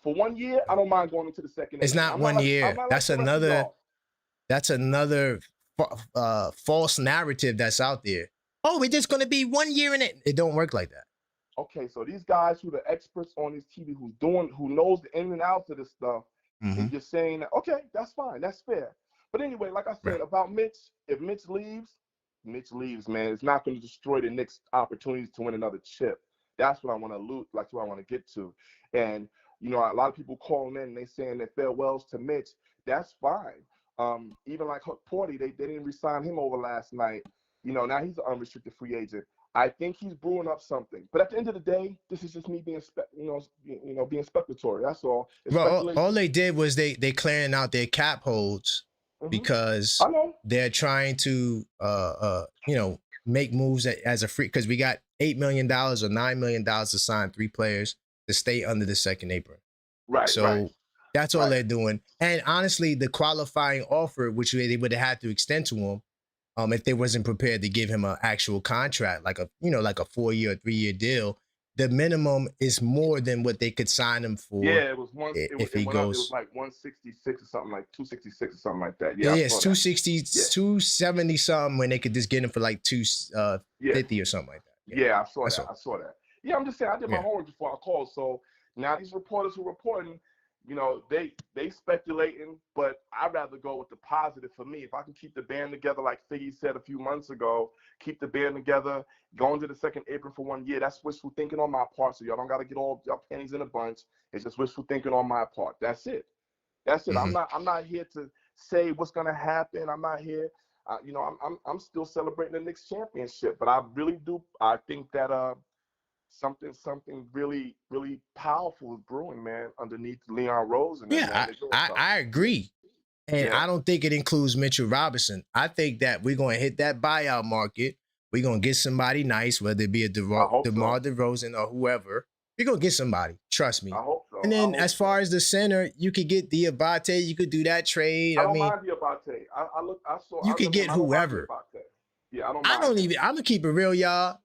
For 1 year, I don't mind going into the second. It's not 1 year. That's another. That's another false narrative that's out there. Oh, we're just gonna be 1 year in it. It don't work like that. Okay, so these guys who are the experts on this TV, who knows the in and outs of this stuff, is just saying that, okay, that's fine, that's fair. But anyway, like I said about Mitch, if Mitch leaves, man. It's not going to destroy the Knicks' opportunities to win another chip. That's what I want to loot. That's what I want to get to. And you know, a lot of people calling in and they saying that farewells to Mitch. That's fine. Even like Huck Porty, they didn't re-sign him over last night. You know, now he's an unrestricted free agent. I think he's brewing up something. But at the end of the day, this is just me being, being speculatory. That's all. Well, all they did was they clearing out their cap holds because they're trying to, make moves as a free, because we got $8 million or $9 million to sign 3 players to stay under the second apron. Right. So that's all they're doing. And honestly, the qualifying offer, which they would have had to extend to him, if they wasn't prepared to give him an actual contract, like a 4-year or 3-year deal, the minimum is more than what they could sign him for. Yeah, it was it was like 166 or something, like 266 or something like that. Yeah, it's 260, 270 something when they could just get him for like 250 or something like that. Yeah, I saw that. Yeah, I'm just saying I did my homework before I called. So now these reporters who are reporting, they speculating, but I'd rather go with the positive for me. If I can keep the band together, like Figgy said a few months ago, keep the band together, going to the second apron for 1 year, that's wishful thinking on my part. So y'all don't got to get all your pennies in a bunch. It's just wishful thinking on my part. That's it. I'm not here to say what's going to happen. I'm not here. I'm still celebrating the Knicks championship, but I really do. I think that something really, really powerful is brewing, man, underneath Leon Rose. And I agree. And I don't think it includes Mitchell Robinson. I think that we're going to hit that buyout market. We're going to get somebody nice, whether it be a DeMar DeRozan or whoever. We're going to get somebody. Trust me. I hope so. And then as far as the center, you could get Diabate. You could do that trade. I don't mind Diabate. I saw. You could get whoever. Yeah, I don't mind. I'm going to keep it real, y'all.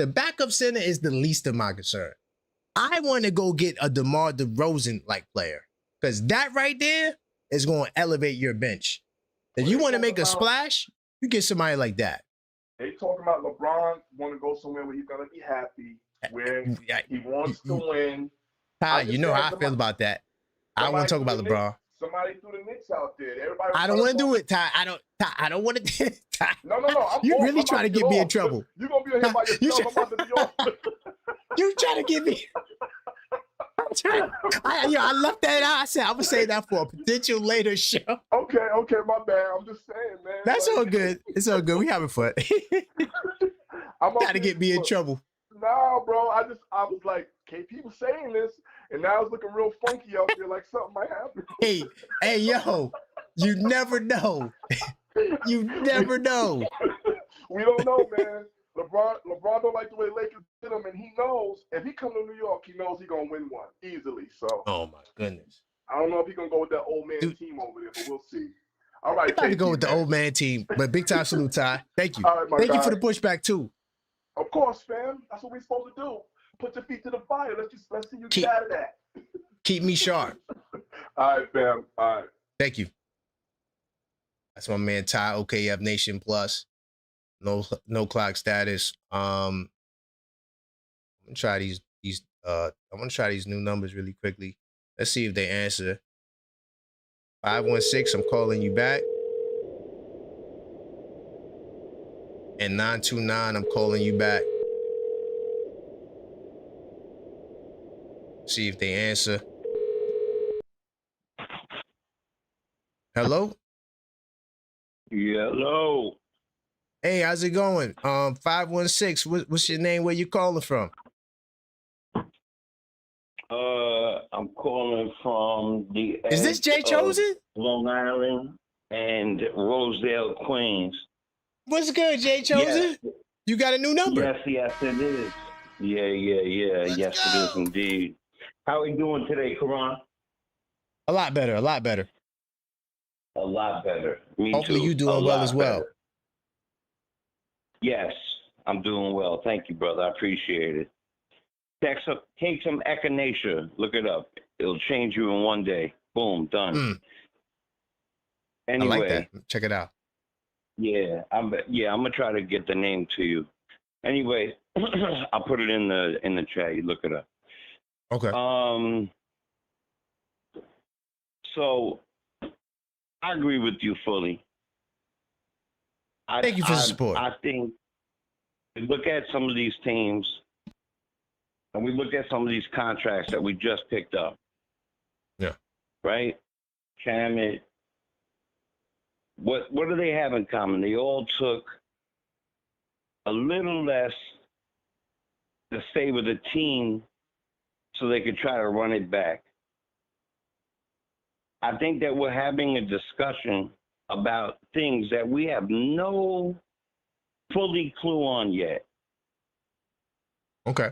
The backup center is the least of my concern. I want to go get a DeMar DeRozan-like player because that right there is going to elevate your bench. If you want to make a splash, you get somebody like that. They talking about LeBron want to go somewhere where he's going to be happy, where he wants to win. Ty, you know how I feel about that. I don't want to talk about LeBron. Somebody threw the Knicks out there. Everybody. I don't want to do it, Ty. I don't want to. Ty. No. You really trying to get me in trouble. You're going to be here by yourself. I'm about to be off. You trying to get me. I left that out. I said I'm gonna say that for a potential later show. Okay, my bad. I'm just saying, man. That's all good. It's all good. We having fun. Gotta get me in trouble. Nah, bro. I was like, KP was saying this, and now it's looking real funky out there, like something might happen. Hey, yo, you never know. You never know. We don't know, man. LeBron don't like the way Lakers did him, and he knows if he come to New York, he knows he's gonna win one easily. So. Oh my goodness. I don't know if he's gonna go with that old man team over there, but we'll see. All right, I to go with the old man team, but big time salute, Ty. Thank you. All right, Thank you for the pushback too. Of course, fam. That's what we're supposed to do. Put your feet to the fire. Let's see you get out of that. Keep me sharp. All right, fam. All right. Thank you. That's my man Ty, OKF Nation Plus. No clock status. I'm gonna try these new numbers really quickly. Let's see if they answer. 516, I'm calling you back. And 929, I'm calling you back. See if they answer. Hello? Hello. Hey, how's it going? 516, what's your name? Where you calling from? I'm calling from the Is this Jay Chosen? Long Island and Rosedale, Queens. What's good, Jay Chosen? Yes. You got a new number? Yes, it is. Yeah. Yes, it is indeed. How are you doing today, Karan? A lot better. A lot better. Me Hopefully too. you doing well as well. Better. Yes, I'm doing well. Thank you, brother. I appreciate it. Take some echinacea. Look it up. It'll change you in one day. Boom, done. Anyway, I like that. Check it out. Yeah, I'm gonna try to get the name to you. Anyway, I'll put it in the chat. You look it up. Okay. So I agree with you fully. Thank you for the support. I think we look at some of these teams, and we look at some of these contracts that we just picked up. Yeah. Right? Shamet. What do they have in common? They all took a little less to stay with the team so they could try to run it back. I think that we're having a discussion about things that we have no fully clue on yet. Okay.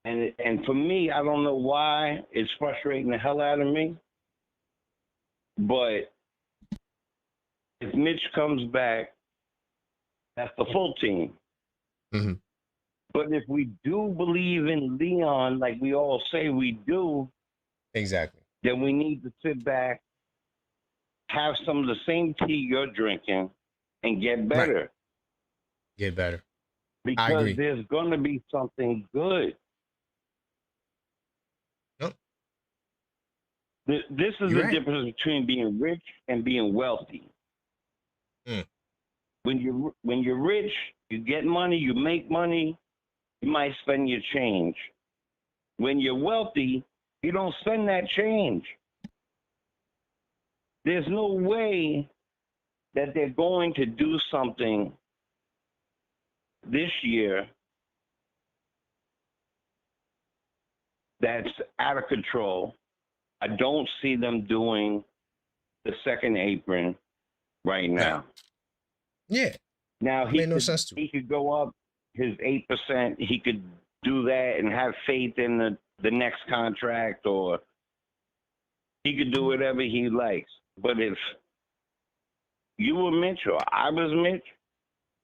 And for me, I don't know why it's frustrating the hell out of me, but if Mitch comes back, that's the full team. Mm-hmm. But if we do believe in Leon, like we all say we do, exactly, then we need to sit back, have some of the same tea you're drinking, and get better. Right. Get better. Because there's going to be something good. Yep. This is the difference between being rich and being wealthy. When you're rich, you get money, you make money, you might spend your change. When you're wealthy, you don't spend that change. There's no way that they're going to do something this year that's out of control. I don't see them doing the second apron right now. Yeah. Now he could go up his 8%. He could do that and have faith in the next contract, or he could do whatever he likes. But if you were Mitch or I was Mitch,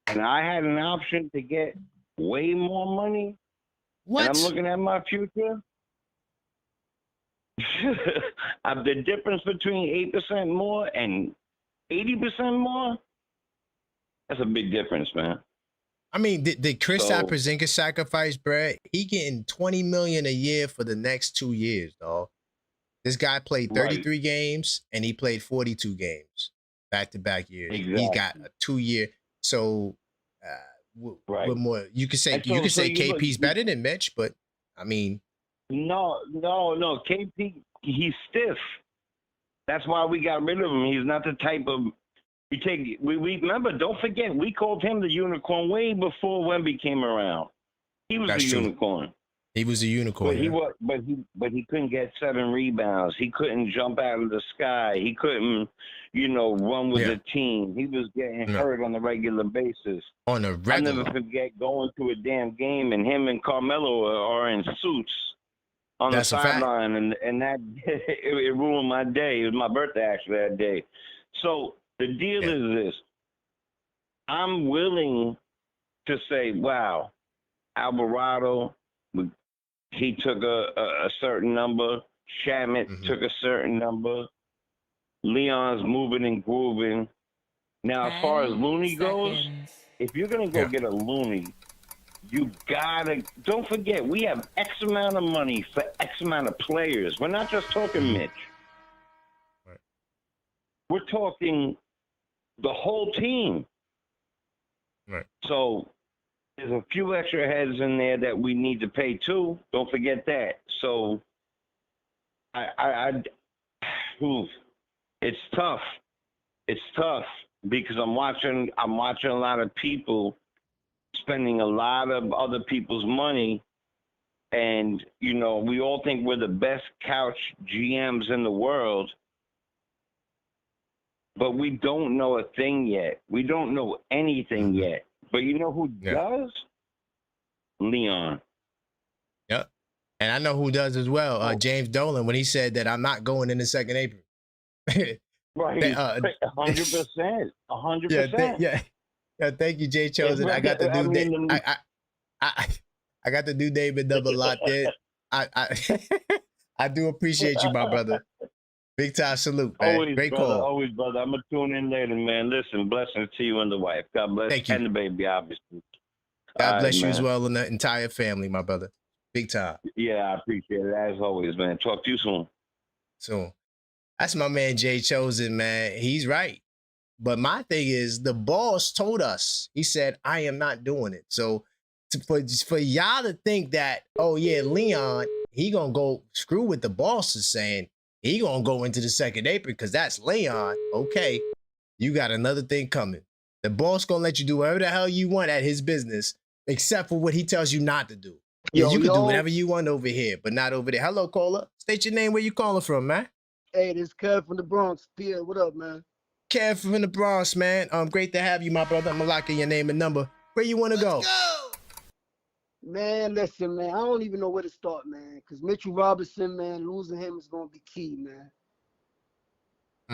and I had an option to get way more money, and I'm looking at my future, the difference between 8% more and 80% more, that's a big difference, man. I mean, did Kristaps Porzingis sacrifice, Brad? He getting $20 million a year for the next 2 years, dog. This guy played 33 games and he played 42 games back-to-back years. Exactly. He got a 2-year. So, what more? You could say KP's better than Mitch, but I mean, no. KP, he's stiff. That's why we got rid of him. He's not the type of. We remember. Don't forget, we called him the unicorn way before Wemby came around. He was the unicorn. He was a unicorn. But he couldn't get 7 rebounds. He couldn't jump out of the sky. He couldn't, run with the team. He was getting hurt on a regular basis. I'll never forget going to a damn game and him and Carmelo are in suits on the sideline, and that it ruined my day. It was my birthday actually that day. So the deal is this: I'm willing to say, wow, Alvarado. He took a certain number. Shamet took a certain number. Leon's moving and grooving. Now, as far as Looney goes, if you're going to go get a Looney, you got to, don't forget, we have X amount of money for X amount of players. We're not just talking Mitch. Right. We're talking the whole team. Right. So, there's a few extra heads in there that we need to pay too. Don't forget that. So, it's tough. It's tough because I'm watching a lot of people spending a lot of other people's money, and we all think we're the best couch GMs in the world, but we don't know a thing yet. We don't know anything yet. But you know who does? Leon. Yep. And I know who does as well. James Dolan, when he said that I'm not going in the second apron. Right. 100%. 100%. Yeah. Thank you, Jay Chosen. I got the new I got the new David double locked in. I do appreciate you, my brother. Big time salute, man. Always, Great brother. call. Always, brother. I'm gonna tune in later, man. Listen, blessings to you and the wife. God bless. Thank you. And the baby, obviously. God bless you man. as well and the entire family, my brother. Big time. Yeah, I appreciate it as always, man. Talk to you soon. Soon. That's my man Jay Chosen, man. He's right. But my thing is, the boss told us, he said, I am not doing it. So for y'all to think that, oh yeah, Leon, he gonna go screw with the boss is saying he gonna go into the second apron because that's Leon. Okay, you got another thing coming. The boss gonna let you do whatever the hell you want at his business, except for what he tells you not to do. You can do whatever you want over here, but not over there. Hello, caller. State your name, where you calling from, man. Hey, this is Kev from the Bronx. Pierre, what up, man? Kev from the Bronx, man. Great to have you, my brother. I'm gonna lock in your name and number. Where you want to go? Man, listen, man. I don't even know where to start, man. Because Mitchell Robinson, man, losing him is gonna be key, man.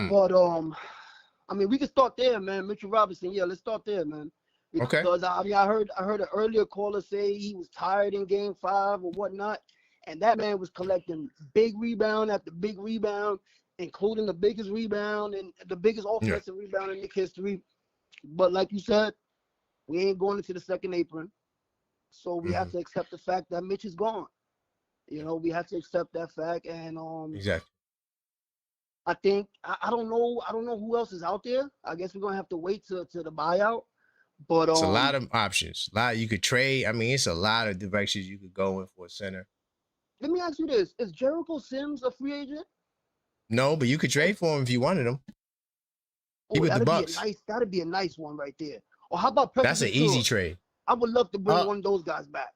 But I mean, we can start there, man. Mitchell Robinson, yeah, let's start there, man. Because I mean, I heard an earlier caller say he was tired in Game 5 or whatnot, and that man was collecting big rebound after big rebound, including the biggest rebound and the biggest offensive rebound in Knicks history. But like you said, we ain't going into the second apron, so we have to accept the fact that Mitch is gone. You know, we have to accept that fact, and exactly. I think I don't know who else is out there. I guess we're gonna have to wait to the buyout. But it's a lot of options. A lot you could trade. I mean, it's a lot of directions you could go in for a center. Let me ask you this: is Jericho Sims a free agent? No, but you could trade for him if you wanted him. Oh, that'd be a nice one right there. Or how about Precious? That's an easy trade. I would love to bring one of those guys back.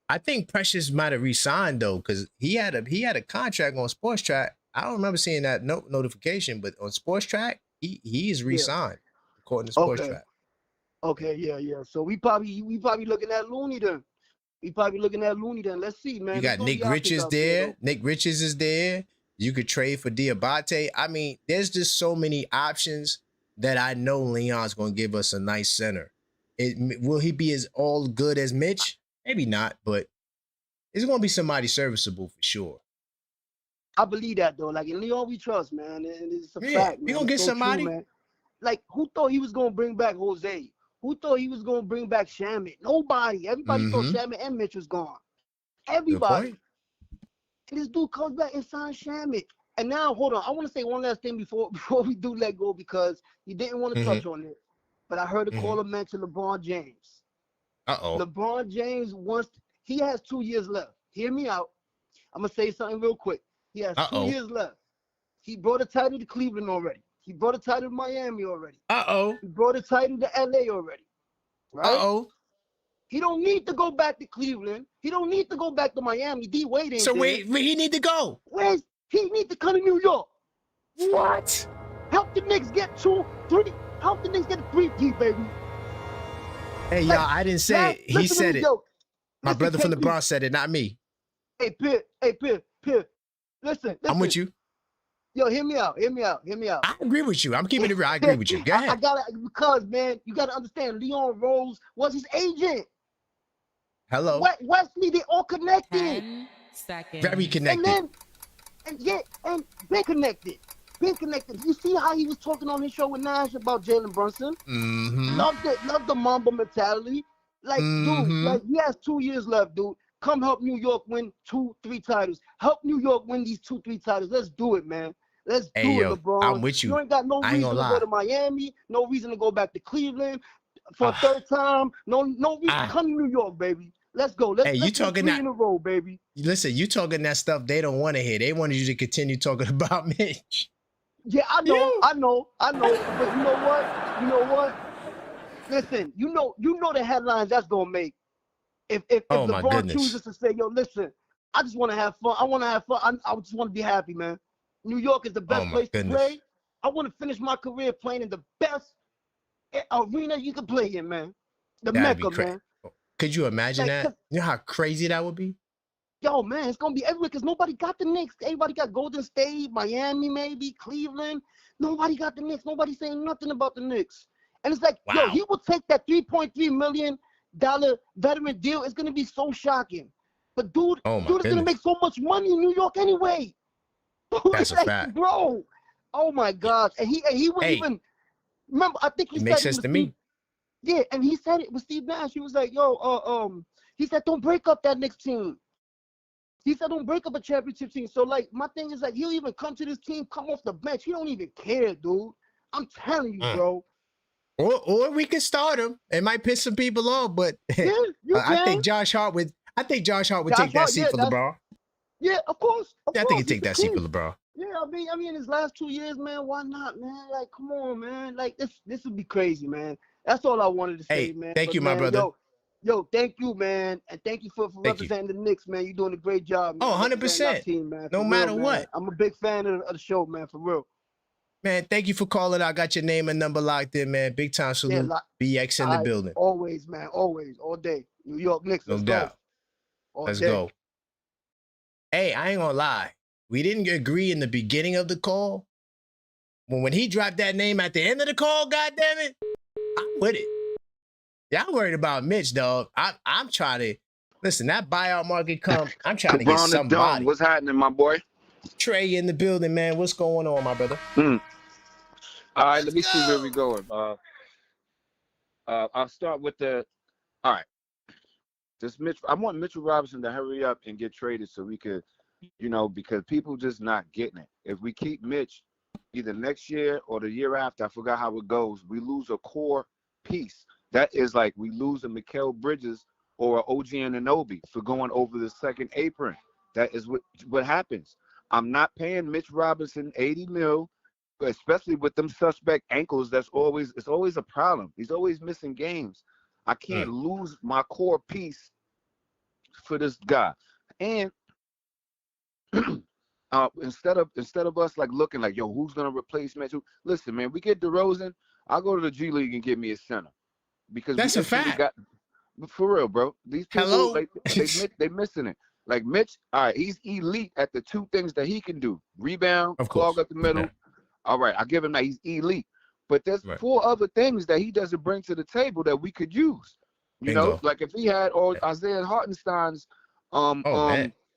I think Precious might have re-signed though, because he had a contract on Sports Track. I don't remember seeing that notification, but on Sports Track, he is re-signed according to Sports Track. Okay, yeah. So we probably looking at Looney then. Let's see, man. You got Nick Richards there. Nick Richards is there. You could trade for Diabate. I mean, there's just so many options that I know Leon's going to give us a nice center. Will he be as all good as Mitch? Maybe not, but it's going to be somebody serviceable for sure. I believe that, though. Like, in Leon, we trust, man. And it's a fact, man. We're going to get somebody. True, man. Like, who thought he was going to bring back Jose? Who thought he was going to bring back Shamet? Nobody. Everybody thought Shamet and Mitch was gone. Everybody. And this dude comes back and signs Shamet. And now, hold on. I want to say one last thing before we do let go, because he didn't want to touch on it. But I heard a caller mention LeBron James. LeBron James he has 2 years left. Hear me out. I'm going to say something real quick. He has 2 years left. He brought a title to Cleveland already. He brought a title to Miami already. He brought a title to LA already. Right? He don't need to go back to Cleveland. He don't need to go back to Miami. D Wade ain't so there. where he need to go? He need to come to New York. What? Help the Knicks get 2, 3. Help the Knicks get a 3-peat, baby. Hey, y'all, I didn't say it. He said it. My brother from the Bronx said it, not me. Hey, Pitt. Listen. I'm with you. Yo, hear me out. I agree with you. I'm keeping it real. I agree with you. Go ahead. Because, man, you got to understand, Leon Rose was his agent. Hello. Wesley, they all connected. 10 seconds. Very connected. And been connected. You see how he was talking on his show with Nash about Jalen Brunson? Love the Mamba mentality. Like, dude, like, he has 2 years left, dude. Come help New York win 2-3 titles. Help New York win these 2-3 titles. Let's do it, man. Let's do it, LeBron. I'm with you. You ain't got no reason to go to Miami. No reason to go back to Cleveland for a third time. No reason. Come to New York, baby. Let's go. Let's you talking that in a row, baby. Listen, you talking that stuff they don't want to hear. They wanted you to continue talking about Mitch. Yeah, I know. But you know what? Listen, you know the headlines that's gonna make. If LeBron chooses to say, yo, listen, I just want to have fun. I want to have fun. I just want to be happy, man. New York is the best place to play. I want to finish my career playing in the best arena you can play in, man. The Mecca, man. Could you imagine that? You know how crazy that would be? Yo, man, it's going to be everywhere because nobody got the Knicks. Everybody got Golden State, Miami, maybe, Cleveland. Nobody got the Knicks. Nobody saying nothing about the Knicks. And it's like, yo, he will take that $3.3 million veteran deal. It's going to be so shocking. But dude is gonna make so much money in New York anyway. That's a fact, bro. Oh my God. And he wouldn't even remember. I think he said makes sense to me. Yeah, and he said it with Steve Nash. He was like, "Yo, he said don't break up that Knicks team." He said don't break up a championship team. So like, my thing is like, he'll even come to this team, come off the bench. He don't even care, dude. I'm telling you, bro. Or we can start him. It might piss some people off, but yeah, you I think Josh Hart would. I think Josh Hart would take that seat for LeBron. Yeah, of course. I think he'd take that seat for LeBron. Yeah, I mean, his last 2 years, man. Why not, man? Like, come on, man. Like, this would be crazy, man. That's all I wanted to say, man. Thank you, my brother. Yo, thank you, man, and thank you for representing the Knicks, man. You're doing a great job, man. 100%. Team, man. No matter what. I'm a big fan of the show, man, for real. Man, thank you for calling. I got your name and number locked in, man. Big time salute. BX in the building. Always, man. Always, all day. New York Knicks. No doubt. Let's go. Hey, I ain't gonna lie. We didn't agree in the beginning of the call. When he dropped that name at the end of the call, goddammit, I'm with it. Y'all worried about Mitch, dog. I'm trying to listen. That buyout market come. I'm trying to get somebody. What's happening, my boy? Trey in the building, man. What's going on, my brother? All right, let me see where we going. I'll start with the. All right, I want Mitchell Robinson to hurry up and get traded so we could, because people just not getting it. If we keep Mitch, either next year or the year after, I forgot how it goes. We lose a core piece. That is like we lose a Mikal Bridges or an OG Anunoby for going over the second apron. That is what happens. I'm not paying Mitch Robinson $80 million, especially with them suspect ankles. It's always a problem. He's always missing games. I can't lose my core piece for this guy. And instead of us like looking like, yo, who's gonna replace Mitchell? Listen, man, we get DeRozan. I'll go to the G League and get me a center. Because that's a fact. For real, bro. These people, they missing it. Like Mitch, all right, he's elite at the two things that he can do: rebound, clog up the middle. Yeah. All right, I give him that. He's elite. But there's 4 other things that he doesn't bring to the table that we could use. Like if he had Isaiah Hartenstein's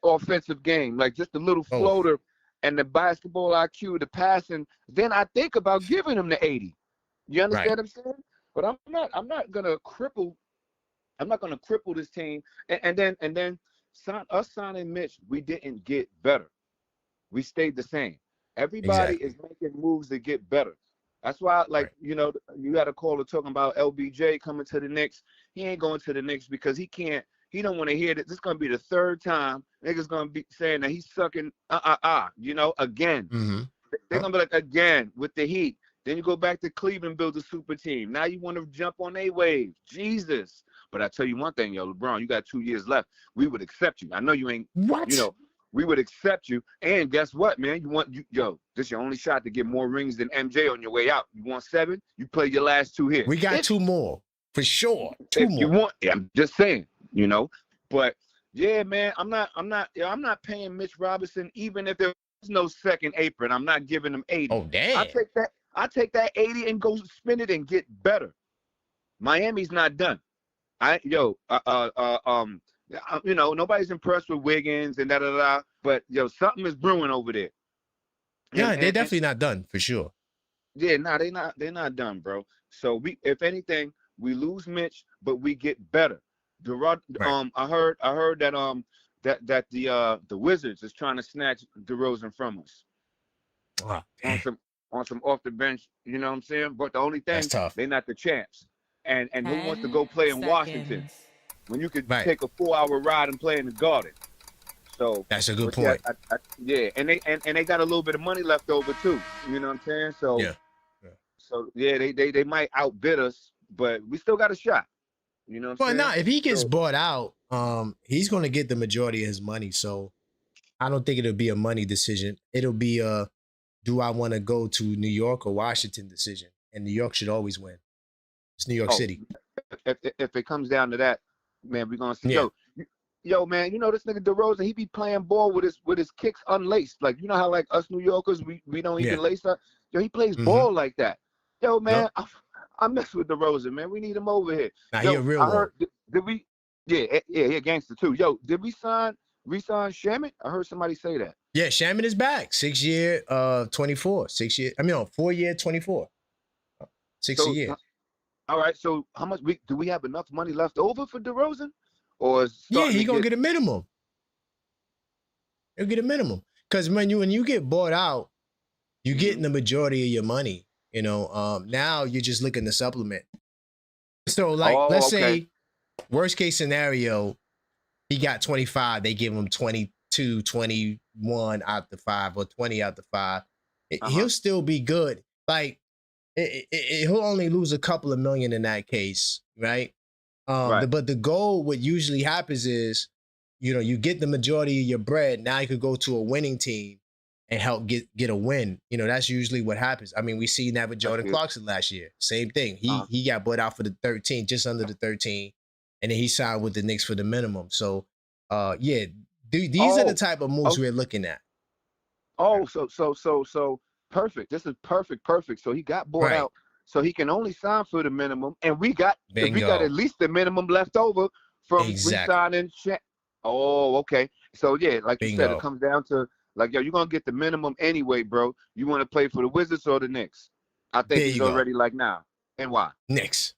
offensive game, like just a little floater and the basketball IQ, the passing, then I think about giving him the 80. You understand what I'm saying? But I'm not gonna cripple this team. And then signing Mitch, we didn't get better. We stayed the same. Everybody is making moves to get better. That's why, you got a caller talking about LBJ coming to the Knicks. He ain't going to the Knicks because he don't want to hear that. This is going to be the 3rd time niggas going to be saying that he's sucking, again. Mm-hmm. They're going to be like, again, with the Heat. Then you go back to Cleveland, build a super team. Now you want to jump on a wave. Jesus. But I tell you one thing, yo, LeBron, you got 2 years left. We would accept you. I know you ain't. What? We would accept you. And guess what, man? This is your only shot to get more rings than MJ on your way out. You want 7? You play your last 2 here. We got 2 more for sure. 2 more. You want? I'm just saying, But yeah, man, I'm not paying Mitch Robinson even if there's no second apron. I'm not giving him 80. Oh damn! I take that 80 and go spend it and get better. Miami's not done. Nobody's impressed with Wiggins and da. But something is brewing over there. Yeah, they're definitely not done for sure. Yeah, they're not done, bro. So if anything, we lose Mitch, but we get better. I heard that the Wizards is trying to snatch DeRozan from us. Wow. On some off the bench, you know what I'm saying? But the only thing, they're not the champs. And who wants to go play in Washington when you could take a 4-hour ride and play in the Garden? So that's a good point. Yeah, and they got a little bit of money left over too. You know what I'm saying? So they might outbid us, but we still got a shot. You know what I'm saying? Well, if he gets bought out, he's going to get the majority of his money. So I don't think it'll be a money decision. It'll be do I want to go to New York or Washington decision? And New York should always win. It's New York City. If it comes down to that, man, we're gonna see. Yo, man, this nigga DeRozan, he be playing ball with his kicks unlaced. Like, you know how like us New Yorkers, we don't even lace up. Yo, he plays ball like that. Yo, man, I mess with DeRozan, man. We need him over here. Nah, he a real one. Did we Yeah, yeah, gangster too. Yo, did we re-sign Shamet? I heard somebody say that. Yeah, Shamet is back. 6 year, 24. 6 year. I mean, 4 year, 24. 6 a year. All right. So how much do we have enough money left over for DeRozan? Or he gonna get a minimum. He'll get a minimum. Because when you get bought out, you're getting the majority of your money. You know, now you're just looking to supplement. So, like, let's say, worst case scenario, he got 25. They give him 22, 21 out the 5 or 20 out the 5. He'll still be good. Like, he'll only lose a couple of million in that case, right? But the goal, what usually happens is, you know, you get the majority of your bread. Now you could go to a winning team and help get a win. You know, that's usually what happens. I mean, we seen that with Jordan Clarkson last year. Same thing. He got bought out for the 13, just under the 13, and then he signed with the Knicks for the minimum. So, yeah, these are the type of moves we're looking at. So perfect. This is perfect. So he got bought out, so he can only sign for the minimum, and we got at least the minimum left over from re-signing. Okay. So yeah, like you said, it comes down to like, yo, you're gonna get the minimum anyway, bro. You want to play for the Wizards or the Knicks? I think he's already like, nah. And why? Knicks.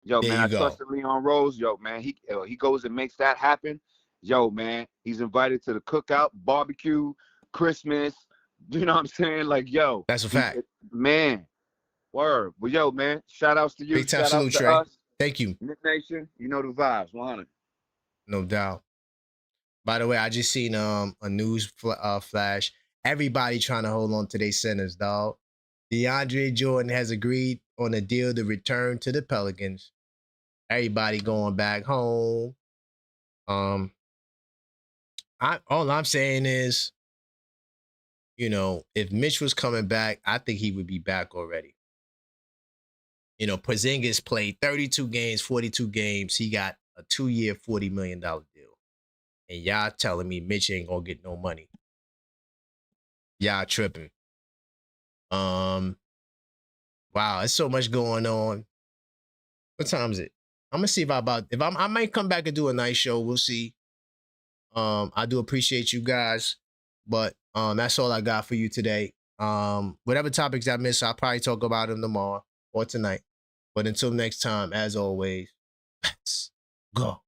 Yo, man, I trusted Leon Rose. Yo, man, he goes and makes that happen. Yo, man, he's invited to the cookout, barbecue, Christmas. You know what I'm saying? Like, yo, that's a fact, man. Word. Well, yo, man, shout outs to you. Big time salute, Trey. Us. Thank you. Knick Nation, you know the vibes, 100. No doubt. By the way, I just seen a news flash. Everybody trying to hold on to their centers, dog. DeAndre Jordan has agreed on a deal to return to the Pelicans. Everybody going back home. All I'm saying is, you know, if Mitch was coming back, I think he would be back already. You know, Porzingis played 32 games, 42 games. He got a 2-year, $40 million deal. And y'all telling me Mitch ain't gonna get no money. Y'all tripping. Wow, there's so much going on. What time is it? I'm gonna see if I might come back and do a nice show. We'll see. I do appreciate you guys, but that's all I got for you today. Whatever topics I miss, I'll probably talk about them tomorrow or tonight. But until next time, as always, let's go.